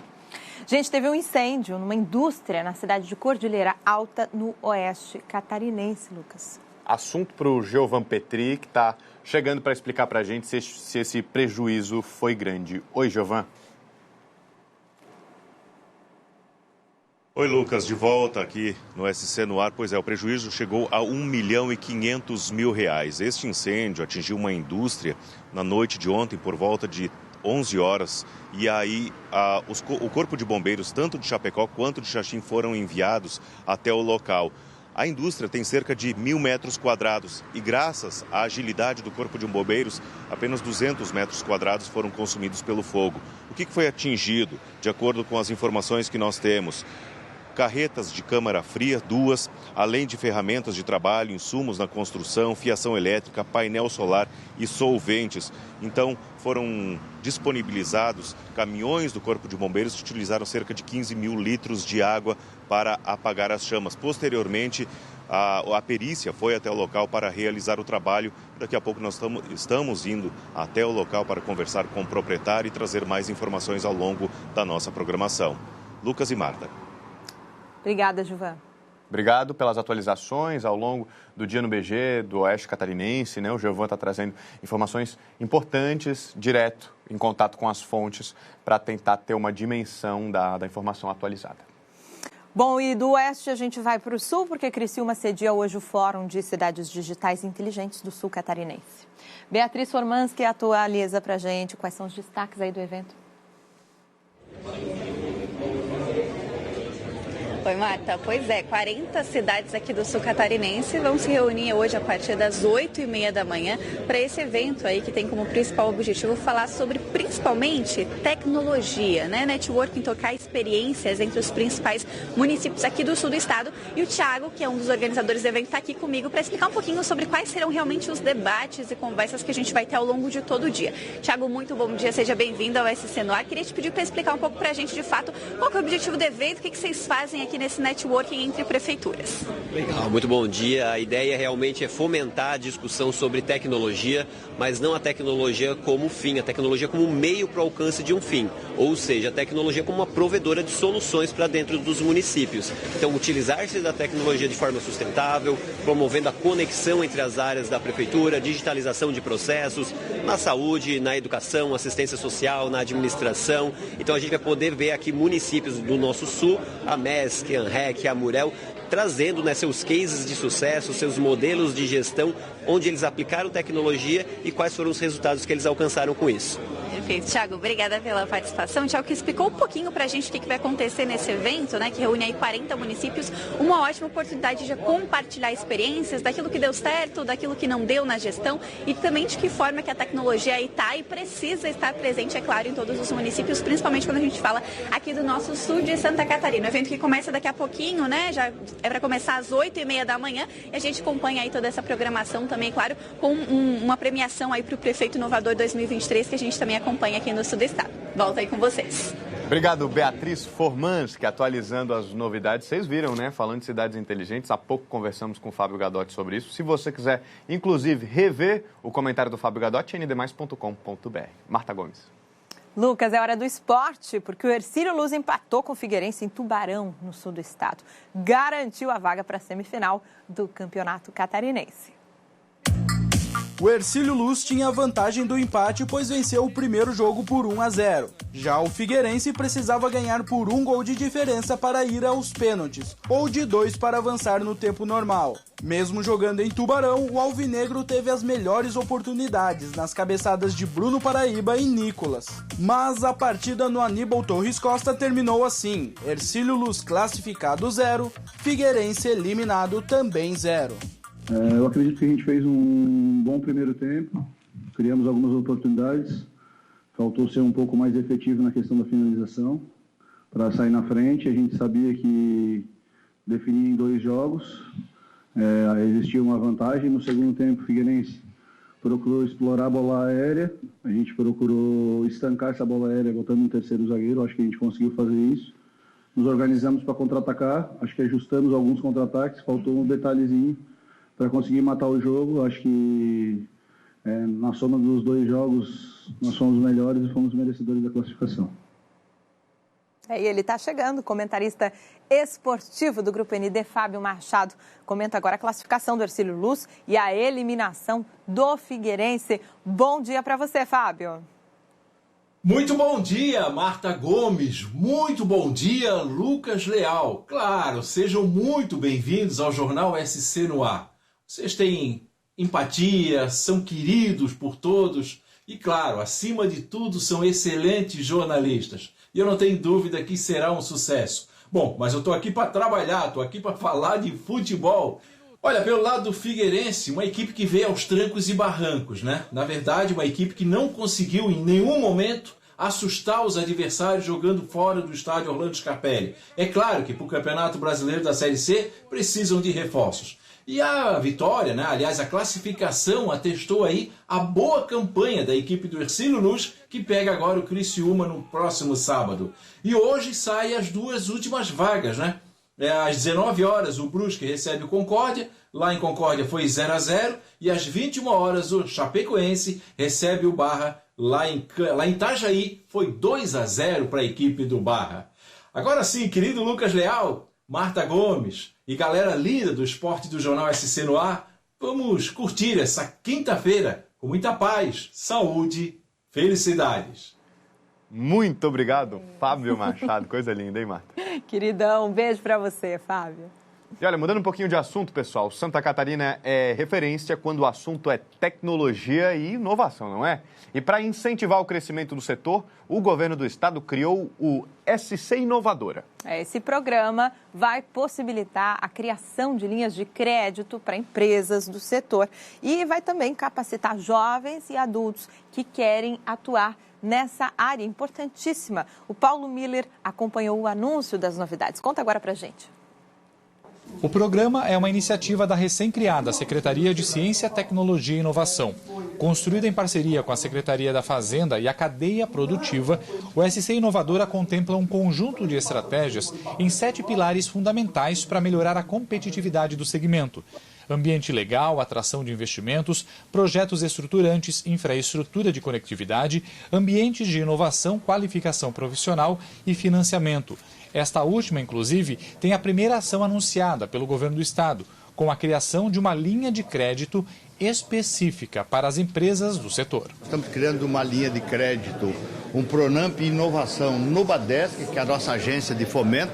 Gente, teve um incêndio numa indústria na cidade de Cordilheira Alta, no oeste catarinense, Lucas. assunto para o Giovan Petri, que está chegando para explicar para a gente se esse prejuízo foi grande. Oi, Giovan. Oi, Lucas, de volta aqui no SC no ar. Pois é, o prejuízo chegou a R$1.500.000. Este incêndio atingiu uma indústria na noite de ontem por volta de 11 horas. E aí o Corpo de Bombeiros, tanto de Chapecó quanto de Xaxim, foram enviados até o local. A indústria tem cerca de 1.000 metros quadrados e, graças à agilidade do Corpo de Bombeiros, apenas 200 metros quadrados foram consumidos pelo fogo. O que foi atingido? De acordo com as informações que nós temos, carretas de câmara fria, 2, além de ferramentas de trabalho, insumos na construção, fiação elétrica, painel solar e solventes. Então, foram disponibilizados caminhões do Corpo de Bombeiros que utilizaram cerca de 15 mil litros de água para apagar as chamas. Posteriormente, a perícia foi até o local para realizar o trabalho. Daqui a pouco nós estamos indo até o local para conversar com o proprietário e trazer mais informações ao longo da nossa programação. Lucas e Marta. Obrigada, Giovan. Obrigado pelas atualizações ao longo do dia no BG, do Oeste Catarinense, né? O Giovan está trazendo informações importantes, direto, em contato com as fontes, para tentar ter uma dimensão da informação atualizada. Bom, e do Oeste a gente vai para o Sul, porque Criciúma cedia hoje o Fórum de Cidades Digitais Inteligentes do Sul Catarinense. Beatriz Formanski atualiza para a gente quais são os destaques aí do evento. Oi, Marta. Pois é, 40 cidades aqui do Sul Catarinense vão se reunir hoje a partir das 8h30 da manhã para esse evento aí que tem como principal objetivo falar sobre principalmente tecnologia, né? Networking, tocar experiências entre os principais municípios aqui do sul do estado. E o Thiago, que é um dos organizadores do evento, está aqui comigo para explicar um pouquinho sobre quais serão realmente os debates e conversas que a gente vai ter ao longo de todo o dia. Thiago, muito bom dia, seja bem-vindo ao SC no ar. Queria te pedir para explicar um pouco para a gente, de fato, qual que é o objetivo do evento, o que vocês fazem aqui nesse networking entre prefeituras. Legal, muito bom dia. A ideia realmente é fomentar a discussão sobre tecnologia, mas não a tecnologia como fim, a tecnologia como meio para o alcance de um fim, ou seja, a tecnologia como uma provedora de soluções para dentro dos municípios. Então, utilizar-se da tecnologia de forma sustentável, promovendo a conexão entre as áreas da prefeitura, digitalização de processos, na saúde, na educação, assistência social, na administração. Então, a gente vai poder ver aqui municípios do nosso sul, a MESC, a ANREC, a Murel, trazendo, né, seus cases de sucesso, seus modelos de gestão, onde eles aplicaram tecnologia e quais foram os resultados que eles alcançaram com isso. Perfeito. Thiago, obrigada pela participação. Thiago, que explicou um pouquinho para a gente o que vai acontecer nesse evento, né, que reúne aí 40 municípios, uma ótima oportunidade de compartilhar experiências daquilo que deu certo, daquilo que não deu na gestão e também de que forma que a tecnologia aí está e precisa estar presente, é claro, em todos os municípios, principalmente quando a gente fala aqui do nosso sul de Santa Catarina. O evento que começa daqui a pouquinho, né, já é para começar às 8h30 da manhã e a gente acompanha aí toda essa programação também, claro, com uma premiação aí para o Prefeito Inovador 2023 que a gente também acompanha aqui no sul do estado. Volto aí com vocês. Obrigado, Beatriz Formanski, atualizando as novidades. Vocês viram, né? Falando de cidades inteligentes, há pouco conversamos com o Fábio Gadotti sobre isso. Se você quiser, inclusive, rever o comentário do Fábio Gadotti, ndmais.com.br. Marta Gomes. Lucas, é hora do esporte, porque o Hercílio Luz empatou com o Figueirense em Tubarão, no sul do estado. Garantiu a vaga para a semifinal do Campeonato Catarinense. O Hercílio Luz tinha a vantagem do empate, pois venceu o primeiro jogo por 1-0. Já o Figueirense precisava ganhar por 1 gol de diferença para ir aos pênaltis, ou de 2 para avançar no tempo normal. Mesmo jogando em Tubarão, o alvinegro teve as melhores oportunidades nas cabeçadas de Bruno Paraíba e Nicolas. Mas a partida no Aníbal Torres Costa terminou assim: Hercílio Luz classificado 0, Figueirense eliminado também 0. Eu acredito que a gente fez um bom primeiro tempo, criamos algumas oportunidades, faltou ser um pouco mais efetivo na questão da finalização para sair na frente. A gente sabia que definia em 2 jogos, existia uma vantagem. No segundo tempo, o Figueirense procurou explorar a bola aérea, a gente procurou estancar essa bola aérea botando um terceiro zagueiro, acho que a gente conseguiu fazer isso. Nos organizamos para contra-atacar, acho que ajustamos alguns contra-ataques, faltou um detalhezinho para conseguir matar o jogo. Acho que na soma dos 2 jogos nós fomos melhores e fomos merecedores da classificação. E ele está chegando, comentarista esportivo do Grupo ND, Fábio Machado, comenta agora a classificação do Hercílio Luz e a eliminação do Figueirense. Bom dia para você, Fábio. Muito bom dia, Marta Gomes. Muito bom dia, Lucas Leal. Claro, sejam muito bem-vindos ao Jornal SC no Ar. Vocês têm empatia, são queridos por todos e, claro, acima de tudo, são excelentes jornalistas. E eu não tenho dúvida que será um sucesso. Bom, mas eu estou aqui para trabalhar, estou aqui para falar de futebol. Olha, pelo lado do Figueirense, uma equipe que veio aos trancos e barrancos, né? Na verdade, uma equipe que não conseguiu em nenhum momento assustar os adversários jogando fora do estádio Orlando Scarpelli. É claro que para o Campeonato Brasileiro da Série C precisam de reforços. E a vitória, né? Aliás, a classificação atestou aí a boa campanha da equipe do Hercílio Luz, que pega agora o Criciúma no próximo sábado. E hoje saem as duas últimas vagas, né? Às 19 horas o Brusque recebe o Concórdia, lá em Concórdia foi 0-0, e às 21 horas o Chapecoense recebe o Barra, lá em Itajaí, foi 2-0 para a equipe do Barra. Agora sim, querido Lucas Leal, Marta Gomes e galera linda do esporte do Jornal SC no Ar, vamos curtir essa quinta-feira com muita paz, saúde, felicidades. Muito obrigado, Fábio Machado. Coisa linda, hein, Marta? Queridão, um beijo para você, Fábio. E olha, mudando um pouquinho de assunto, pessoal, Santa Catarina é referência quando o assunto é tecnologia e inovação, não é? E para incentivar o crescimento do setor, o governo do estado criou o SC Inovadora. Esse programa vai possibilitar a criação de linhas de crédito para empresas do setor e vai também capacitar jovens e adultos que querem atuar nessa área importantíssima. O Paulo Miller acompanhou o anúncio das novidades. Conta agora pra gente. O programa é uma iniciativa da recém-criada Secretaria de Ciência, Tecnologia e Inovação. Construída em parceria com a Secretaria da Fazenda e a cadeia produtiva, o SC Inovadora contempla um conjunto de estratégias em 7 pilares fundamentais para melhorar a competitividade do segmento: ambiente legal, atração de investimentos, projetos estruturantes, infraestrutura de conectividade, ambientes de inovação, qualificação profissional e financiamento. Esta última, inclusive, tem a primeira ação anunciada pelo governo do estado, com a criação de uma linha de crédito específica para as empresas do setor. Estamos criando uma linha de crédito, um Pronamp Inovação no Badesc, que é a nossa agência de fomento,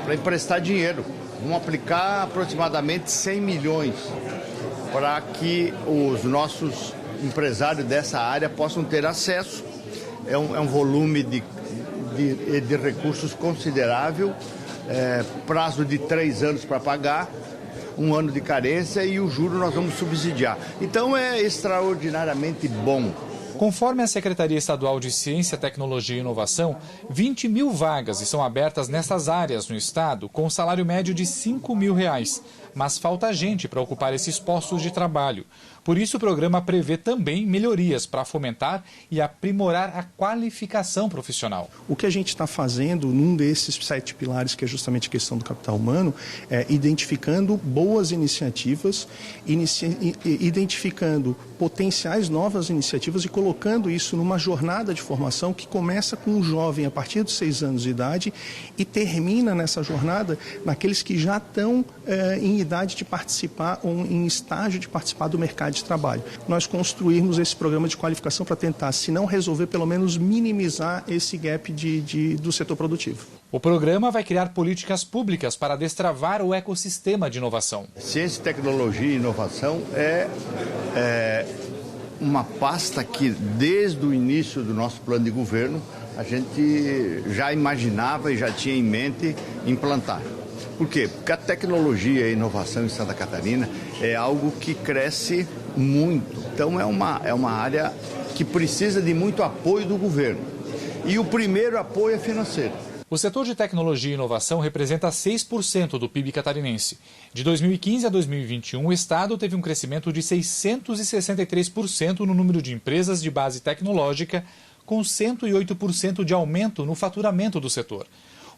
para emprestar dinheiro. Vamos aplicar aproximadamente 100 milhões para que os nossos empresários dessa área possam ter acesso. É um volume de recursos considerável, prazo de 3 anos para pagar, 1 ano de carência e o juro nós vamos subsidiar. Então é extraordinariamente bom. Conforme a Secretaria Estadual de Ciência, Tecnologia e Inovação, 20 mil vagas estão abertas nessas áreas no estado, com salário médio de R$ 5.000. Mas falta gente para ocupar esses postos de trabalho. Por isso, o programa prevê também melhorias para fomentar e aprimorar a qualificação profissional. O que a gente está fazendo num desses 7 pilares, que é justamente a questão do capital humano, é identificando boas iniciativas, identificando potenciais novas iniciativas e colocando isso numa jornada de formação que começa com um jovem a partir dos 6 anos de idade e termina nessa jornada naqueles que já estão em idade de participar ou em estágio de participar do mercado de trabalho. Nós construirmos esse programa de qualificação para tentar, se não resolver, pelo menos minimizar esse gap do setor produtivo. O programa vai criar políticas públicas para destravar o ecossistema de inovação. Ciência, tecnologia e inovação é uma pasta que, desde o início do nosso plano de governo, a gente já imaginava e já tinha em mente implantar. Por quê? Porque a tecnologia e a inovação em Santa Catarina é algo que cresce muito. Então é uma área que precisa de muito apoio do governo. E o primeiro apoio é financeiro. O setor de tecnologia e inovação representa 6% do PIB catarinense. De 2015 a 2021, o estado teve um crescimento de 663% no número de empresas de base tecnológica, com 108% de aumento no faturamento do setor.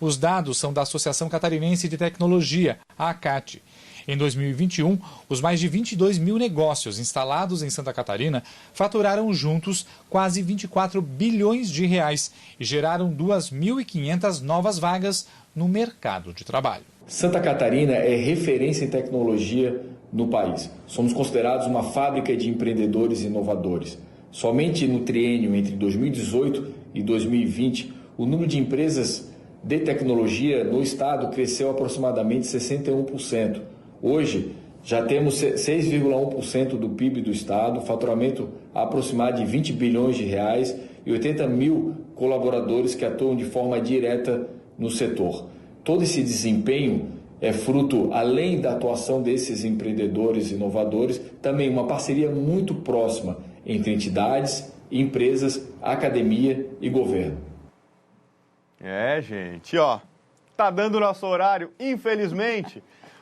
Os dados são da Associação Catarinense de Tecnologia, a ACAT. Em 2021, os mais de 22 mil negócios instalados em Santa Catarina faturaram juntos quase 24 bilhões de reais e geraram 2.500 novas vagas no mercado de trabalho. Santa Catarina é referência em tecnologia no país. Somos considerados uma fábrica de empreendedores e inovadores. Somente no triênio entre 2018 e 2020, o número de empresas de tecnologia no estado cresceu aproximadamente 61%. Hoje, já temos 6,1% do PIB do estado, faturamento aproximado de 20 bilhões de reais e 80 mil colaboradores que atuam de forma direta no setor. Todo esse desempenho é fruto, além da atuação desses empreendedores inovadores, também uma parceria muito próxima entre entidades, empresas, academia e governo. Gente, tá dando o nosso horário, infelizmente.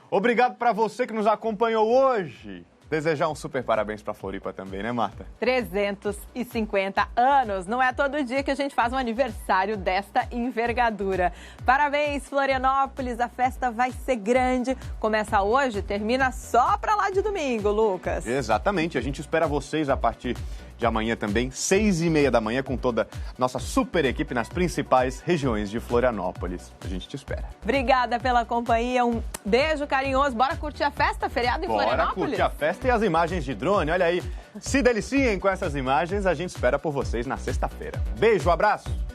Obrigado para você que nos acompanhou hoje. Desejar um super parabéns para Floripa também, né, Marta? 350 anos. Não é todo dia que a gente faz um aniversário desta envergadura. Parabéns, Florianópolis. A festa vai ser grande. Começa hoje, termina só para lá de domingo, Lucas. Exatamente. A gente espera vocês a partir de amanhã também, 6h30 da manhã, com toda nossa super equipe nas principais regiões de Florianópolis. A gente te espera. Obrigada pela companhia, um beijo carinhoso. Bora curtir a festa, feriado em Florianópolis? Bora curtir a festa e as imagens de drone, olha aí. Se deliciem com essas imagens, a gente espera por vocês na sexta-feira. Beijo, abraço!